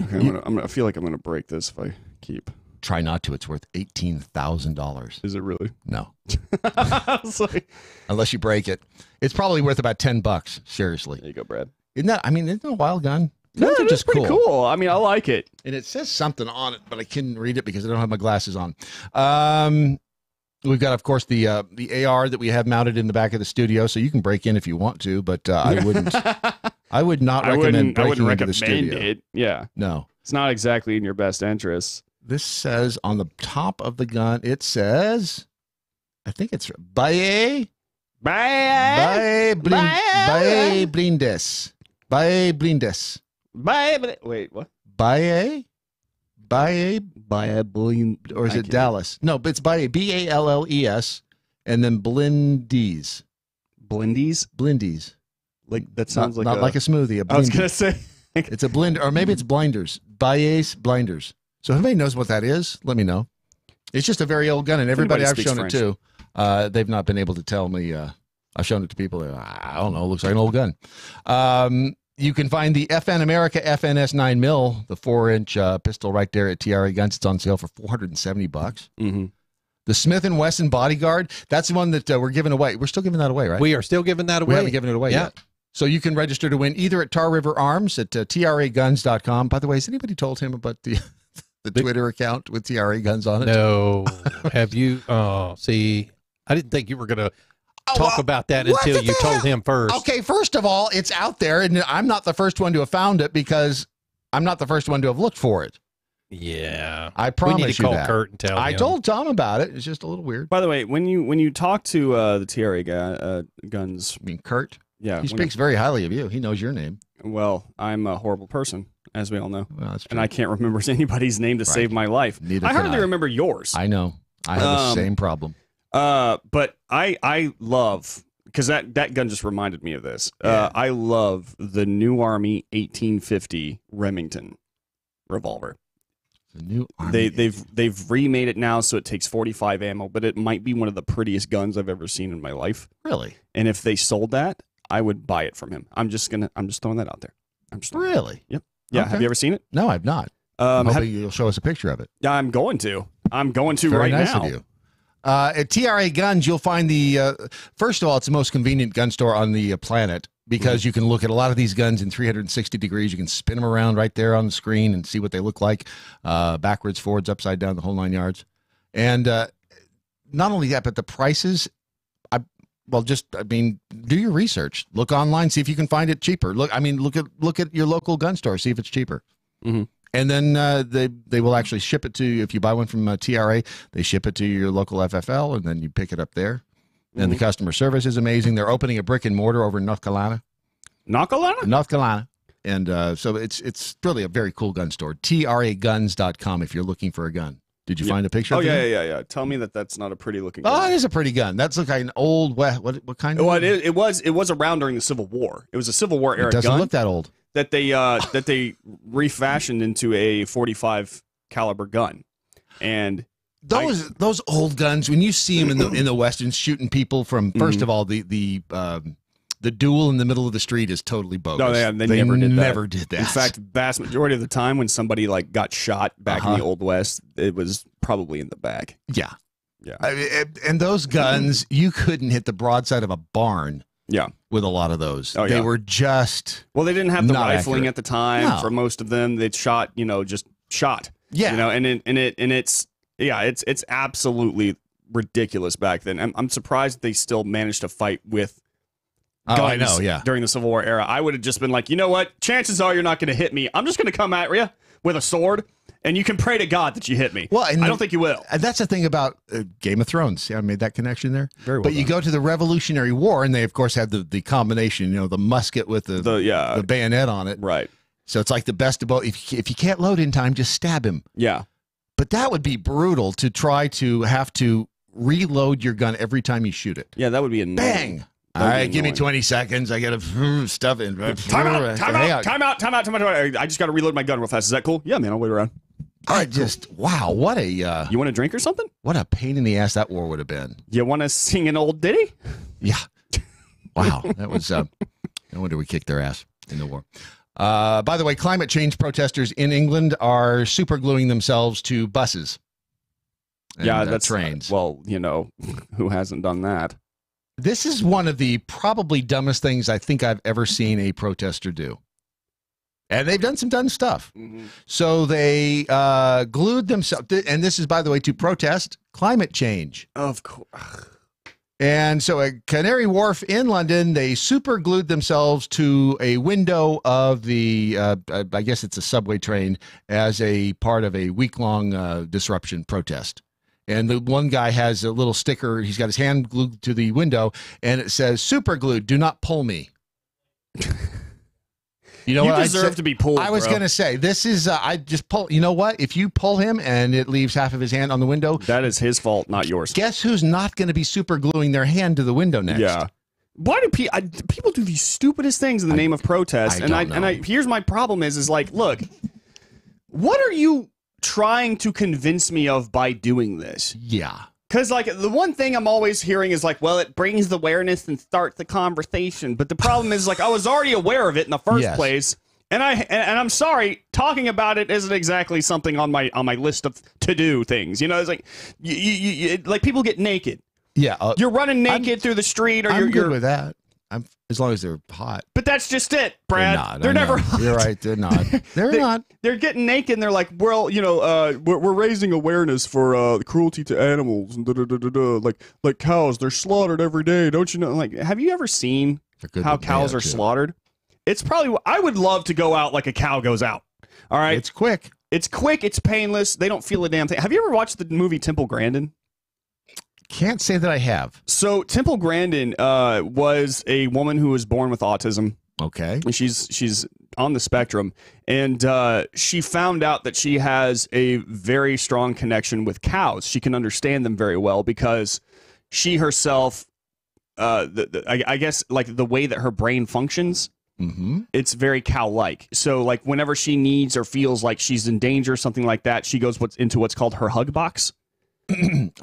U: Okay, I feel like I'm gonna break this if I keep.
C: Try not to. It's worth $18,000.
U: Is it really?
C: No.
U: Like...
C: Unless you break it, it's probably worth about $10. Seriously.
U: There you go, Brad.
C: Isn't it a wild gun?
U: No, it's just pretty cool. I mean, I like it.
C: And it says something on it, but I couldn't read it because I don't have my glasses on. We've got, of course, the AR that we have mounted in the back of the studio, so you can break in if you want to, but I wouldn't. I would not recommend breaking into the studio.
U: It. Yeah.
C: No.
U: It's not exactly in your best interest.
C: This says on the top of the gun, it says, I think it's Baye Blindes. Baye Blindes.
U: Wait, what?
C: Baye Blind, or is it Dallas? No, but it's Baye, Balles, and then Blindies. Blindies.
U: Like that sounds
C: not like a smoothie.
U: I was gonna say
C: it's a blend, or maybe it's blinders. Baye's blinders. So if anybody knows what that is, let me know. It's just a very old gun, and everybody I've shown it to, they've not been able to tell me. I've shown it to people. I don't know. It looks like an old gun. You can find the FN America FNS 9mm, the 4-inch pistol right there at TRA Guns. It's on sale for $470.
U: Mm-hmm.
C: The Smith & Wesson Bodyguard, that's the one that we're giving away. We're still giving that away, right?
E: We are still giving that away.
C: We haven't given it away yet. So you can register to win either at Tar River Arms at traguns.com. By the way, has anybody told him about the Twitter account with TRA Guns on it?
E: No. Have you? See, I didn't think you were going to. talk about that until you told him first.
C: Okay, first of all, it's out there, and I'm not the first one to have found it because I'm not the first one to have looked for it.
E: Yeah,
C: I promise
E: we need to
C: you
E: call
C: that.
E: Kurt and tell him.
C: I told Tom about it. It's just a little weird.
U: By the way, when you talk to the TRA guy, guns,
C: I mean Kurt.
U: Yeah,
C: he speaks very highly of you. He knows your name.
U: Well, I'm a horrible person, as we all know,
C: well, that's true.
U: and I can't remember anybody's name to save my life.
C: Neither
U: I
C: can
U: hardly remember yours.
C: I know. I have the same problem.
U: But I love, because that gun just reminded me of this. I love the New Army 1850 Remington revolver.
C: The New Army.
U: They've remade it now so it takes 45 ammo, but it might be one of the prettiest guns I've ever seen in my life.
C: Really?
U: And if they sold that, I would buy it from him. I'm just throwing that out there.
C: Really?
U: Yep. Yeah.
C: Okay.
U: Have you ever seen it?
C: No, I've not. I'm hoping you'll show us a picture of it.
U: Yeah, I'm going to.
C: Very
U: right
C: nice
U: now.
C: Of you. At TRA Guns, you'll find first of all, it's the most convenient gun store on the planet because you can look at a lot of these guns in 360 degrees. You can spin them around right there on the screen and see what they look like, backwards, forwards, upside down, the whole 9 yards. And not only that, but the prices. Do your research. Look online, see if you can find it cheaper. Look at your local gun store, see if it's cheaper.
U: Mm-hmm.
C: And then they will actually ship it to you. If you buy one from TRA, they ship it to your local FFL, and then you pick it up there. And the customer service is amazing. They're opening a brick and mortar over in North Carolina.
U: North
C: Carolina. And so it's really a very cool gun store. TRAguns.com if you're looking for a gun. Did you find a picture?
U: Oh
C: of the gun?
U: yeah. Tell me that's not a pretty looking gun.
C: Oh, it is a pretty gun. That's like an old what kind of?
U: Well, it was around during the Civil War. It was a Civil War era
C: It doesn't
U: gun
C: look that old.
U: that they refashioned into a 45 caliber gun. And
C: those old guns, when you see them in the westerns shooting people from, first of all, the duel in the middle of the street is totally bogus.
U: No, they
C: never did that.
U: In fact, vast majority of the time when somebody got shot back in the Old West, it was probably in the back.
C: Yeah.
U: Yeah.
C: And those guns, you couldn't hit the broadside of a barn.
U: Yeah.
C: With a lot of those.
U: Oh,
C: they
U: yeah.
C: were just
U: Well, they didn't have the
C: not
U: rifling
C: accurate.
U: at the time.
C: No.
U: For most of them, they'd shot, just shot.
C: Yeah.
U: It's absolutely ridiculous back then. I'm surprised they still managed to fight with guns
C: I know, yeah.
U: during the Civil War era. I would have just been like, you know what? Chances are you're not going to hit me. I'm just going to come at you with a sword, and you can pray to God that you hit me.
C: Well,
U: I don't think you will.
C: And that's the thing about Game of Thrones. See, I made that connection there.
U: Very well
C: But you
U: done.
C: go to the Revolutionary War, and they, of course, had the combination, the musket with the bayonet on it.
U: Right.
C: So it's like the best of both. If you can't load in time, just stab him.
U: Yeah.
C: But that would be brutal to try to have to reload your gun every time you shoot it.
U: Yeah, that would be annoying.
C: Bang! All right, give me 20 seconds. I got to stuff in.
U: Time out. I just got to reload my gun real fast. Is that cool? Yeah, man, I'll wait around.
C: Wow, what a...
U: you want a drink or something?
C: What a pain in the ass that war would have been.
U: You want to sing an old ditty?
C: Yeah. Wow, that was... no wonder we kicked their ass in the war. By the way, climate change protesters in England are super gluing themselves to buses. And,
U: that's
C: trains.
U: Well, who hasn't done that?
C: This is one of the probably dumbest things I think I've ever seen a protester do. And they've done some dumb stuff.
U: Mm-hmm.
C: So they glued themselves, and this is, by the way, to protest climate change.
U: Of course.
C: And so at Canary Wharf in London, they super glued themselves to a window of the, I guess it's a subway train, as a part of a week-long disruption protest. And the one guy has a little sticker. He's got his hand glued to the window, and it says, super glued, do not pull me. You know
U: You
C: what?
U: deserve to be pulled,
C: I was
U: bro.
C: going to say, this is, I just pull, you know what? If you pull him and it leaves half of his hand on the window.
U: That is his fault, not yours.
C: Guess who's not going to be super gluing their hand to the window next?
U: Yeah. Why do people do these stupidest things in the name of protest? Here's my problem is like, look, what are you trying to convince me of by doing this?
C: Yeah.
U: Because, like, the one thing I'm always hearing is like, well, it brings the awareness and starts the conversation. But the problem is, like, I was already aware of it in the first place. And I'm sorry, talking about it isn't exactly something on my list of to-do things. It's like, like people get naked.
C: Yeah.
U: You're running naked through the street, or
C: I'm
U: you're
C: good with that. as long as they're hot.
U: But that's just it, Brad.
C: They're
U: never
C: not.
U: hot.
C: You're right. They're not. They're not.
U: They're getting naked and they're like, well, we're raising awareness for cruelty to animals and like cows. They're slaughtered every day. Don't you know? Like, have you ever seen how cows are slaughtered? It's probably, I would love to go out like a cow goes out. All right.
C: It's quick.
U: It's quick. It's painless. They don't feel a damn thing. Have you ever watched the movie Temple Grandin?
C: Can't say that I have.
U: So Temple Grandin was a woman who was born with autism.
C: Okay.
U: She's on the spectrum, and she found out that she has a very strong connection with cows. She can understand them very well because she herself, I guess, like the way that her brain functions, it's very cow-like. So, like, whenever she needs or feels like she's in danger, something like that, she goes into what's called her hug box.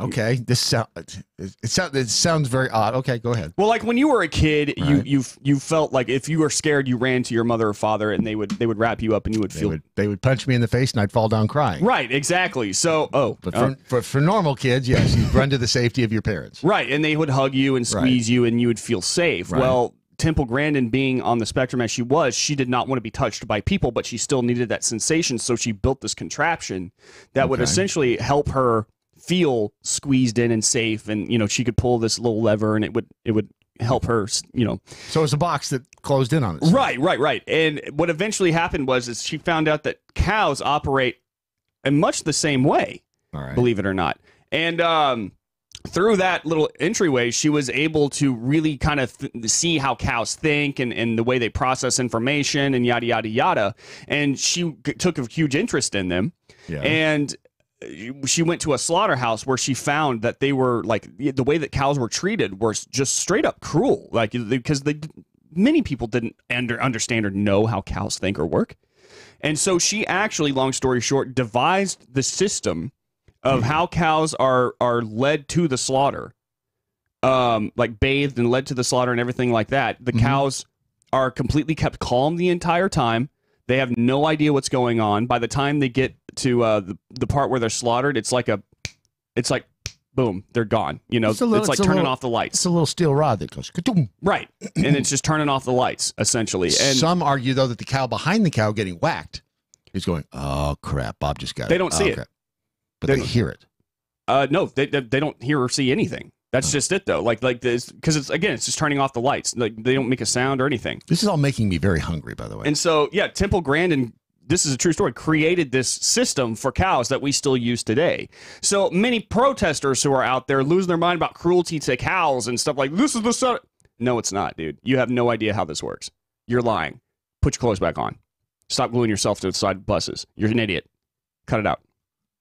C: Okay, it sounds very odd. Okay, go ahead.
U: Well, like when you were a kid, you felt like if you were scared, you ran to your mother or father, and they would wrap you up, and you would feel
C: they would punch me in the face, and I'd fall down crying.
U: Right, exactly. So,
C: but for normal kids, yes, you run to the safety of your parents.
U: Right, and they would hug you and squeeze you, and you would feel safe.
C: Right.
U: Well, Temple Grandin, being on the spectrum as she was, she did not want to be touched by people, but she still needed that sensation, so she built this contraption that would essentially help her feel squeezed in and safe, and she could pull this little lever and it would help her,
C: So it's a box that closed in on it.
U: Right. And what eventually happened is she found out that cows operate in much the same way, believe it or not. And through that little entryway, she was able to really kind of see how cows think and the way they process information and yada, yada, yada. And she took a huge interest in them. Yeah. And she went to a slaughterhouse where she found that they were like the way that cows were treated was just straight up cruel, like because many people didn't understand or know how cows think or work. And so she actually, long story short, devised the system of how cows are led to the slaughter, like bathed and led to the slaughter and everything like that. The cows are completely kept calm the entire time. They have no idea what's going on. By the time they get to the part where they're slaughtered, it's like boom, they're gone. It's like turning off the lights.
C: It's a little steel rod that goes ka-doom.
U: Right, and it's just turning off the lights essentially. And
C: some argue though that the cow behind the cow getting whacked is going, oh crap, Bob just got it.
U: They don't see it,
C: but they hear it.
U: No, they don't hear or see anything. That's just it, though. Like this, because it's just turning off the lights. Like they don't make a sound or anything.
C: This is all making me very hungry, by the way.
U: And so, yeah, Temple Grandin, this is a true story, created this system for cows that we still use today. So many protesters who are out there losing their mind about cruelty to cows and stuff like this is the No, it's not, dude. You have no idea how this works. You're lying. Put your clothes back on. Stop gluing yourself to the side of buses. You're an idiot. Cut it out.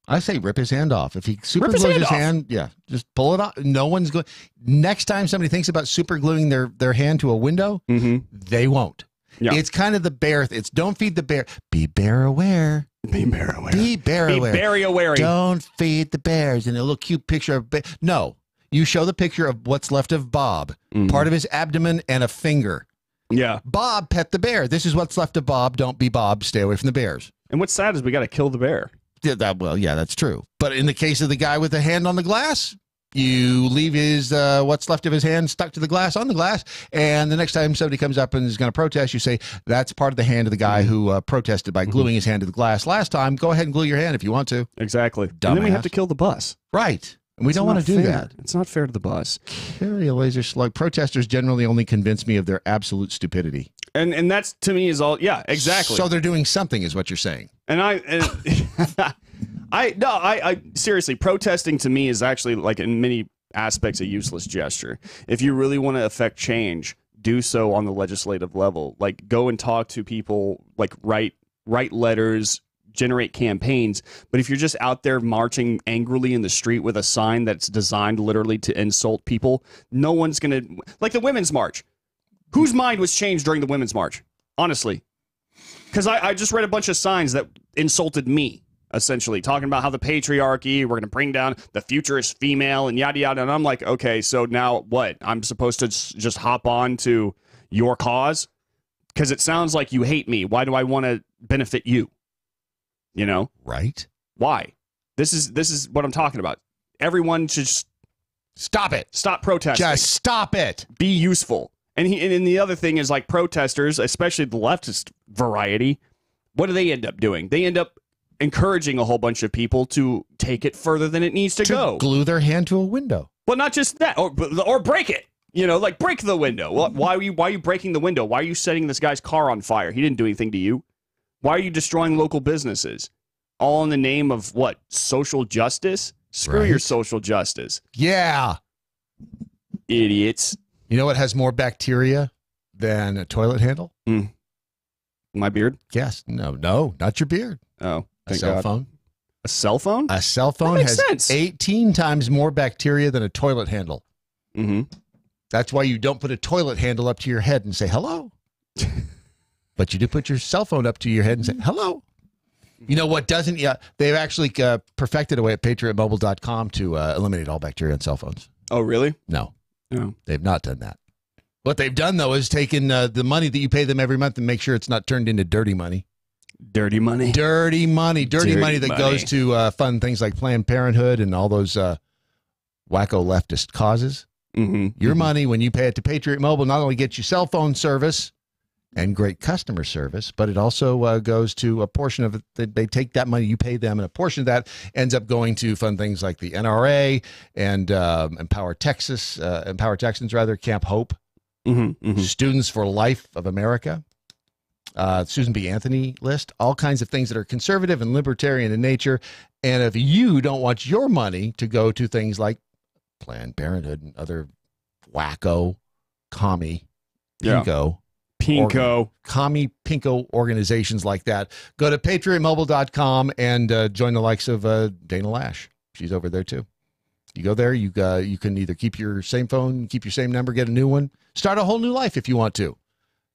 C: I say rip his hand off. If he super glues his hand, yeah, just pull it off. No one's going. Next time somebody thinks about super gluing their hand to a window, they won't. Yeah. It's kind of the bear. It's don't feed the bear. Be bear aware.
U: Be bear aware.
C: Be bear aware.
U: Be very aware.
C: Don't feed the bears. And a little cute picture of no. You show the picture of what's left of Bob, part of his abdomen and a finger.
U: Yeah.
C: Bob, pet the bear. This is what's left of Bob. Don't be Bob. Stay away from the bears.
U: And what's sad is we got to kill the bear.
C: Yeah, that's true. But in the case of the guy with the hand on the glass, you leave his what's left of his hand stuck to the glass on the glass, and the next time somebody comes up and is going to protest, you say that's part of the hand of the guy who protested by gluing his hand to the glass last time. Go ahead and glue your hand if you want to.
U: Exactly.
C: Dumbass.
U: And then we have to kill the bus.
C: Right. And we don't want to do that.
U: It's not fair to the bus.
C: Carry a laser slug. Protesters generally only convince me of their absolute stupidity.
U: And that's, to me, is all, yeah, exactly.
C: So they're doing something is what you're saying.
U: And I seriously, protesting to me is actually, like, in many aspects, a useless gesture. If you really want to affect change, do so on the legislative level. Like, go and talk to people, like, write letters, generate campaigns. But if you're just out there marching angrily in the street with a sign that's designed literally to insult people, no one's going to, like the Women's March. Whose mind was changed during the Women's March? Honestly. Because I just read a bunch of signs that insulted me, essentially, talking about how the patriarchy, we're going to bring down the future is female and yada, yada. And I'm like, okay, so now what? I'm supposed to just hop on to your cause? Because it sounds like you hate me. Why do I want to benefit you? You know?
C: Right.
U: Why? This is what I'm talking about. Everyone should
C: stop it.
U: Stop protesting.
C: Just stop it.
U: Be useful. And the other thing is, like, protesters, especially the leftist variety, what do they end up doing? They end up encouraging a whole bunch of people to take it further than it needs to go.
C: Glue their hand to a window.
U: Well, not just that, or break it. You know, like, break the window. Why are you breaking the window? Why are you setting this guy's car on fire? He didn't do anything to you. Why are you destroying local businesses? All in the name of what? Social justice? Screw your social justice.
C: Yeah.
U: Idiots.
C: You know what has more bacteria than a toilet handle?
U: My beard?
C: Yes. No, not your beard.
U: Oh,
C: a cell phone.
U: A cell phone?
C: A cell phone has 18 times more bacteria than a toilet handle.
U: Mm-hmm.
C: That's why you don't put a toilet handle up to your head and say hello. But you do put your cell phone up to your head and say hello. You know what doesn't? Yeah, they've actually perfected a way at patriotmobile.com to eliminate all bacteria on cell phones.
U: Oh, really?
C: No.
U: No.
C: They've not done that. What they've done, though, is taken the money that you pay them every month and make sure it's not turned into dirty money.
U: Dirty money?
C: Dirty money. Dirty money that goes to fund things like Planned Parenthood and all those wacko leftist causes.
U: Mm-hmm.
C: Your money, when you pay it to Patriot Mobile, not only gets you cell phone service and great customer service, but it also goes to a portion of it. They take that money, you pay them, and a portion of that ends up going to fund things like the NRA and Empower Texans, Camp Hope, Students for Life of America, Susan B. Anthony list, all kinds of things that are conservative and libertarian in nature. And if you don't want your money to go to things like Planned Parenthood and other wacko, commie, pinko, commie pinko organizations like that, go to patriotmobile.com and join the likes of Dana Lash. She's over there too. You go there, you can either keep your same phone, keep your same number, get a new one, start a whole new life if you want to.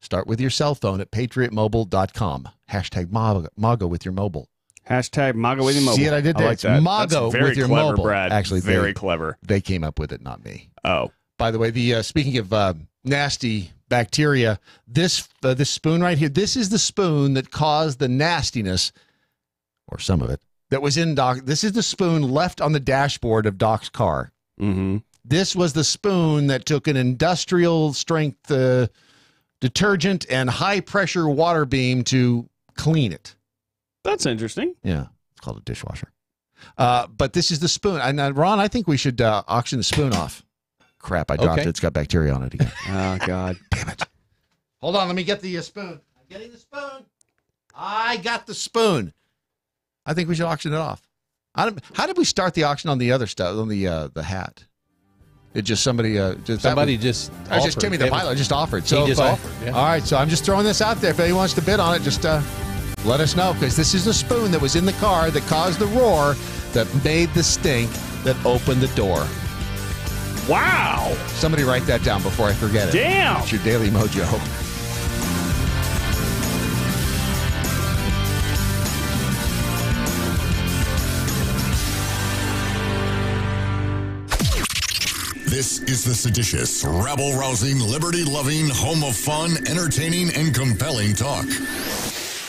C: Start with your cell phone at patriotmobile.com. Hashtag MAGA with your mobile.
U: Hashtag MAGA with your mobile.
C: See what I did there?
U: I like that.
C: MAGA
U: That's very
C: with your
U: clever,
C: mobile.
U: Brad.
C: Actually,
U: very clever.
C: They came up with it, not me.
U: Oh.
C: By the way, speaking of nasty bacteria, this spoon right here, this is the spoon that caused the nastiness, or some of it, that was in Doc. This is the spoon left on the dashboard of Doc's car.
U: Mm-hmm.
C: This was the spoon that took an industrial strength detergent and high pressure water beam to clean it.
U: That's interesting.
C: Yeah, it's called a dishwasher. But this is the spoon. And Ron, I think we should auction the spoon off. Crap, I dropped it. It's got bacteria on it again.
U: Oh, God.
C: Damn it. Hold on, let me get the spoon. I'm getting the spoon. I got the spoon. I think we should auction it off. How did we start the auction on the other stuff, on the hat? It just somebody just Timmy the pilot just offered. So
E: he just offered. Yeah.
C: All right, so I'm just throwing this out there. If anyone wants to bid on it, just let us know, because this is the spoon that was in the car that caused the roar, that made the stink, that opened the door.
U: Wow!
C: Somebody write that down before I forget it.
U: Damn!
C: It's your Daily Mojo.
B: This is the seditious, rabble-rousing, liberty-loving, home of fun, entertaining, and compelling talk.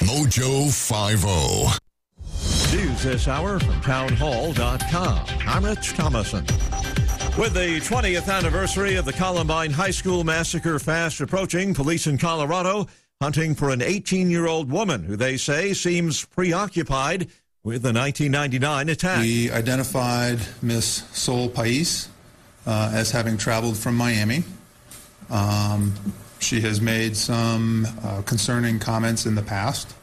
B: Mojo 50.
N: News this hour from townhall.com. I'm Rich Thomason. With the 20th anniversary of the Columbine High School massacre fast approaching, police in Colorado hunting for an 18-year-old woman who they say seems preoccupied with the 1999 attack.
I: We identified Miss Sol Pais as having traveled from Miami. She has made some concerning comments in the past.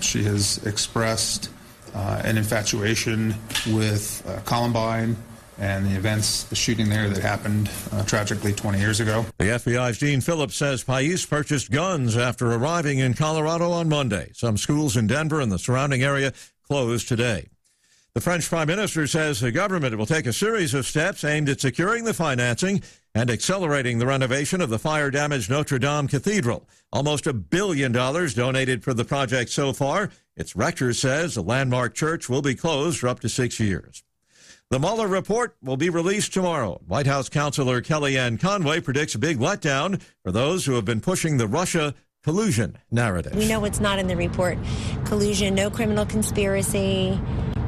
I: She has expressed an infatuation with Columbine and the events, the shooting there that happened tragically 20 years ago.
N: The FBI's Gene Phillips says Pais purchased guns after arriving in Colorado on Monday. Some schools in Denver and the surrounding area closed today. The French Prime Minister says the government will take a series of steps aimed at securing the financing and accelerating the renovation of the fire-damaged Notre Dame Cathedral. Almost $1 billion donated for the project so far. Its rector says the landmark church will be closed for up to 6 years. The Mueller report will be released tomorrow. White House Counselor Kellyanne Conway predicts a big letdown for those who have been pushing the Russia collusion narrative.
V: We know what's not in the report. Collusion, no criminal conspiracy,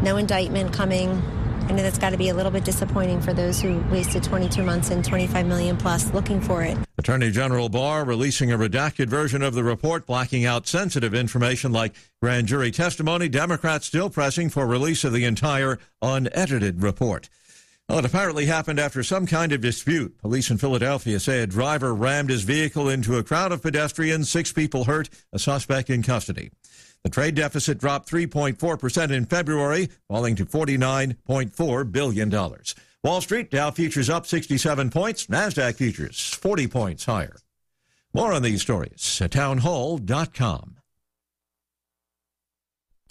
V: no indictment coming.
G: I know that's got to be a little bit disappointing for those who wasted 22 months and 25 million plus looking for it.
N: Attorney General Barr releasing a redacted version of the report, blacking out sensitive information like grand jury testimony. Democrats still pressing for release of the entire unedited report. Well, it apparently happened after some kind of dispute. Police in Philadelphia say a driver rammed his vehicle into a crowd of pedestrians. 6 people hurt, a suspect in custody. The trade deficit dropped 3.4% in February, falling to $49.4 billion. Wall Street, Dow futures up 67 points, NASDAQ futures 40 points higher. More on these stories at townhall.com.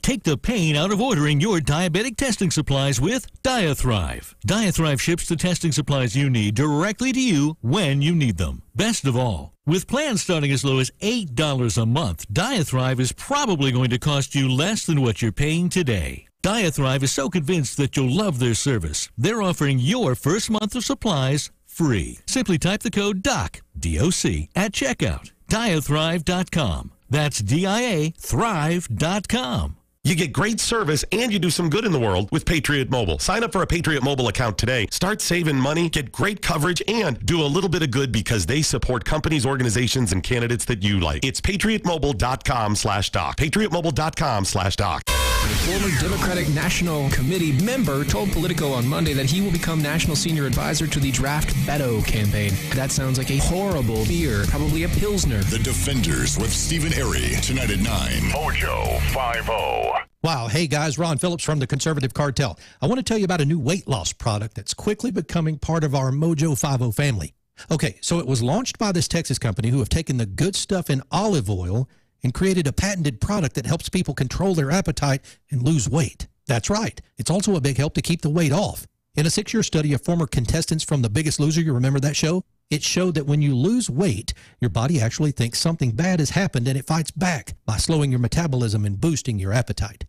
D: Take the pain out of ordering your diabetic testing supplies with Diathrive. Diathrive ships the testing supplies you need directly to you when you need them. Best of all, with plans starting as low as $8 a month, Diathrive is probably going to cost you less than what you're paying today. Diathrive is so convinced that you'll love their service, they're offering your first month of supplies free. Simply type the code DOC, D-O-C, at checkout. Diathrive.com. That's D-I-A, thrive.com.
L: You get great service and you do some good in the world with Patriot Mobile. Sign up for a Patriot Mobile account today. Start saving money, get great coverage, and do a little bit of good because they support companies, organizations, and candidates that you like. It's patriotmobile.com/doc. patriotmobile.com/doc.
F: A former Democratic National Committee member told Politico on Monday that he will become National Senior Advisor to the Draft Beto campaign. That sounds like a horrible beer, probably a Pilsner.
B: The Defenders with Stephen Airy, tonight at 9.
V: Mojo 50.
E: Wow. Hey, guys, Ron Phillips from the Conservative Cartel. I want to tell you about a new weight loss product that's quickly becoming part of our Mojo 50 family. Okay, so it was launched by this Texas company who have taken the good stuff in olive oil and created a patented product that helps people control their appetite and lose weight. That's right. It's also a big help to keep the weight off. In a 6-year study of former contestants from The Biggest Loser, you remember that show? It showed that when you lose weight, your body actually thinks something bad has happened and it fights back by slowing your metabolism and boosting your appetite.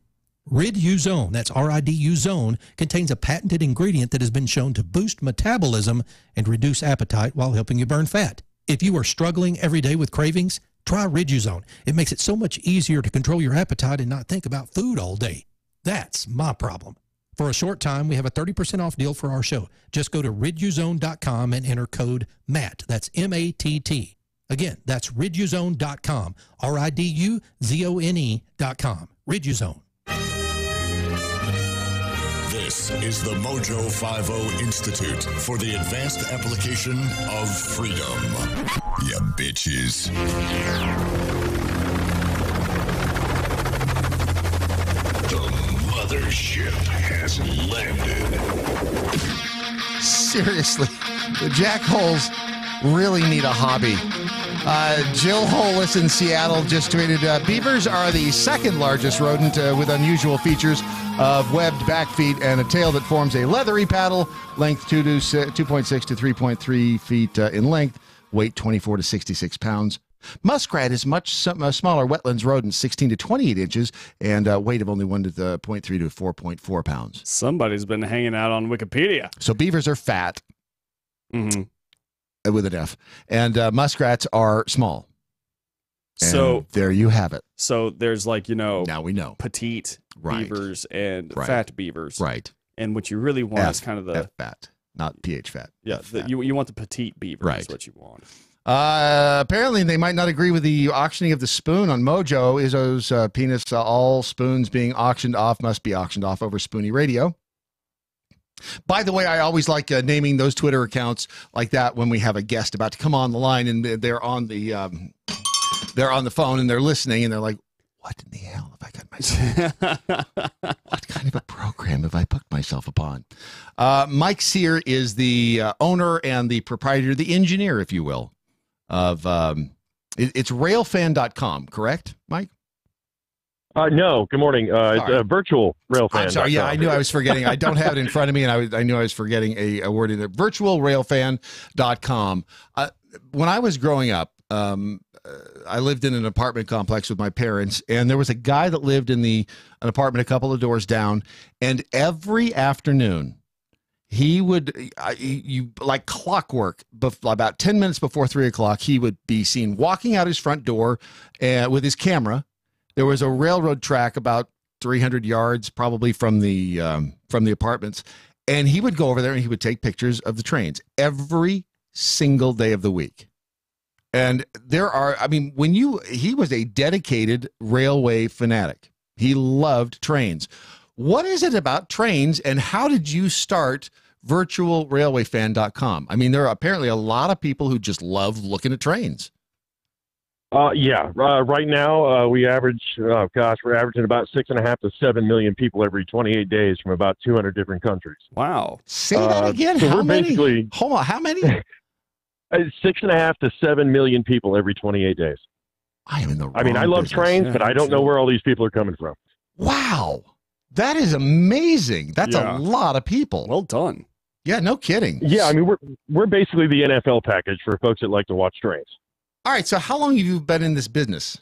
E: Rid-U-Zone, that's R-I-D-U Zone, contains a patented ingredient that has been shown to boost metabolism and reduce appetite while helping you burn fat. If you are struggling every day with cravings, try Rid-U-Zone. It makes it so much easier to control your appetite and not think about food all day. That's my problem. For a short time, we have a 30% off deal for our show. Just go to riduzone.com and enter code MATT. That's M-A-T-T. Again, that's riduzone.com. R-I-D-U-Z-O-N-E.com. Rid-U-Zone.
B: This is the Mojo 50 Institute for the Advanced Application of Freedom. Ya bitches. The mothership has landed.
C: Seriously, the jackholes really need a hobby. Jill Hollis in Seattle just tweeted, beavers are the second largest rodent with unusual features of webbed back feet and a tail that forms a leathery paddle, length 2.6 to 3.3 feet in length, weight 24 to 66 pounds. Muskrat is much smaller wetlands rodent, 16 to 28 inches, and weight of only 1.3 to 4.4 pounds.
U: Somebody's been hanging out on Wikipedia.
C: So beavers are fat.
U: Mm-hmm.
C: With an F. And muskrats are small. And
U: so
C: there you have it.
U: So there's
C: now we know
U: petite beavers and
C: right.
U: fat beavers.
C: Right.
U: And what you really want is kind of the
C: F fat, not PH fat.
U: Yeah, you want the petite beaver
C: right.
U: is what you want.
C: Apparently they might not agree with the auctioning of the spoon on Mojo. Izzo's penis, all spoons being auctioned off must be auctioned off over Spoonie Radio. By the way, I always like naming those Twitter accounts like that when we have a guest about to come on the line and they're on the phone and they're listening and they're like, "What in the hell have I got myself? What kind of a program have I put myself upon?" Mike Sear is the owner and the proprietor, the engineer, if you will, of it's railfan.com, correct, Mike?
W: No, good morning. It's virtual railfan.
C: I'm sorry. Yeah, I knew I was forgetting. I don't have it in front of me, and I knew I was forgetting a word in there. Virtualrailfan.com. When I was growing up, I lived in an apartment complex with my parents, and there was a guy that lived in an apartment a couple of doors down, and every afternoon, he would, like clockwork, about 10 minutes before 3 o'clock, he would be seen walking out his front door with his camera. There was a railroad track about 300 yards probably from the apartments, And he would go over there and he would take pictures of the trains every single day of the week. And he was a dedicated railway fanatic. He loved trains. What is it about trains, and how did you start virtualrailwayfan.com? I mean, there are apparently a lot of people who just love looking at trains.
W: Right now, we're averaging about 6.5 to 7 million people every 28 days from about 200 different countries.
U: Wow.
C: Say that again.
W: So
C: how
W: we're
C: many?
W: basically
C: Hold on. How many?
W: 6.5 to 7 million people every 28 days.
C: I am in the wrong
W: I mean, I love
C: business.
W: trains, but I don't know where all these people are coming from.
C: Wow. That is amazing. That's
U: Yeah.
C: a lot of people.
U: Well done.
C: Yeah, no kidding.
W: Yeah, I mean, we're basically the NFL package for folks that like to watch trains.
C: All right, so how long have you been in this business?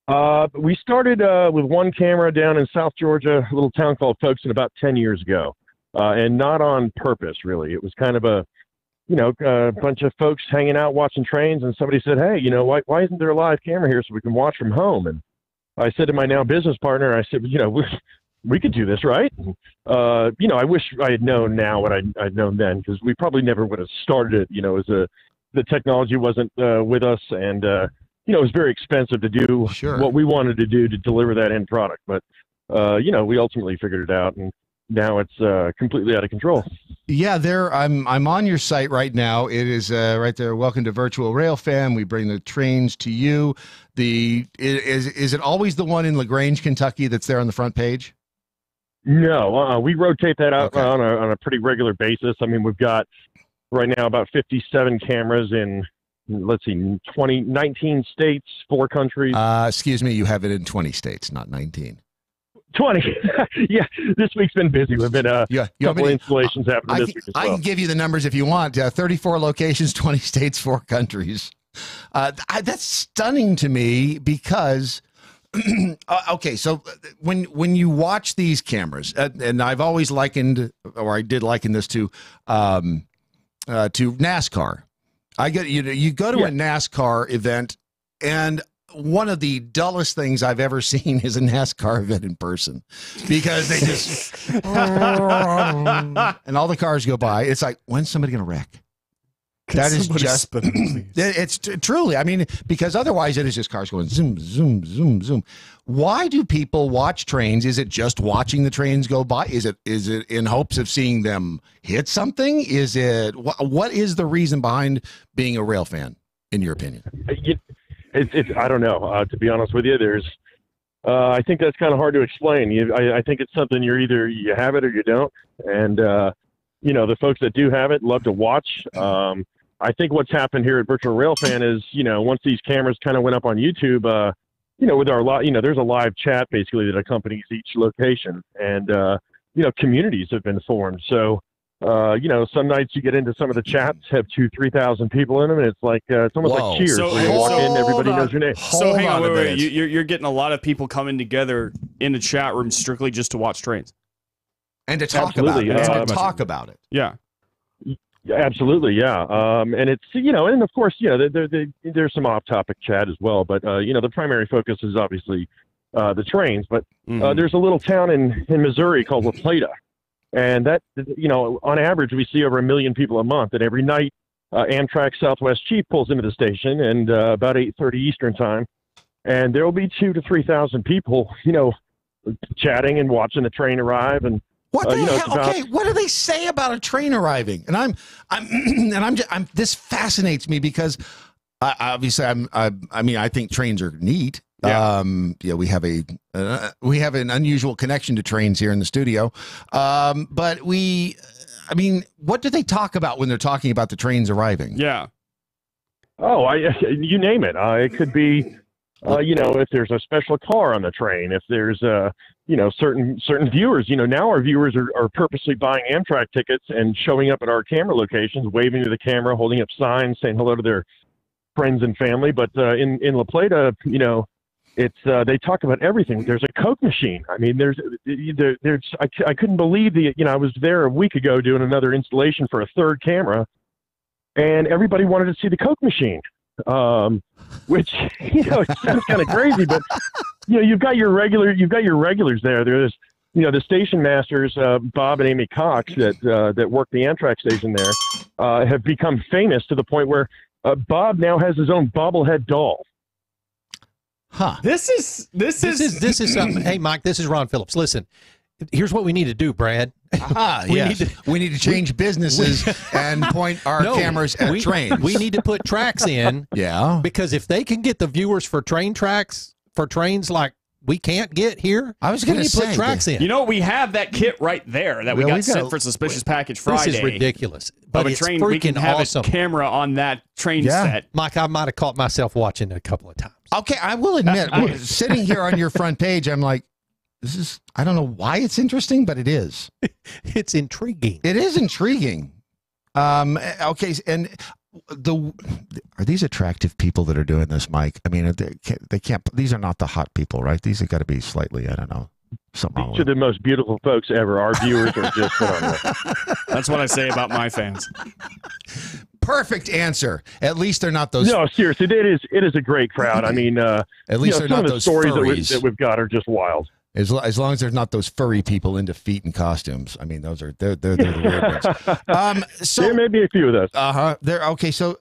W: We started with one camera down in South Georgia, a little town called Folkestone, about 10 years ago, and not on purpose, really. It was kind of a bunch of folks hanging out watching trains, and somebody said, hey, why isn't there a live camera here so we can watch from home? And I said to my now business partner, I said, we could do this, right? I wish I had known now what I'd known then, because we probably never would have started it, as the technology wasn't with us, and it was very expensive to do what we wanted to do to deliver that end product. But we ultimately figured it out, and now it's completely out of control.
C: Yeah, I'm on your site right now. It is right there. Welcome to Virtual Rail Fan. We bring the trains to you. Is it always the one in LaGrange, Kentucky that's there on the front page?
W: No, we rotate that out on a pretty regular basis. I mean, we've got right now about 57 cameras in, 19 states, 4 countries.
C: Excuse me, you have it in 20 states, not 19.
W: 20. Yeah, this week's been busy. We've been a couple installations happening this week as well.
C: I can give you the numbers if you want. 34 locations, 20 states, 4 countries. That's stunning to me because, okay, so when you watch these cameras, and I've always likened, or I did liken this to NASCAR. You go to a NASCAR event, and one of the dullest things I've ever seen is a NASCAR event in person, because they just and all the cars go by. It's like, when's somebody going to wreck? That is just it's truly. I mean, because otherwise it is just cars going zoom, zoom, zoom, zoom. Why do people watch trains? Is it just watching the trains go by? Is it in hopes of seeing them hit something? Is it what is the reason behind being a rail fan, in your opinion?
W: I don't know. To be honest with you, I think that's kind of hard to explain. I think it's something either you have it or you don't. And, the folks that do have it love to watch. I think what's happened here at Virtual Rail Fan is, once these cameras kind of went up on YouTube, with our there's a live chat basically that accompanies each location, and, communities have been formed. So, some nights you get into some of the chats have 2,000-3,000 people in them, and it's like it's almost like Cheers.
U: So,
W: where you walk in, everybody knows your name.
U: So hang on, wait. You're getting a lot of people coming together in a chat room strictly just to watch trains
C: and to talk about it.
U: Yeah.
W: Absolutely, yeah. And it's and of course, there's some off-topic chat as well, but the primary focus is obviously the trains. But there's a little town in Missouri called La Plata. And that, on average, we see over 1 million people a month. And every night, Amtrak Southwest Chief pulls into the station, and about 8:30 Eastern time, and there will be 2,000 to 3,000 people, chatting and watching the train arrive. And
C: what the hell? Okay, what do they say about a train arriving? And this fascinates me because I think trains are neat. Yeah. We have an unusual connection to trains here in the studio. But what do they talk about when they're talking about the trains arriving?
U: Yeah.
W: Oh, you name it. It could be, if there's a special car on the train, if there's, certain viewers, now our viewers are purposely buying Amtrak tickets and showing up at our camera locations, waving to the camera, holding up signs, saying hello to their friends and family. But in La Plata, it's they talk about everything. There's a Coke machine. I mean, I couldn't believe I was there a week ago doing another installation for a third camera, and everybody wanted to see the Coke machine, which it sounds kind of crazy, but you've got your regulars there. There's the station masters, Bob and Amy Cox, that work the Amtrak station there, have become famous to the point where Bob now has his own bobblehead doll.
C: Huh.
U: This is
E: something. Hey, Mike, this is Ron Phillips. Listen, here's what we need to do, Brad.
C: We need to change businesses and point our cameras at trains.
E: We need to put tracks in.
C: Yeah.
E: Because if they can get the viewers for train tracks, for trains like we can't get here,
C: I was going to
E: put tracks in.
U: We have that kit right there that we got sent for Suspicious Package Friday.
E: This is ridiculous. But
U: it's
E: train,
U: we can have
E: awesome.
U: a camera on that train set.
E: Mike, I might have caught myself watching it a couple of times.
C: Okay, I will admit, sitting here on your front page, I'm like, I don't know why it's interesting, but it is.
E: It's intriguing.
C: It is intriguing. Okay, and are these attractive people that are doing this, Mike? I mean, they can't. These are not the hot people, right? These have got to be slightly, I don't know, something wrong
W: These are the most beautiful folks ever. Our viewers are just phenomenal.
U: That's what I say about my fans.
C: Perfect answer. At least they're not those.
W: No, seriously, it is a great crowd. I mean,
C: at least they're
W: some
C: not
W: of the
C: those
W: stories
C: furries
W: that we've got are just wild.
C: As long as there's not those furry people into feet and costumes. I mean, they're the weird ones. So
W: there may be a few of those.
C: Okay. So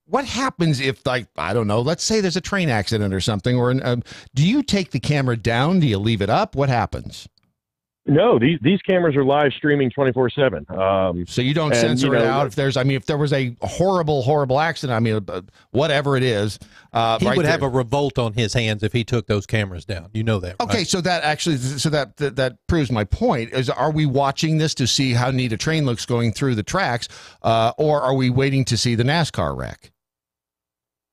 C: what happens if, like, I don't know, let's say there's a train accident or something, or do you take the camera down? Do you leave it up? What happens?
W: No, these cameras are live streaming 24/7.
C: So you don't censor it out if there's. I mean, if there was a horrible accident. I mean, whatever it is,
E: he would have a revolt on his hands if he took those cameras down. You know that, right?
C: Okay, so that actually, that proves my point. Are we watching this to see how neat a train looks going through the tracks, or are we waiting to see the NASCAR wreck?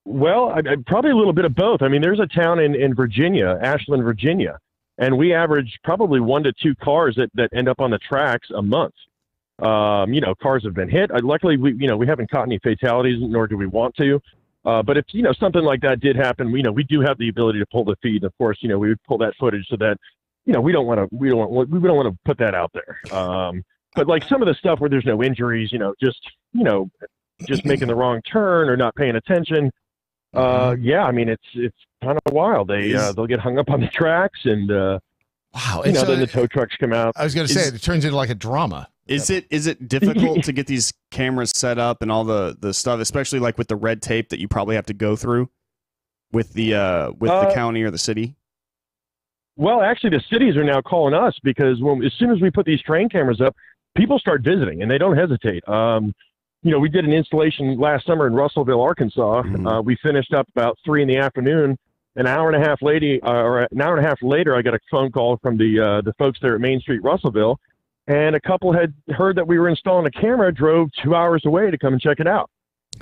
W: Well, probably a little bit of both. I mean, there's a town in Virginia, Ashland, Virginia. And we average probably 1 to 2 cars that end up on the tracks a month. Cars have been hit. Luckily, we haven't caught any fatalities, nor do we want to. But if something like that did happen, we do have the ability to pull the feed. Of course, we would pull that footage so that we don't want to put that out there. But like some of the stuff where there's no injuries, just making the wrong turn or not paying attention. I mean, it's kind of wild. They'll get hung up on the tracks, and
C: wow,
W: then the tow trucks come out.
C: I was going to say it turns into like a drama.
U: Is it difficult to get these cameras set up and all the stuff, especially like with the red tape that you probably have to go through with the county or the city?
W: Well, actually, the cities are now calling us because as soon as we put these train cameras up, people start visiting, and they don't hesitate. We did an installation last summer in Russellville, Arkansas.
C: Mm-hmm.
W: We finished up about 3 p.m. An hour and a half later, I got a phone call from the folks there at Main Street, Russellville, and a couple had heard that we were installing a camera, drove 2 hours away to come and check it out.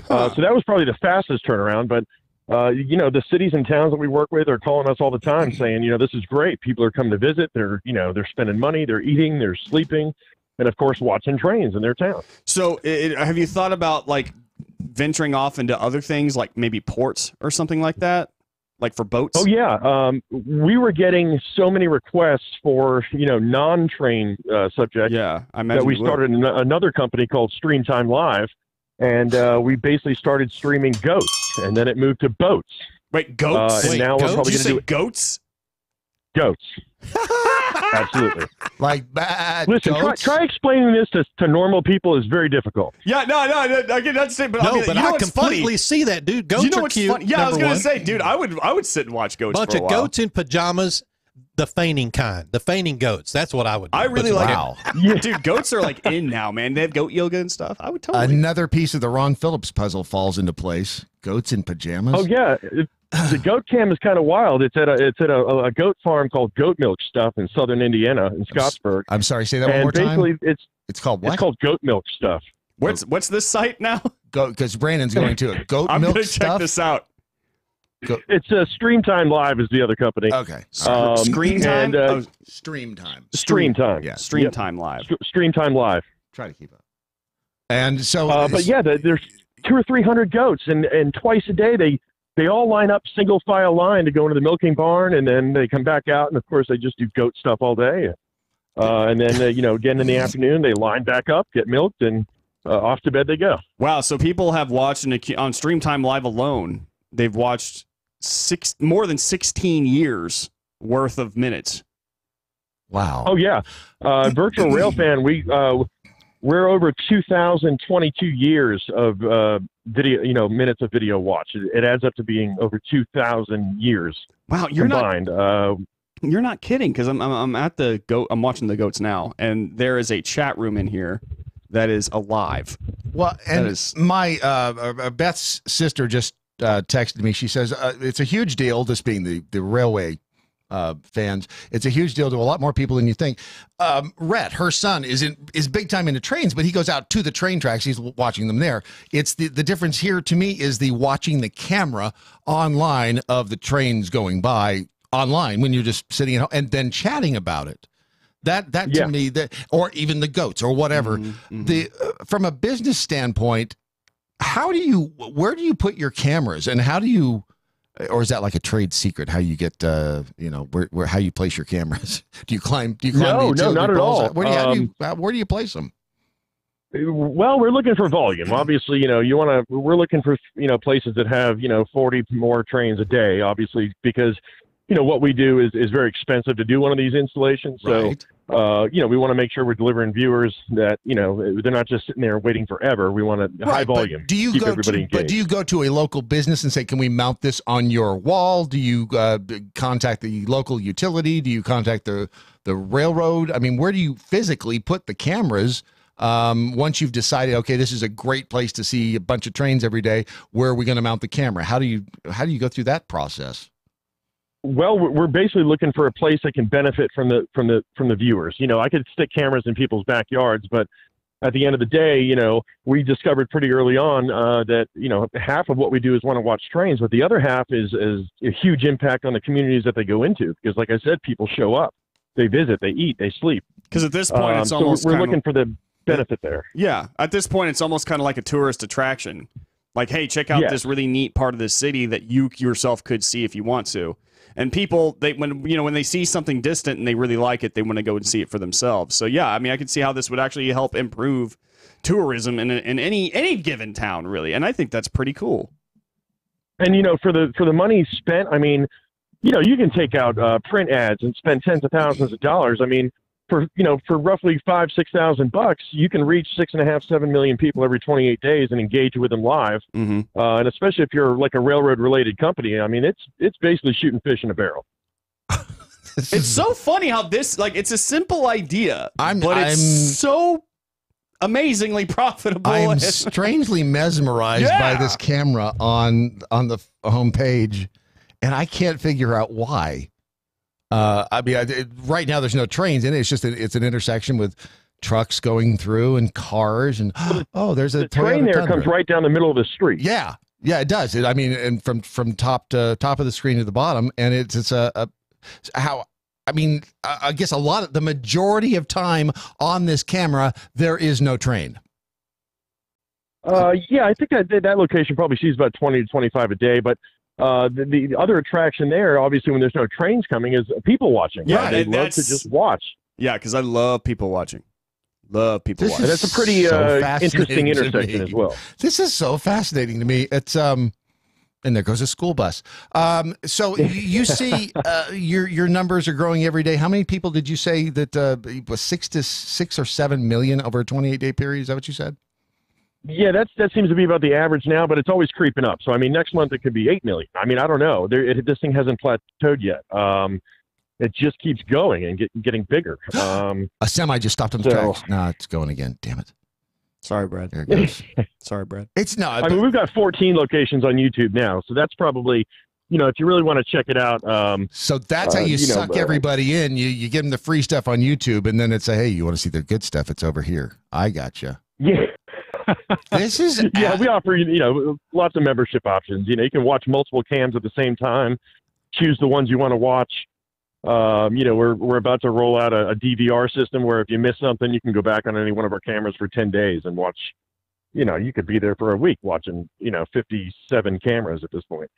W: So that was probably the fastest turnaround. But the cities and towns that we work with are calling us all the time, saying, this is great. People are coming to visit. They're spending money. They're eating. They're sleeping. And, of course, watching trains in their town.
U: So have you thought about, like, venturing off into other things, like maybe ports or something like that, like for boats?
W: Oh, yeah. We were getting so many requests for, non-train subjects that we started another company called Stream Time Live, and we basically started streaming goats, and then it moved to boats.
U: Wait, goats?
W: And now we're probably going to do
U: goats?
W: Goats. Absolutely.
C: Like bad.
W: Listen, try explaining this to normal people is very difficult.
U: Yeah, no, I get that. But
E: I completely see that, dude. Goats are cute.
U: Funny? Yeah, I was gonna say, dude, I would sit and watch goats.
E: Bunch
U: for a while.
E: of goats in pajamas, the feigning kind, the feigning goats. That's what I would do.
U: I really like it. Dude, goats are like in now, man. They have goat yoga and stuff. I would totally.
C: Another piece of the Ron Phillips puzzle falls into place. Goats in pajamas.
W: Oh yeah. The goat cam is kind of wild. It's at a goat farm called Goat Milk Stuff in southern Indiana, in Scottsburg.
C: I'm sorry, say that one more time.
W: Basically,
C: it's called what?
W: It's called Goat Milk Stuff.
U: What's this site now?
C: Because Brandon's going to a Goat
U: I'm
C: Milk
U: gonna
C: Stuff.
U: check this out.
W: It's Stream Time Live is the other company.
C: Okay.
U: Screen Time.
C: Stream Time.
W: Stream Time.
C: Yeah.
U: Stream Time Live.
W: Stream Time Live.
C: Try to keep up. And so,
W: but yeah, there's 200 or 300 goats, and twice a day they all line up single file line to go into the milking barn, and then they come back out, and of course they just do goat stuff all day. And then again in the afternoon they line back up, get milked, and off to bed they go.
U: Wow! So people have watched on Stream Time Live alone. They've watched more than 16 years worth of minutes.
C: Wow.
W: Oh yeah, virtual railfan. We're over 2,022 years of video, minutes of video watch. It adds up to being over 2,000 years.
U: Wow, you're
W: combined.
U: You're not kidding, because I'm at the goat. I'm watching the goats now, and there is a chat room in here that is alive.
C: Well, and my Beth's sister just texted me. She says it's a huge deal. This being the railway fans, it's a huge deal to a lot more people than you think. Rhett, her son, is big time into trains, but he goes out to the train tracks. He's watching them there. It's the difference here to me is the watching the camera online of the trains going by online when you're just sitting at home and then chatting about it. That to me, or even the goats or whatever. The from a business standpoint, where do you put your cameras, and how do you? Or is that like a trade secret? How you get, how you place your cameras? Do you climb?
W: No, not at all.
C: Where do you place them?
W: Well, we're looking for volume. Obviously, we're looking for, places that have, 40 more trains a day, obviously, because, what we do is very expensive to do one of these installations. So,
C: right.
W: We want to make sure we're delivering viewers that, they're not just sitting there waiting forever. We want high volume.
C: Do you go to a local business and say, can we mount this on your wall? Do you contact the local utility? Do you contact the railroad? I mean, where do you physically put the cameras once you've decided, okay, this is a great place to see a bunch of trains every day? Where are we going to mount the camera? How do you go through that process?
W: Well, we're basically looking for a place that can benefit from the viewers. I could stick cameras in people's backyards, but at the end of the day, we discovered pretty early on that half of what we do is want to watch trains, but the other half is a huge impact on the communities that they go into. Because, like I said, people show up, they visit, they eat, they sleep.
U: Because at this point, it's almost
W: we're looking for the benefit there.
U: Yeah, at this point, it's almost kind of like a tourist attraction. Like, hey, check out this really neat part of the city that you yourself could see if you want to. And people, when they see something distant and they really like it, they want to go and see it for themselves. So yeah, I mean, I can see how this would actually help improve tourism in any given town, really. And I think that's pretty cool.
W: And for the money spent, I mean, you can take out print ads and spend tens of thousands of dollars. I mean, for roughly $5,000-6,000, you can reach 6.5-7 million people every 28 days and engage with them live. And especially if you're like a railroad related company, I mean, it's basically shooting fish in a barrel.
U: It's so funny how this, it's a simple idea, but it's so amazingly profitable.
C: I'm strangely mesmerized by this camera on the homepage, and I can't figure out why. Right now there's no trains in it. It's just it's an intersection with trucks going through and cars, and there's a
W: train there comes right down the middle of the street.
C: Yeah, it does. And from top of the screen to the bottom, and I guess the majority of time on this camera there is no train.
W: I think that location probably sees about 20 to 25 a day, but the other attraction there, obviously, when there's no trains coming, is people watching.
U: Yeah,
W: they love to just watch.
U: Yeah, because I love people watching. Watching.
W: That's a pretty interesting intersection as well.
C: This is so fascinating to me. It's and there goes a school bus. So you see, your numbers are growing every day. How many people did you say that was 6 or 7 million over a 28-day period? Is that what you said?
W: Yeah, that seems to be about the average now, but it's always creeping up. So, I mean, next month it could be 8 million. I mean, I don't know. This thing hasn't plateaued yet. It just keeps going and getting bigger.
C: A semi just stopped on the tracks. No, it's going again. Damn it.
U: Sorry, Brad.
C: There it goes.
U: Sorry, Brad.
C: It's not.
W: I mean, we've got 14 locations on YouTube now, so that's probably, if you really want to check it out.
C: So that's how you suck everybody in. You give them the free stuff on YouTube, and then it's hey, you want to see the good stuff? It's over here. I gotcha.
W: Yeah.
C: This is
W: we offer lots of membership options. You can watch multiple cams at the same time, choose the ones you want to watch. We're about to roll out a DVR system where if you miss something, you can go back on any one of our cameras for 10 days and watch. You could be there for a week watching 57 cameras at this point.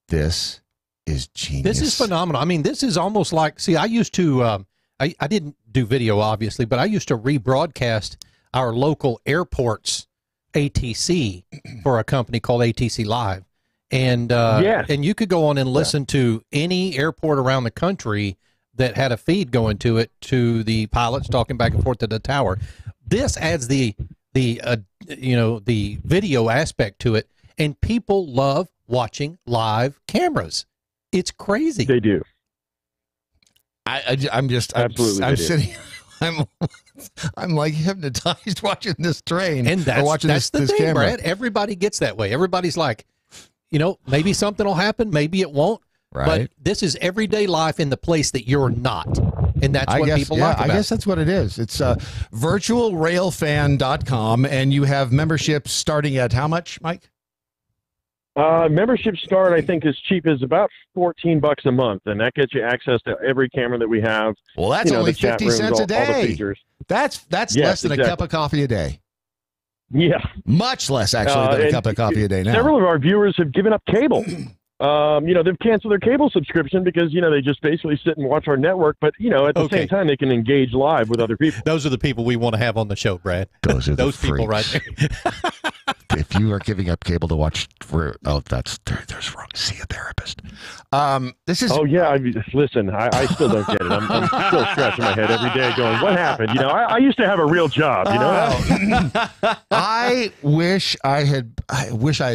C: This is genius.
E: This is phenomenal. I mean, this is almost like, I used to I didn't do video obviously, but I used to rebroadcast our local airport's ATC for a company called ATC Live. And and you could go on and listen to any airport around the country that had a feed going to it to the pilots talking back and forth to the tower. This adds the video aspect to it, and people love watching live cameras. It's crazy.
W: They do.
C: I'm sitting. I'm like hypnotized watching this train
E: and
C: watching
E: that's the
C: this
E: thing,
C: camera.
E: Brad. Everybody gets that way. Everybody's like, maybe something will happen, maybe it won't.
C: Right.
E: But this is everyday life in the place that you're not, and that's what people like about
C: I guess that's what it is. It's virtualrailfan.com, and you have memberships starting at how much, Mike?
W: Membership start, I think, as cheap as about $14 a month, and that gets you access to every camera that we have.
C: Well, that's only 50 cents a day.
W: All the features.
C: That's less than a cup of coffee a day.
W: Yeah,
C: much less actually than a cup of coffee a day now.
W: Several of our viewers have given up cable. They've canceled their cable subscription because they just basically sit and watch our network. But at the same time, they can engage live with other people.
E: Those are the people we want to have on the show, Brad.
C: Those are
E: those
C: the
E: people
C: freaks.
E: right there.
C: If you are giving up cable to watch, there's wrong. See a therapist. This is.
W: Oh yeah, listen. I still don't get it. I'm still scratching my head every day, going, "What happened?" I used to have a real job.
C: I wish I had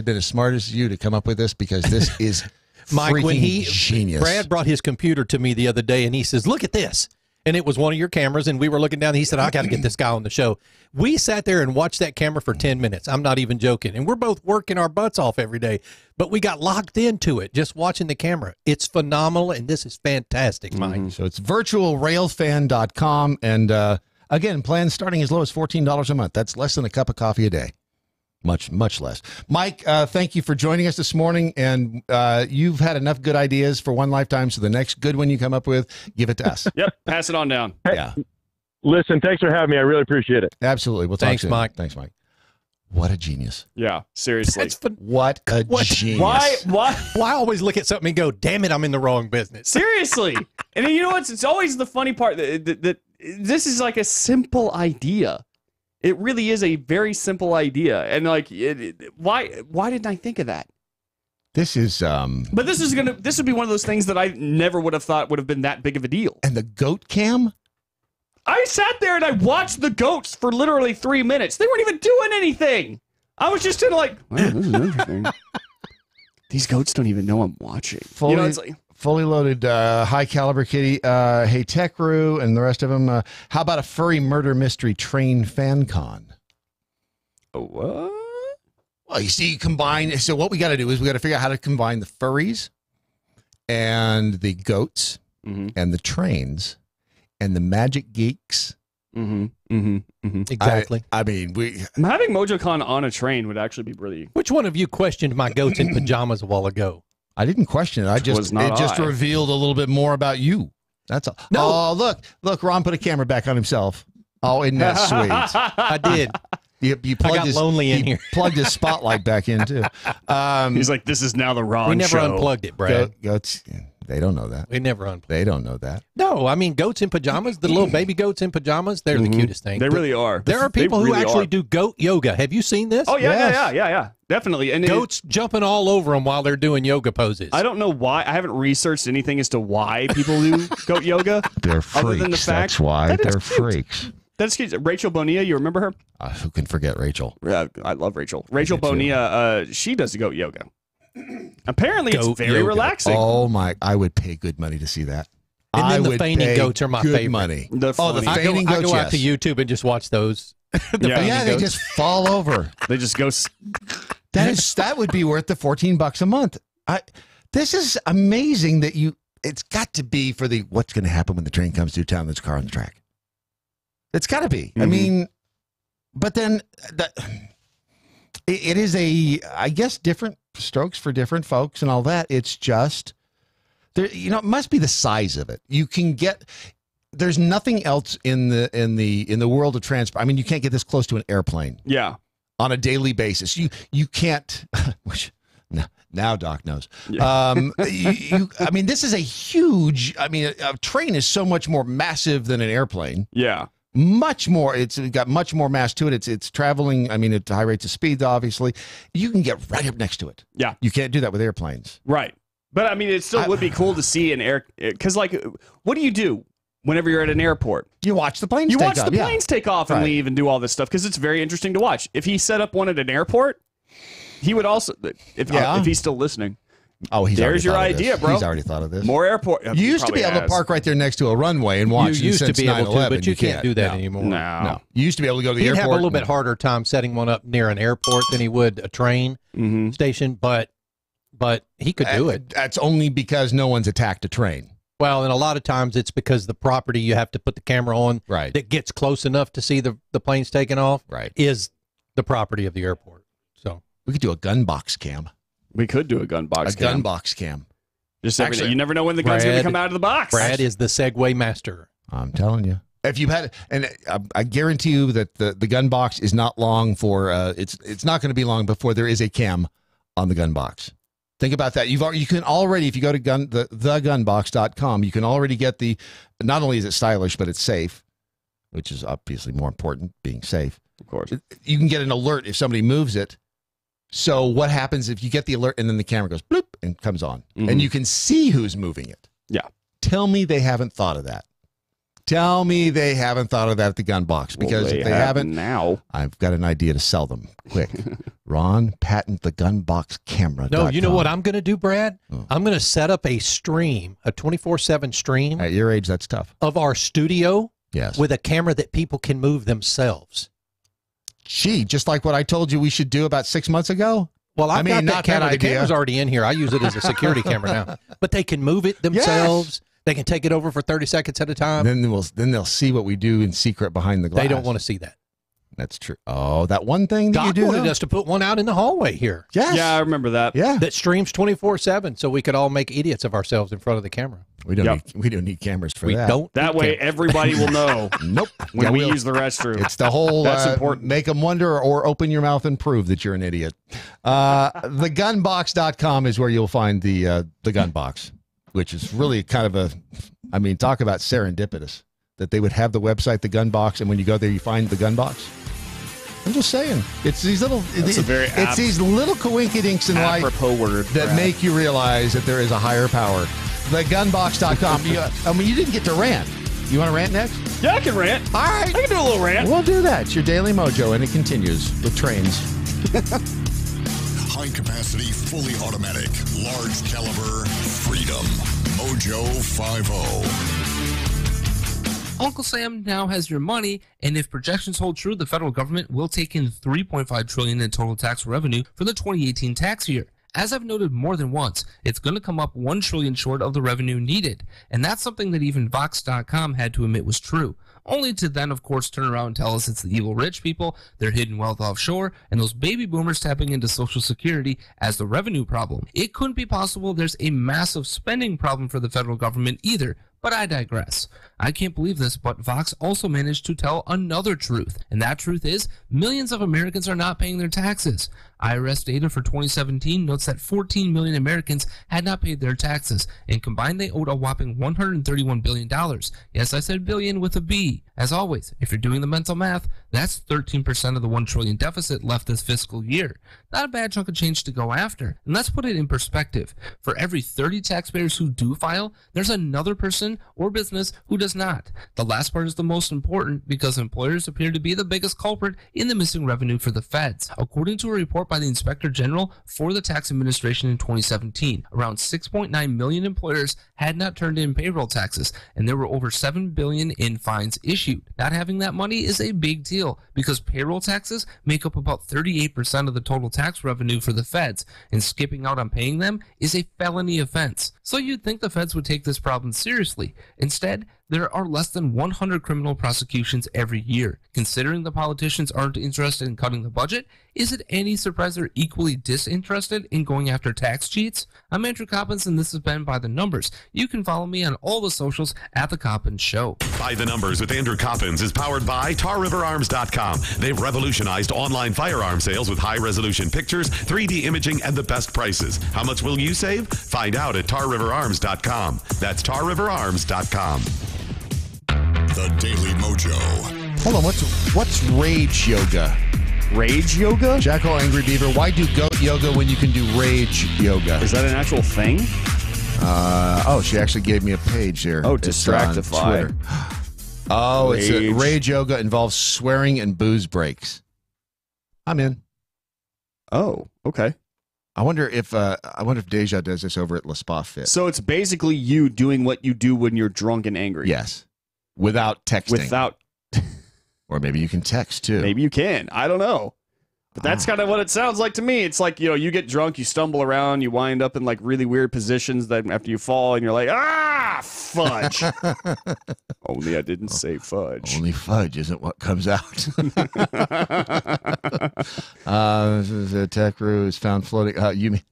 C: been as smart as you to come up with this, because this is
E: Mike, when
C: genius.
E: Brad brought his computer to me the other day, and he says, "Look at this." And it was one of your cameras, and we were looking down, and he said, I got to get this guy on the show. We sat there and watched that camera for 10 minutes. I'm not even joking. And we're both working our butts off every day, but we got locked into it just watching the camera. It's phenomenal, and this is fantastic, Mike.
C: Mm-hmm. So it's virtualrailfan.com, and again, plans starting as low as $14 a month. That's less than a cup of coffee a day. Much less. Mike, thank you for joining us this morning, and you've had enough good ideas for one lifetime, so the next good one you come up with, give it to us.
U: Yep, pass it on down.
C: Yeah.
W: Listen, thanks for having me. I really appreciate it.
C: Absolutely. We'll talk soon.
E: Mike.
C: Thanks, Mike. What a genius.
U: Yeah, seriously.
C: What a genius.
U: Why
E: always look at something and go, damn it, I'm in the wrong business.
U: Seriously. And you know what? It's always the funny part that this is like a simple idea. It really is a very simple idea, and why didn't I think of that?
C: This is
U: But this would be one of those things that I never would have thought would have been that big of a deal.
C: And the goat cam?
U: I sat there and I watched the goats for literally 3 minutes. They weren't even doing anything. I was just in like, wow, this is interesting. These goats don't even know I'm watching. It's like,
C: fully loaded high caliber kitty, hey Techru, and the rest of them. How about a furry murder mystery train fan con?
U: What?
C: Well, you see, combine. So what we got to do is we got to figure out how to combine the furries and the goats and the trains and the magic geeks.
E: Exactly.
C: I mean,
U: having MojoCon on a train would actually be really.
E: Which one of you questioned my goats in pajamas a while ago?
C: I didn't question it. It just revealed a little bit more about you. That's all.
E: No.
C: Oh, look, Ron put a camera back on himself. Oh, isn't that sweet?
E: I did.
C: You plugged
E: I got lonely in here.
C: Plugged his spotlight back in too.
U: He's like, this is now the Ron show.
E: We never unplugged it, Brad.
C: Goats. They don't know that.
E: We never unplugged.
C: They don't know that.
E: No, I mean goats in pajamas. The little baby goats in pajamas. They're the cutest thing.
U: They really are.
E: There are people who actually do goat yoga. Have you seen this?
U: Oh yeah, definitely. And
E: goats jumping all over them while they're doing yoga poses.
U: I don't know why. I haven't researched anything as to why people do goat yoga.
C: They're freaks.
U: Other than the fact
C: That's why they're freaks.
U: That's cute. Rachel Bonilla, you remember her?
C: Who can forget Rachel?
U: I love Rachel. Rachel Bonilla, she does goat yoga. Apparently, it's very relaxing.
C: Oh my! I would pay good money to see that.
E: And then the feigning goats are my favorite.
C: Money.
U: The
C: feigning goats.
E: I go out to YouTube and just watch those.
C: They just fall over.
U: They just go.
C: That would be worth the $14 a month. This is amazing that you. It's got to be for the what's going to happen when the train comes through town. There's a car on the track. It's got to be. I mean, but then it is I guess different strokes for different folks and all that. It's just there. It must be the size of it. You can get. There's nothing else in the world of transport. I mean, you can't get this close to an airplane.
U: Yeah.
C: On a daily basis, you can't. Which now Doc knows.
U: Yeah.
C: I mean, this is a huge. I mean, a train is so much more massive than an airplane.
U: Yeah.
C: Much more. It's got much more mass to it. It's traveling. I mean, at high rates of speed. Obviously, you can get right up next to it.
U: Yeah.
C: You can't do that with airplanes.
U: Right. But I mean, it still would be cool to see an air, because like, what do you do whenever you're at an airport?
C: You watch the planes.
U: Take off and leave and do all this stuff because it's very interesting to watch. If he set up one at an airport, he would also. If he's still listening.
C: Oh,
U: there's your idea, bro.
C: He's already thought of this.
U: More airport.
C: You used to be able to park right there next to a runway and watch.
E: You used to be able to, but you can't do that anymore.
U: No.
C: You used to be able to go to the airport.
E: He'd have a little bit harder time setting one up near an airport than he would a train station, but he could do it.
C: That's only because no one's attacked a train.
E: Well, and a lot of times it's because the property you have to put the camera on that gets close enough to see the planes taking off is the property of the airport. So
C: we could do a gun box cam.
U: We could do a gun box cam.
C: Gun box cam.
U: Just actually, you never know when the gun's going to come out of the box.
E: Brad is the Segway master.
C: I'm telling you. If you've had, and I guarantee you that the gun box is not long for. It's not going to be long before there is a cam on the gun box. Think about that. You can already, if you go to thegunbox.com, you can already get the. Not only is it stylish, but it's safe, which is obviously more important. Being safe,
U: of course.
C: You can get an alert if somebody moves it. So what happens if you get the alert and then the camera goes bloop and comes on and you can see who's moving it?
U: Yeah.
C: Tell me they haven't thought of that. Tell me they haven't thought of that at the gun box, because if they haven't
U: now,
C: I've got an idea to sell them quick. Ron, patent the gun box camera.
E: No, you know what I'm going to do, Brad? I'm going to set up a stream, a 24/7 stream.
C: At your age, that's tough.
E: Of our studio,
C: yes,
E: with a camera that people can move themselves.
C: Gee, just like what I told you we should do about 6 months ago.
E: Well, I mean,
C: not
E: camera.
C: that idea.
E: The camera's already in here. I use it as a security camera now. But they can move it themselves. Yes. They can take it over for 30 seconds at a time.
C: Then they'll see what we do in secret behind the glass.
E: They don't want to see that.
C: That's true. Oh, that one thing that
E: Doc
C: you do
E: wanted us to put one out in the hallway here.
C: Yes.
U: Yeah, I remember that.
C: Yeah.
E: That streams 24/7, so we could all make idiots of ourselves in front of the camera.
C: We don't need cameras for that.
E: Don't.
U: That way everybody will know.
C: Nope.
U: When we use the restroom.
C: It's the whole
U: that's important.
C: Make them wonder or open your mouth and prove that you're an idiot. Thegunbox.com is where you'll find the gun box, which is really kind of talk about serendipitous that they would have the website, the gun box, and when you go there, you find the gun box. I'm just saying, it's these little, these little coinkydinks in life that make you realize that there is a higher power. Thegunbox.com. You didn't get to rant. You want to rant next?
U: Yeah, I can rant.
C: All right,
U: I can do a little rant.
C: We'll do that. It's your Daily Mojo, and it continues with trains.
B: High capacity, fully automatic, large caliber, freedom. Mojo 50.
J: Uncle Sam now has your money, and if projections hold true, the federal government will take in $3.5 trillion in total tax revenue for the 2018 tax year. As I've noted more than once, it's going to come up $1 trillion short of the revenue needed, and that's something that even Vox.com had to admit was true. Only to then, of course, turn around and tell us it's the evil rich people, their hidden wealth offshore, and those baby boomers tapping into Social Security as the revenue problem. It couldn't be possible there's a massive spending problem for the federal government either. But I digress. I can't believe this, but Vox also managed to tell another truth, and that truth is millions of Americans are not paying their taxes. IRS data for 2017 notes that 14 million Americans had not paid their taxes, and combined they owed a whopping $131 billion. Yes, I said billion with a B. As always, if you're doing the mental math, that's 13% of the $1 trillion deficit left this fiscal year. Not a bad chunk of change to go after. And let's put it in perspective. For every 30 taxpayers who do file, there's another person or business who does not. The last part is the most important because employers appear to be the biggest culprit in the missing revenue for the feds. According to a report by the Inspector General for the Tax Administration in 2017, around 6.9 million employers had not turned in payroll taxes, and there were over $7 billion in fines issued. Not having that money is a big deal because payroll taxes make up about 38% of the total tax revenue for the feds, and skipping out on paying them is a felony offense. So you'd think the feds would take this problem seriously. Instead, there are less than 100 criminal prosecutions every year. Considering the politicians aren't interested in cutting the budget, is it any surprise they're equally disinterested in going after tax cheats? I'm Andrew Coppins, and this has been By the Numbers. You can follow me on all the socials at The Coppins Show.
L: By the Numbers with Andrew Coppins is powered by TarRiverArms.com. They've revolutionized online firearm sales with high-resolution pictures, 3D imaging, and the best prices. How much will you save? Find out at TarRiverArms.com. That's TarRiverArms.com.
B: The Daily Mojo.
C: Hold on, what's rage yoga?
U: Rage yoga?
C: Jackal Angry Beaver, why do goat yoga when you can do rage yoga?
U: Is that an actual thing?
C: She actually gave me a page here.
U: Oh,
C: It's
U: Distractify.
C: on Twitter. Oh, it's
U: Rage.
C: Rage Yoga involves swearing and booze breaks. I'm in.
U: Oh, okay.
C: I wonder if Deja does this over at La Spa Fit.
U: So it's basically you doing what you do when you're drunk and angry.
C: Yes. Without texting. Or maybe you can text too.
U: Maybe you can. I don't know. But that's kind of what it sounds like to me. It's like, you get drunk, you stumble around, you wind up in like really weird positions that after you fall and you're like, fudge. Only I didn't say fudge.
C: Only fudge isn't what comes out. Tech Roo is found floating.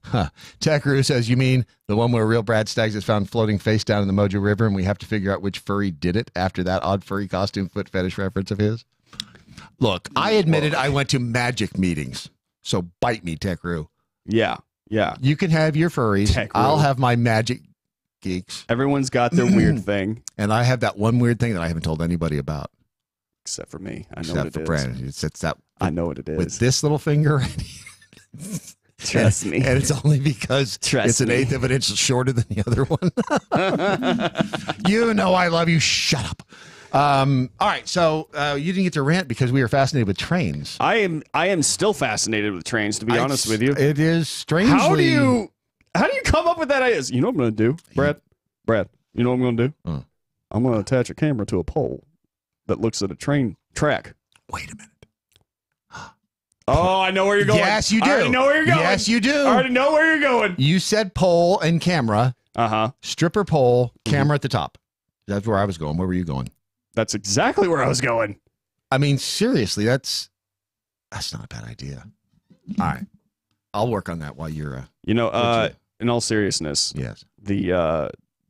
C: Tech Roo says, you mean the one where real Brad Staggs is found floating face down in the Mojo River and we have to figure out which furry did it after that odd furry costume foot fetish reference of his? Look, I admitted I went to magic meetings, so bite me, Tech Roo.
U: Yeah.
C: You can have your furries.
U: Tech
C: I'll
U: Roo.
C: have my magic geeks.
U: Everyone's got their weird thing.
C: And I have that one weird thing that I haven't told anybody about.
U: Except for me. I know
C: Except
U: what it
C: for
U: is.
C: Brandon. It's that.
U: I know what it is.
C: With this little finger.
U: Trust me.
C: And it's only because it's an
U: me.
C: eighth of an inch shorter than the other one. You know I love you. Shut up. All right, so you didn't get to rant because we were fascinated with trains.
U: I am still fascinated with trains, to be honest with you.
C: It is strangely.
U: How do you come up with that idea? You know what I'm going to do, Brad? You know what I'm going to do? I'm going to attach a camera to a pole that looks at a train track.
C: Wait a minute.
U: Oh, I know where you're going.
C: Yes, you do.
U: I already know where you're going.
C: Yes, you do.
U: I already know where you're going.
C: You said pole and camera. Stripper pole, camera at the top. That's where I was going. Where were you going?
U: That's exactly where I was going.
C: I mean, seriously, that's not a bad idea. All right. I'll work on that while you're
U: in all seriousness,
C: yes.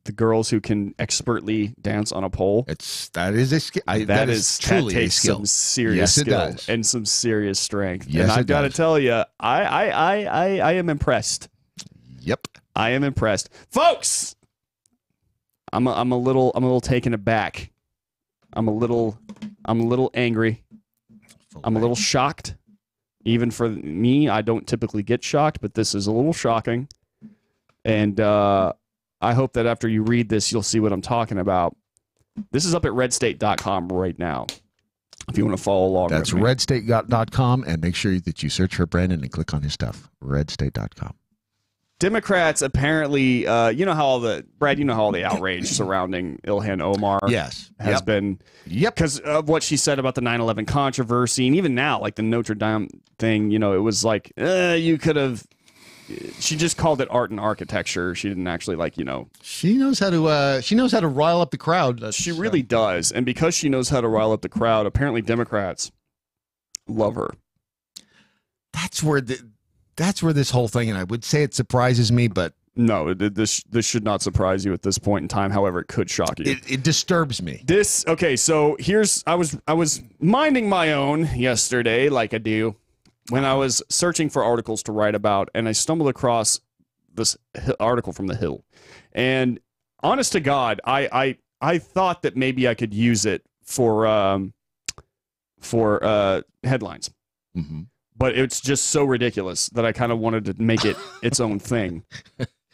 U: The girls who can expertly dance on a pole.
C: That is a skill. That takes
U: some serious skill and some serious strength.
C: Yes,
U: and I've got to tell you, I am impressed.
C: Yep.
U: I am impressed. Folks, I'm a little taken aback. I'm a little angry. I'm a little shocked. Even for me, I don't typically get shocked, but this is a little shocking. And I hope that after you read this, you'll see what I'm talking about. This is up at redstate.com right now. If you want to follow along.
C: That's redstate.com, and make sure that you search for Brandon and click on his stuff. Redstate.com.
U: Democrats apparently, you know how all the outrage surrounding Ilhan Omar has been.
C: Yep.
U: Because of what she said about the 9/11 controversy, and even now, like the Notre Dame thing, it was like you could have. She just called it art and architecture. She didn't actually
C: She knows how to rile up the crowd.
U: She really does, and because she knows how to rile up the crowd, apparently Democrats love her.
C: That's where this whole thing, and I would say it surprises me, but
U: no, this should not surprise you at this point in time. However, it could shock you.
C: It disturbs me.
U: So I was minding my own yesterday, like I do, when I was searching for articles to write about, and I stumbled across this article from The Hill. And honest to God, I thought that maybe I could use it for headlines.
C: Mm-hmm.
U: But it's just so ridiculous that I kind of wanted to make it its own thing.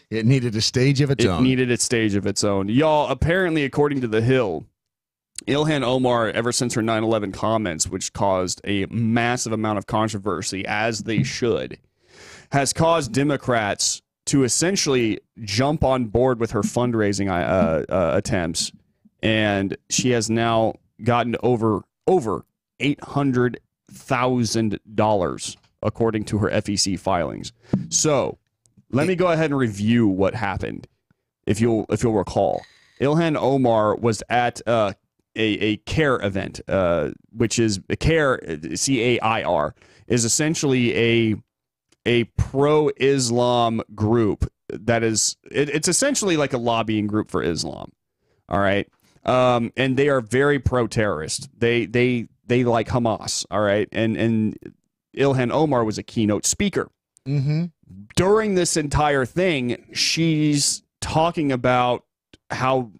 C: It needed a stage of its own.
U: It needed a stage of its own. Y'all, apparently, according to The Hill, Ilhan Omar, ever since her 9/11 comments, which caused a massive amount of controversy, as they should, has caused Democrats to essentially jump on board with her fundraising attempts. And she has now gotten over $800,000, according to her FEC filings. So let me go ahead and review what happened. If you'll recall, Ilhan Omar was at a CAIR event, which is a CAIR, CAIR, is essentially a pro-Islam group that is it's essentially like a lobbying group for Islam. All right, and they are very pro-terrorist. They like Hamas. All right, and Ilhan Omar was a keynote speaker.
C: Mm-hmm.
U: During this entire thing, she's talking about how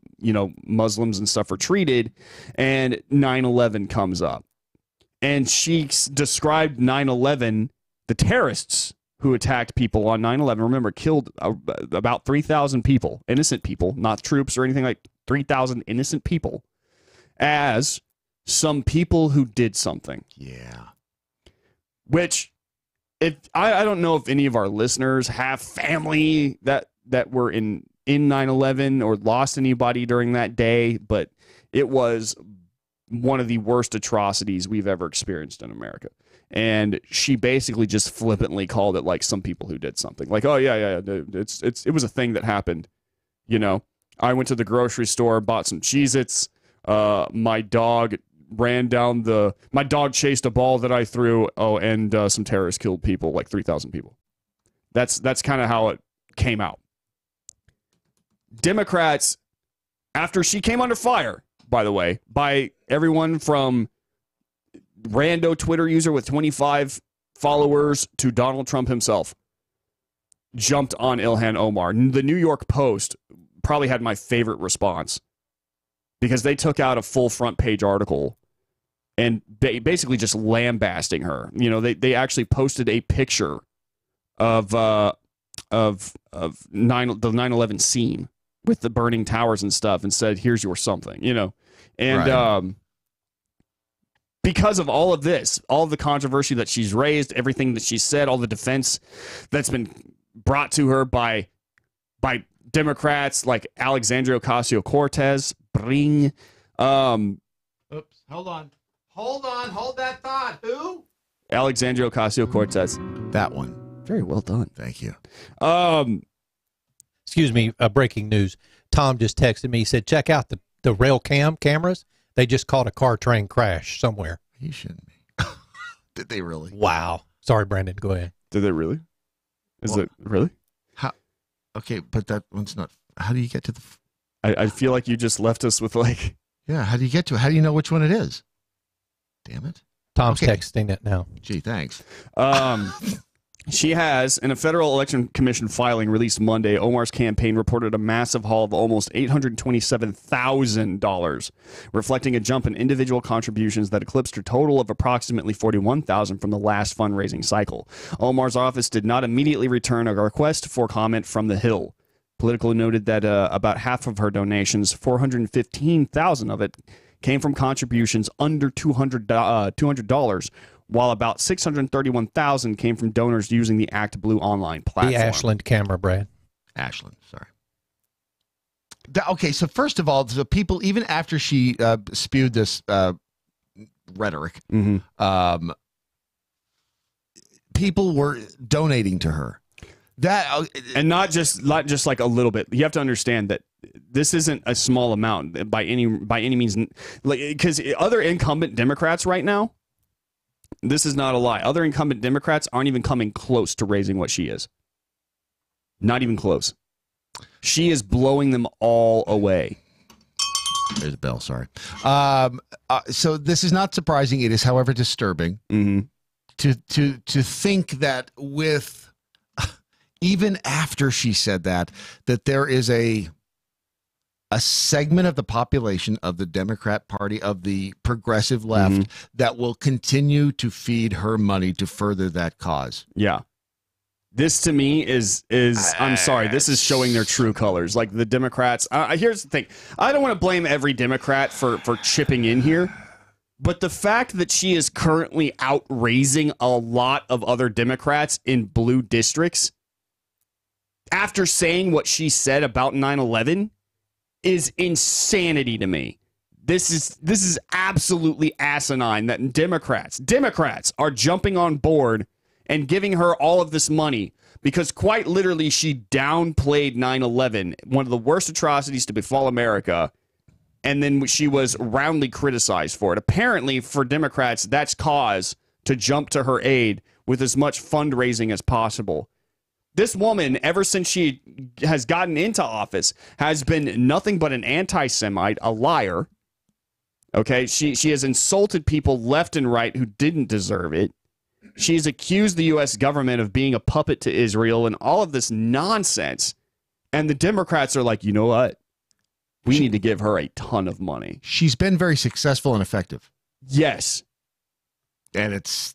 U: Muslims and stuff are treated, and 9/11 comes up, and she described 9/11, the terrorists who attacked people on 9/11, remember, killed about 3,000 people, innocent people, not troops or anything, like 3,000 innocent people, as some people who did something.
C: Yeah.
U: Which, if I don't know if any of our listeners have family that were in 9/11 or lost anybody during that day, but it was one of the worst atrocities we've ever experienced in America. And she basically just flippantly called it like some people who did something. Like, oh yeah, it was a thing that happened. You know, I went to the grocery store, bought some Cheez-Its. My dog my dog chased a ball that I threw. Oh, and some terrorists killed people, like 3,000 people. That's kind of how it came out. Democrats, after she came under fire, by the way, by everyone from rando Twitter user with 25 followers to Donald Trump himself, jumped on Ilhan Omar. The New York Post probably had my favorite response because they took out a full front page article and basically just lambasting her. You know, they actually posted a picture of the 9/11 scene with the burning towers and stuff and said, here's your something, you know. And right. Because of all of this, all of the controversy that she's raised, everything that she said, all the defense that's been brought to her by Democrats like Alexandria Ocasio-Cortez, Bring.
C: Oops, hold on. Hold that thought. Who?
U: Alexandria Ocasio-Cortez.
C: That one.
U: Very well done.
C: Thank you.
E: Excuse me, breaking news. Tom just texted me. He said, check out the rail cameras. They just caught a car train crash somewhere.
C: You shouldn't be. Did they really?
E: Wow. Sorry, Brandon. Go ahead.
U: Did they really? Is it really?
C: How? Okay, but that one's not. How do you get to the?
U: I feel like you just left us with like.
C: Yeah. How do you get to it? How do you know which one it is? Damn it.
E: Tom's texting it now.
C: Gee, thanks.
U: She has, in a Federal Election Commission filing released Monday, Omar's campaign reported a massive haul of almost $827,000, reflecting a jump in individual contributions that eclipsed her total of approximately $41,000 from the last fundraising cycle. Omar's office did not immediately return a request for comment from the Hill. Politico noted that about half of her donations, $415,000 of it, came from contributions under $200, while about $631,000 came from donors using the Act Blue online platform.
E: The Ashland camera, Brad.
C: Ashland, sorry. Okay, so first of all, the people, even after she spewed this rhetoric, people were donating to her.
U: And not just like a little bit. You have to understand that this isn't a small amount by any means. Like, because other incumbent Democrats right now, this is not a lie. Other incumbent Democrats aren't even coming close to raising what she is. Not even close. She is blowing them all away.
C: There's a bell, sorry. So this is not surprising. It is, however, disturbing to think that with, even after she said that there is a segment of the population of the Democrat Party, of the progressive left, that will continue to feed her money to further that cause.
U: Yeah. This to me is I'm sorry, this is showing their true colors. Like the Democrats, here's the thing. I don't want to blame every Democrat for chipping in here, but the fact that she is currently outraising a lot of other Democrats in blue districts after saying what she said about 9/11 is insanity to me. This is absolutely asinine that Democrats are jumping on board and giving her all of this money because quite literally she downplayed 9/11, one of the worst atrocities to befall America, and then she was roundly criticized for it. Apparently, for Democrats, that's cause to jump to her aid with as much fundraising as possible. This woman, ever since she has gotten into office, has been nothing but an anti-Semite, a liar. Okay, she has insulted people left and right who didn't deserve it. She's accused the U.S. government of being a puppet to Israel and all of this nonsense. And the Democrats are like, you know what? We need to give her a ton of money.
C: She's been very successful and effective.
U: Yes.
C: And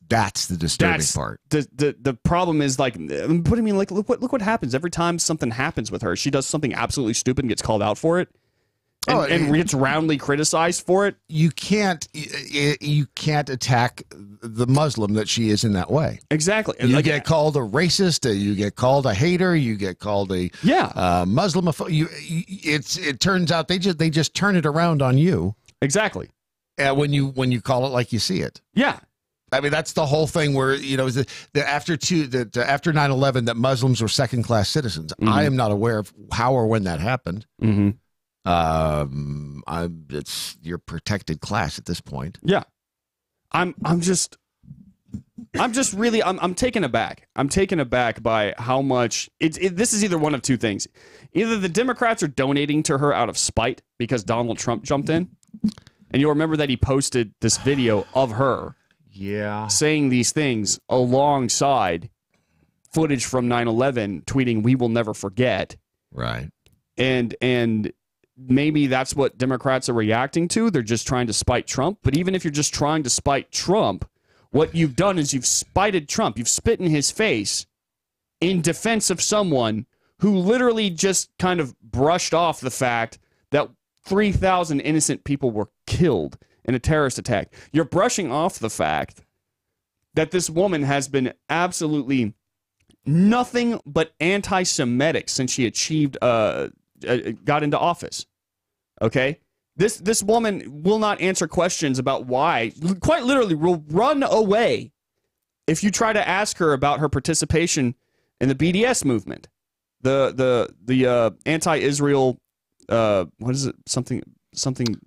C: that's the disturbing part.
U: The problem is, like, but I mean, like, look what happens every time something happens with her. She does something absolutely stupid and gets called out for it, and gets roundly criticized for it.
C: You can't attack the Muslim that she is in that way.
U: Exactly.
C: You get called a racist. You get called a hater. You get called a Muslim. It turns out they just turn it around on you.
U: Exactly.
C: When you call it like you see it.
U: Yeah.
C: I mean, that's the whole thing where, after 9/11 that Muslims were second-class citizens.
U: Mm-hmm.
C: I am not aware of how or when that happened.
U: Mm-hmm.
C: It's your protected class at this point.
U: Yeah. I'm taken aback. I'm taken aback by how much this is either one of two things. Either the Democrats are donating to her out of spite because Donald Trump jumped in. And you'll remember that he posted this video of her saying these things alongside footage from 9/11, tweeting, "We will never forget."
C: Right.
U: And maybe that's what Democrats are reacting to. They're just trying to spite Trump. But even if you're just trying to spite Trump, what you've done is you've spited Trump. You've spit in his face in defense of someone who literally just kind of brushed off the fact that 3,000 innocent people were killed in a terrorist attack. You're brushing off the fact that this woman has been absolutely nothing but anti-Semitic since she got into office. Okay? This woman will not answer questions about why, quite literally will run away if you try to ask her about her participation in the BDS movement. The anti-Israel what is it? Something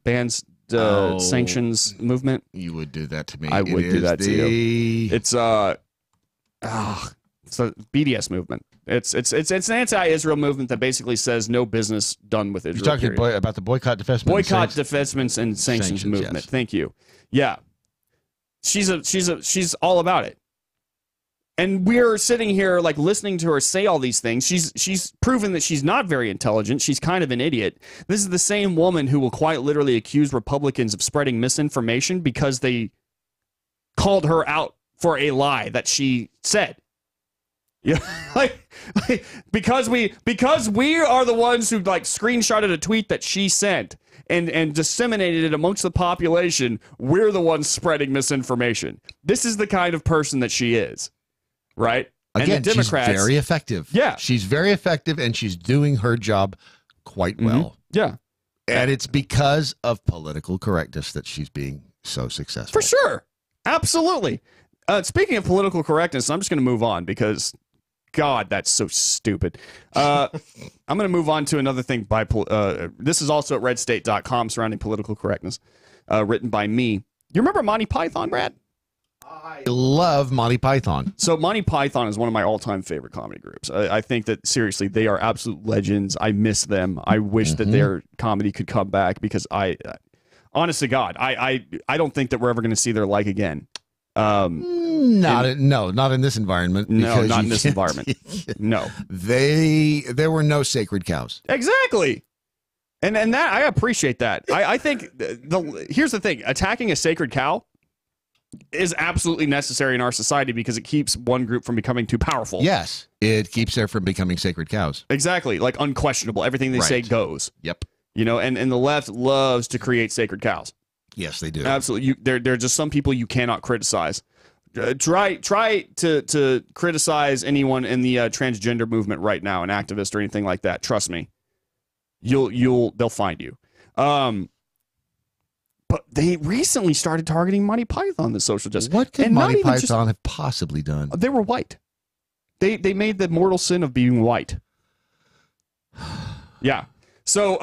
U: bans sanctions movement.
C: You would do that to me.
U: I would do that to you. It's a BDS movement. It's an anti-Israel movement that basically says no business done with Israel.
C: You're talking about the boycott,
U: divestment, and sanctions movement.
C: Yes.
U: Thank you. Yeah, she's all about it. And we're sitting here like listening to her say all these things. She's proven that she's not very intelligent. She's kind of an idiot. This is the same woman who will quite literally accuse Republicans of spreading misinformation because they called her out for a lie that she said. Yeah, because we are the ones who like screenshotted a tweet that she sent and disseminated it amongst the population. We're the ones spreading misinformation. This is the kind of person that she is. Right?
C: Again,
U: and the Democrats,
C: she's very effective.
U: Yeah.
C: She's very effective, and she's doing her job quite well.
U: Yeah.
C: And it's because of political correctness that she's being so successful.
U: For sure. Absolutely. Speaking of political correctness, I'm just going to move on because, God, that's so stupid. I'm going to move on to another thing. This is also at redstate.com surrounding political correctness, written by me. You remember Monty Python, Brad?
C: I love Monty Python.
U: So Monty Python is one of my all-time favorite comedy groups. I think that, seriously, they are absolute legends. I miss them. I wish that their comedy could come back because honest to God, I don't think that we're ever going to see their like again.
C: Not in this environment.
U: No, not in this environment. No.
C: There were no sacred cows.
U: Exactly. And that I appreciate that. I think here's the thing. Attacking a sacred cow is absolutely necessary in our society because it keeps one group from becoming too powerful.
C: Yes, it keeps them from becoming sacred cows.
U: Exactly, like unquestionable. Everything they say goes.
C: Yep.
U: And the left loves to create sacred cows.
C: Yes, they do.
U: Absolutely. There are just some people you cannot criticize. Try to criticize anyone in the transgender movement right now, an activist or anything like that. Trust me, they'll find you. But they recently started targeting Monty Python, the social justice.
C: What could Monty Python have possibly done?
U: They were white. They made the mortal sin of being white. Yeah. So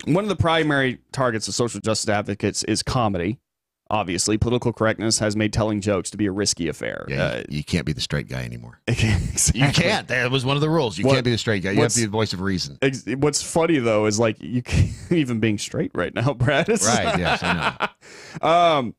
U: one of the primary targets of social justice advocates is comedy. Obviously, political correctness has made telling jokes to be a risky affair.
C: Yeah, you can't be the straight guy anymore.
U: Exactly.
C: You can't. That was one of the rules. You can't be the straight guy. You have to be the voice of reason.
U: What's funny, though, is like you can't even being straight right now, Brad.
C: Right, yes, I know.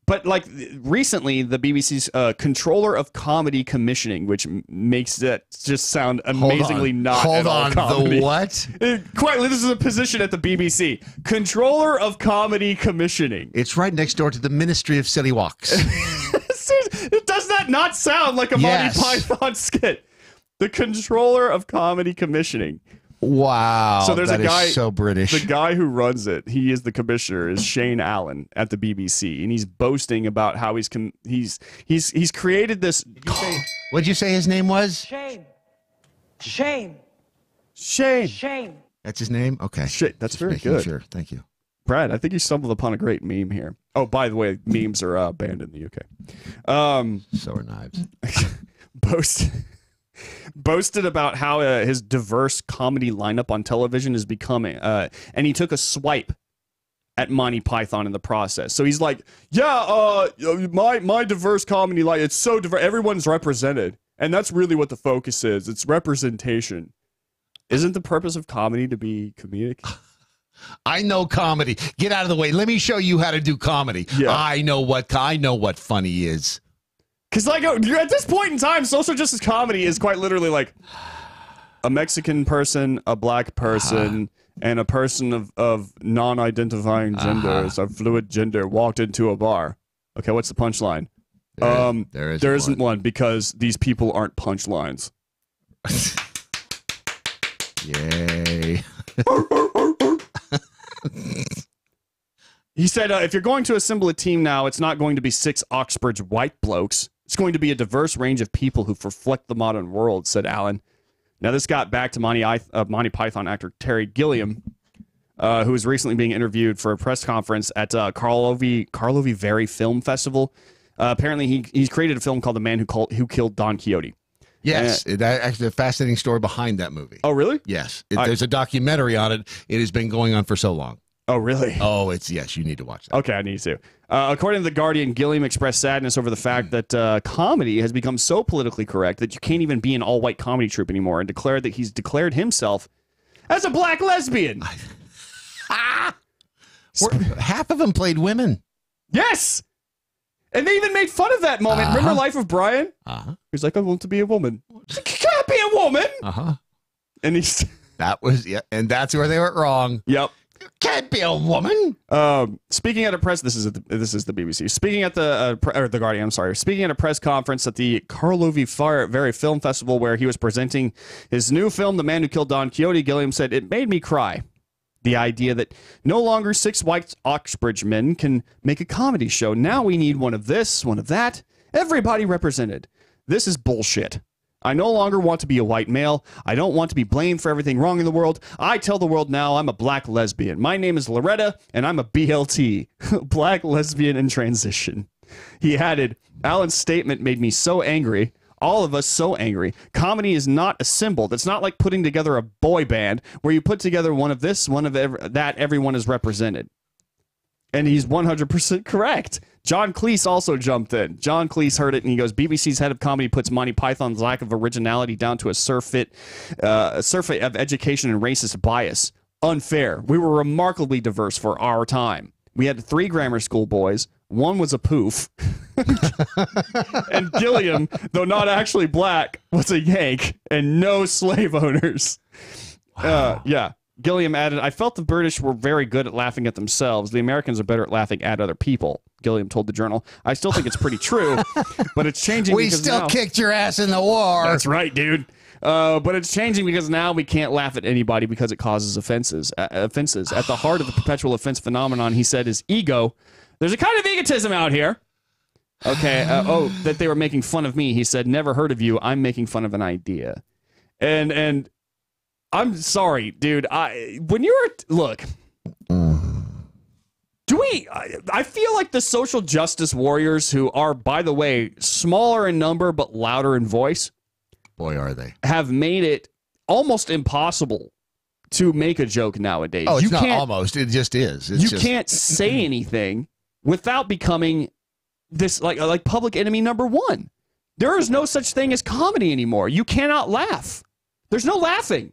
U: But like recently, the BBC's controller of comedy commissioning, which makes that just sound amazingly not at all comedy.
C: The what?
U: Quite. This is a position at the BBC. Controller of comedy commissioning.
C: It's right next door to the Ministry of Silly Walks.
U: Does that not sound like a Monty Python skit? The controller of comedy commissioning.
C: Wow.
U: So there's a guy
C: so British.
U: The guy who runs it, he is the commissioner, is Shane Allen at the BBC, and he's boasting about how he's created this.
C: What'd you say his name was?
K: Shame.
C: That's his name? Okay.
U: Shit, that's very
C: making
U: good.
C: Sure. Thank you.
U: Brad, I think you stumbled upon a great meme here. Oh, by the way, memes are banned in the UK.
C: So are knives.
U: Boasted about how his diverse comedy lineup on television is becoming, and he took a swipe at Monty Python in the process. So he's like, yeah, my diverse comedy line, it's so diverse, everyone's represented, and that's really what the focus is. It's representation. Isn't the purpose of comedy to be comedic?
C: I know comedy. Get out of the way. Let me show you how to do comedy.
U: Yeah.
C: I know what funny is.
U: Because like at this point in time, social justice comedy is quite literally like a Mexican person, a black person, and a person of non-identifying genders, or fluid gender, walked into a bar. Okay, what's the punchline? There isn't one because these people aren't punchlines.
C: Yay.
U: He said, if you're going to assemble a team now, it's not going to be 6 Oxbridge white blokes. It's going to be a diverse range of people who reflect the modern world, said Allen. Now, this got back to Monty Python actor Terry Gilliam, who was recently being interviewed for a press conference at Karlovy Vary Film Festival. Apparently, he's created a film called The Man Who Killed Don Quixote.
C: Yes, that actually a fascinating story behind that movie.
U: Oh, really?
C: Yes. There's a documentary on it. It has been going on for so long.
U: Oh, really?
C: Oh, yes, you need to watch that.
U: Okay, I need to. According to The Guardian, Gilliam expressed sadness over the fact that comedy has become so politically correct that you can't even be an all-white comedy troupe anymore, and declared that he's declared himself as a black lesbian.
C: Half of them played women.
U: Yes! And they even made fun of that moment. Remember Life of Brian? He's like, I want to be a woman. You can't be a woman! And he's...
C: and that's where they went wrong.
U: Yep.
C: You can't be a woman.
U: Speaking at a press, this is the BBC. Speaking at the Guardian. I'm sorry. Speaking at a press conference at the Karlovy Vary Film Festival, where he was presenting his new film, The Man Who Killed Don Quixote, Gilliam said, "It made me cry. The idea that no longer 6 white Oxbridge men can make a comedy show. Now we need one of this, one of that. Everybody represented. This is bullshit. I no longer want to be a white male. I don't want to be blamed for everything wrong in the world. I tell the world now I'm a black lesbian. My name is Loretta, and I'm a BLT, black lesbian in transition." He added, "Alan's statement made me so angry. All of us so angry. Comedy is not assembled. It's not like putting together a boy band where you put together one of this, one of that, everyone is represented." And he's 100% correct. John Cleese also jumped in. John Cleese heard it and he goes, "BBC's head of comedy puts Monty Python's lack of originality down to a surfeit of education and racist bias. Unfair. We were remarkably diverse for our time. We had 3 grammar school boys. One was a poof." And Gilliam, though not actually black, was a Yank, and no slave owners. Wow. Yeah. Gilliam added, "I felt the British were very good at laughing at themselves. The Americans are better at laughing at other people." Gilliam told the Journal, "I still think it's pretty true, but it's changing.
C: We still
U: now,
C: kicked your ass in the war."
U: That's right, dude. But it's changing because now we can't laugh at anybody because it causes offenses. At the heart of the perpetual offense phenomenon," he said, "is ego. There's a kind of egotism out here." Okay. That they were making fun of me. He said, "Never heard of you. I'm making fun of an idea." And I'm sorry, dude. When you're look, I feel like the social justice warriors, who are, by the way, smaller in number but louder in voice,
C: boy, are they,
U: have made it almost impossible to make a joke nowadays.
C: Oh, it's not almost. It just is.
U: You can't say anything without becoming this like public enemy number one. There is no such thing as comedy anymore. You cannot laugh. There's no laughing.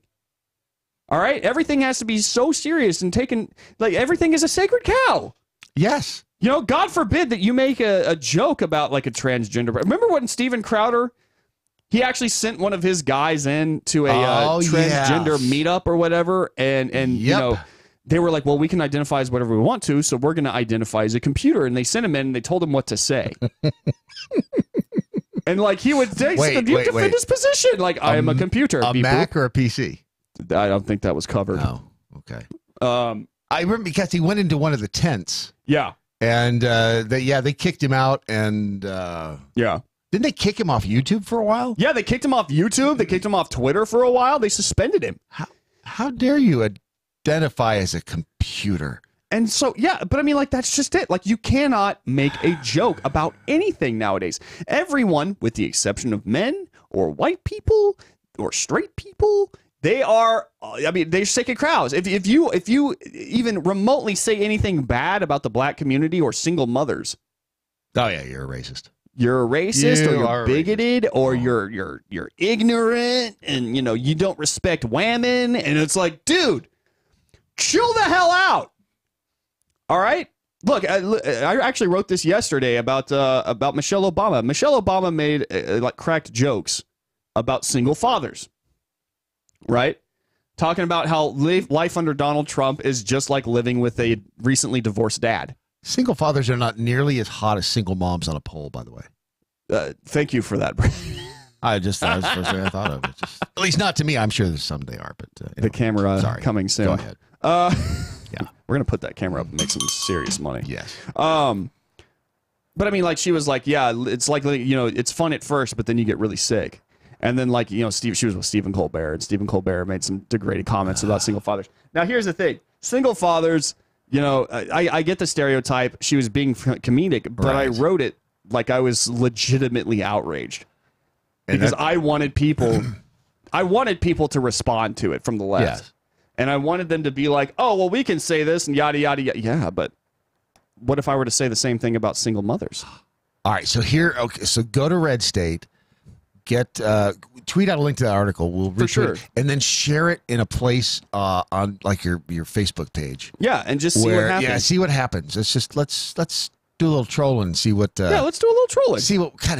U: All right? Everything has to be so serious and taken, like everything is a sacred cow.
C: Yes.
U: You know, God forbid that you make a joke about like a transgender. Remember when Steven Crowder, he actually sent one of his guys in to a transgender meetup or whatever, and you know, they were like, well, we can identify as whatever we want to, so we're going to identify as a computer. And they sent him in and they told him what to say. And like he would say, defend his position. Like, I am a computer.
C: A Mac or a PC?
U: I don't think that was covered.
C: Oh, okay. I remember because he went into one of the tents.
U: Yeah.
C: And they kicked him out, and didn't they kick him off YouTube for a while?
U: Yeah, they kicked him off YouTube. They kicked him off Twitter for a while. They suspended him.
C: How dare you identify as a computer?
U: And so, yeah, but I mean, like, that's just it. Like, you cannot make a joke about anything nowadays. Everyone, with the exception of men or white people or straight people, they are, I mean, they're sacred cows. If you even remotely say anything bad about the black community or single mothers,
C: oh yeah, you're a racist.
U: You're a racist, or you're bigoted, or you're ignorant, and you know you don't respect women, and it's like, dude, chill the hell out. All right. Look, I actually wrote this yesterday about Michelle Obama. Michelle Obama made like cracked jokes about single fathers. Right? Talking about how life under Donald Trump is just like living with a recently divorced dad.
C: Single fathers are not nearly as hot as single moms on a poll, by the way.
U: Thank you for that.
C: that was the first thing I thought of. At least not to me. I'm sure some they are, but anyway.
U: The camera coming soon.
C: Go ahead.
U: Yeah, we're gonna put that camera up and make some serious money.
C: Yes.
U: But I mean, like, she was like, yeah, it's like, you know, it's fun at first, but then you get really sick. And then, like, you know, she was with Stephen Colbert, and Stephen Colbert made some degrading comments about single fathers. Now, here's the thing. Single fathers, you know, I get the stereotype. She was being comedic, but I wrote it like I was legitimately outraged. Because I wanted people to respond to it from the left. Yes. And I wanted them to be like, oh, well, we can say this and yada, yada, yada. Yeah, but what if I were to say the same thing about single mothers?
C: All right, so so go to Red State. Tweet out a link to that article. We'll retweet it, and then share it in a place on like your Facebook page.
U: Yeah, and just see what happens.
C: Yeah, see what happens. It's just let's do a little trolling and see what.
U: Let's do a little trolling.
C: See what kind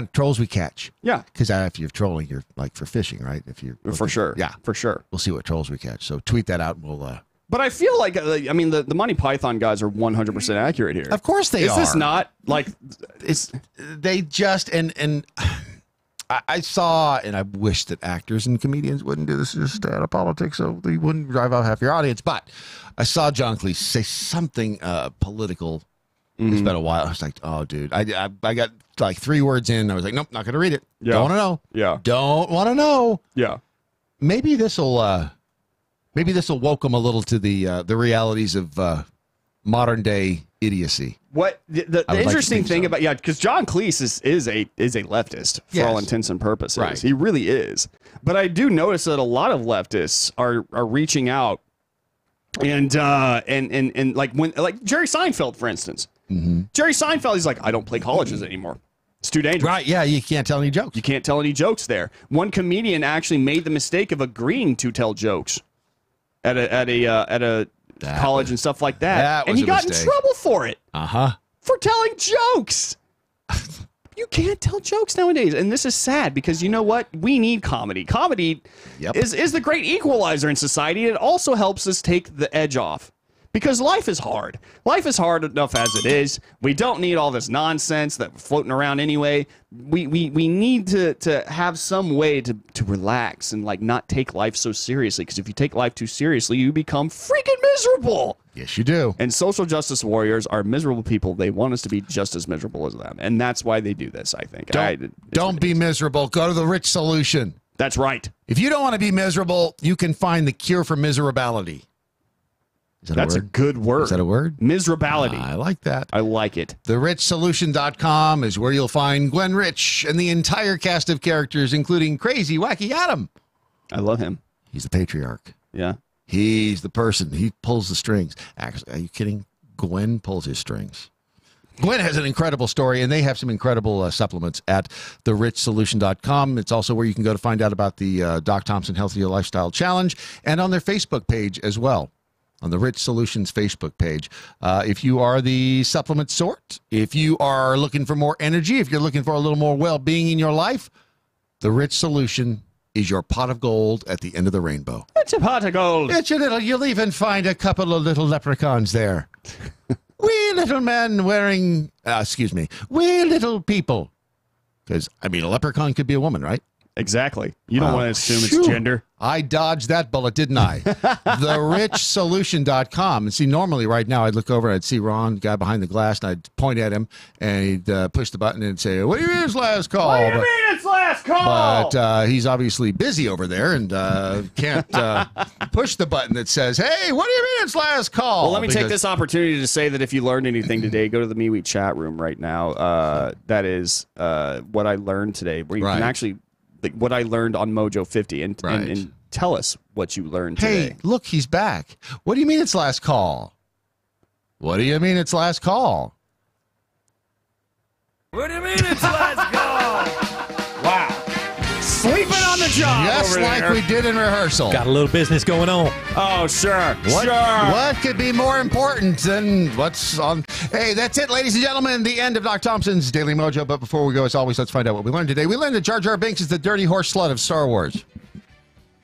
C: of trolls we catch.
U: Yeah,
C: because if you're trolling, you're like for fishing, right? If you're
U: for sure. Yeah, for sure.
C: We'll see what trolls we catch. So tweet that out, and we'll.
U: But I feel like, I mean, the Monty Python guys are 100% accurate here.
C: Of course they are.
U: Is this not like
C: they just and. I saw, and I wish that actors and comedians wouldn't do this, just stay out of politics so they wouldn't drive out half your audience. But I saw John Cleese say something political. It's been a while. I was like, oh, dude. I got like 3 words in. I was like, nope, not going to read it. Yeah. Don't want to know.
U: Yeah.
C: Don't want to know.
U: Yeah.
C: Maybe this will woke them a little to the realities of modern day idiocy.
U: What the interesting thing about because John Cleese is a leftist for all intents and purposes.
C: Right.
U: He really is. But I do notice that a lot of leftists are reaching out and like Jerry Seinfeld, for instance.
C: Mm-hmm.
U: Jerry Seinfeld, he's like, I don't play colleges anymore. It's too dangerous.
C: Right, yeah, you can't tell any jokes.
U: You can't tell any jokes there. One comedian actually made the mistake of agreeing to tell jokes at a college and stuff like that. And he got in trouble for it. For telling jokes. You can't tell jokes nowadays. And this is sad because you know what? We need comedy. Comedy is the great equalizer in society. It also helps us take the edge off. Because life is hard. Life is hard enough as it is. We don't need all this nonsense that's floating around anyway. We need to have some way to relax and like not take life so seriously. Because if you take life too seriously, you become freaking miserable.
C: Yes, you do.
U: And social justice warriors are miserable people. They want us to be just as miserable as them. And that's why they do this, I think.
C: Don't be miserable. Go to the Rich Solution.
U: That's right.
C: If you don't want to be miserable, you can find the cure for miserability.
U: That's a good word.
C: Is that a word?
U: Miserability.
C: I like that.
U: I like it.
C: TheRichSolution.com is where you'll find Glenn Rich and the entire cast of characters, including Crazy Wacky Adam.
U: I love him.
C: He's the patriarch.
U: Yeah.
C: He's the person. He pulls the strings. Actually, are you kidding? Gwen pulls his strings. Gwen has an incredible story, and they have some incredible supplements at TheRichSolution.com. It's also where you can go to find out about the Doc Thompson Healthy Lifestyle Challenge and on their Facebook page as well. on the Rich Solutions Facebook page. If you are the supplement sort, if you are looking for more energy, if you're looking for a little more well-being in your life, the Rich Solution is your pot of gold at the end of the rainbow.
U: It's a pot of gold.
C: It's your little, you'll even find a couple of little leprechauns there. Wee little men wearing, wee little people. Because, a leprechaun could be a woman, right?
U: Exactly. You don't want to assume it's gender.
C: I dodged that bullet, didn't I? TheRichSolution.com. And see, normally right now I'd look over and I'd see Ron, the guy behind the glass, and I'd point at him and he'd push the button and say, "What do you mean it's last call?"
U: What do you mean it's last call?
C: But he's obviously busy over there and can't push the button that says, "Hey, what do you mean it's last call?"
U: Well, let me take this opportunity to say that if you learned anything today, go to the MeWe chat room right now. That is what I learned today, where you can actually... what I learned on Mojo 50 and tell us what you learned today.
C: Hey, look, he's back. What do you mean it's last call? What do you mean it's last call?
U: What do you mean it's last call? Wow. Sleeping on the job.
C: Just
U: over
C: like
U: there.
C: we did in rehearsal.
E: Got a little business going on.
U: Oh, sure.
C: What could be more important than what's on? Hey, that's it, ladies and gentlemen. The end of Doc Thompson's Daily Mojo. But before we go, as always, let's find out what we learned today. We learned that Jar Jar Binks is the dirty horse slut of Star Wars.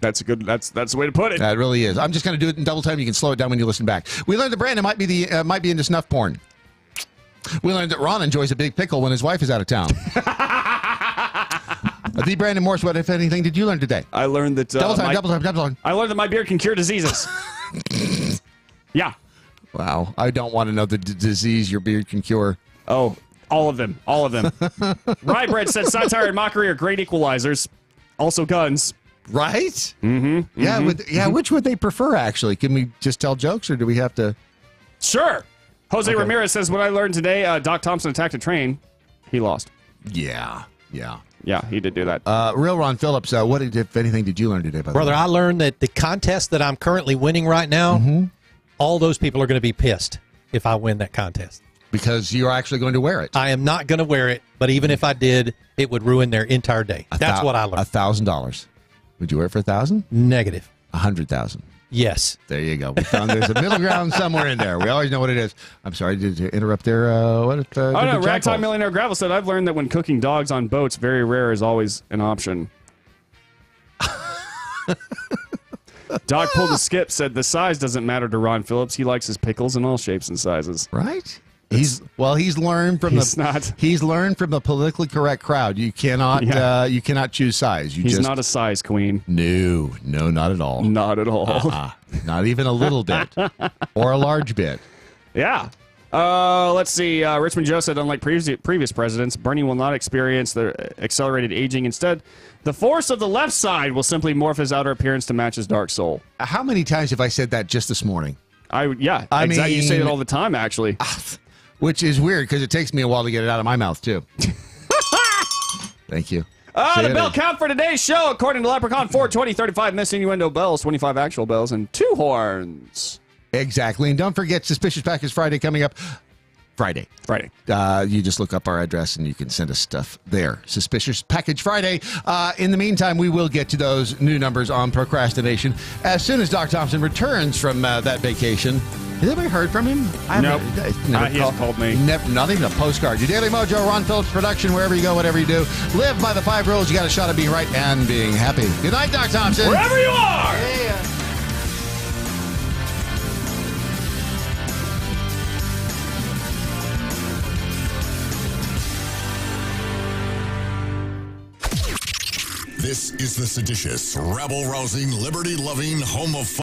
U: That's a good. That's the way to put it.
C: That really is. I'm just going to do it in double time. You can slow it down when you listen back. We learned that Brandon might be into snuff porn. We learned that Ron enjoys a big pickle when his wife is out of town. The Brandon Morse, what, if anything, did you learn today?
U: I learned that...
C: double time.
U: I learned that my beard can cure diseases. Yeah.
C: Wow. I don't want to know the disease your beard can cure.
U: Oh, all of them. All of them. Rye Bread said satire and mockery are great equalizers. Also guns.
C: Right?
U: Mm-hmm.
C: Yeah, which would they prefer, actually? Can we just tell jokes, or do we have to...
U: Sure. Jose Ramirez says, what I learned today, Doc Thompson attacked a train. He lost.
C: Yeah.
U: Yeah, he did do that.
C: Real Ron Phillips, what, if anything, did you learn today?
E: Brother, I learned that the contest that I'm currently winning right now, all those people are going to be pissed if I win that contest.
C: Because you're actually going to wear it.
E: I am not going to wear it, but even if I did, it would ruin their entire day. That's what I learned.
C: $1,000. Would you wear it for $1,000?
E: Negative.
C: $100,000.
E: Yes.
C: There you go. We found there's a middle ground somewhere in there. We always know what it is. I'm sorry to interrupt there.
U: Ragtime Millionaire Gravel said, I've learned that when cooking dogs on boats, very rare is always an option. Doc pulled a skip, said the size doesn't matter to Ron Phillips. He likes his pickles in all shapes and sizes.
C: Right? He's learned from he's learned from the politically correct crowd. You cannot choose size.
U: He's not a size queen.
C: No, not at all.
U: Not at all.
C: Not even a little bit or a large bit.
U: Yeah. Let's see. Richmond Joe said, unlike previous presidents, Bernie will not experience the accelerated aging. Instead, the force of the left side will simply morph his outer appearance to match his dark soul.
C: How many times have I said that just this morning?
U: I mean, you say it all the time, actually.
C: Which is weird because it takes me a while to get it out of my mouth, too. Thank you.
U: The bell count for today's show, according to Leprechaun, 420, 35 missing innuendo bells, 25 actual bells, and 2 horns.
C: Exactly. And don't forget Suspicious Package Friday coming up. Friday. You just look up our address and you can send us stuff there. Suspicious Package Friday. In the meantime, we will get to those new numbers on procrastination as soon as Doc Thompson returns from that vacation. Has anybody heard from him?
U: Nope. He hasn't called me.
C: Not even a postcard. Your Daily Mojo, Ron Phillips production, wherever you go, whatever you do. Live by the 5 rules. You got a shot at being right and being happy. Good night, Doc Thompson.
U: Wherever you are.
C: Yeah.
B: This is the seditious, rabble-rousing, liberty-loving home of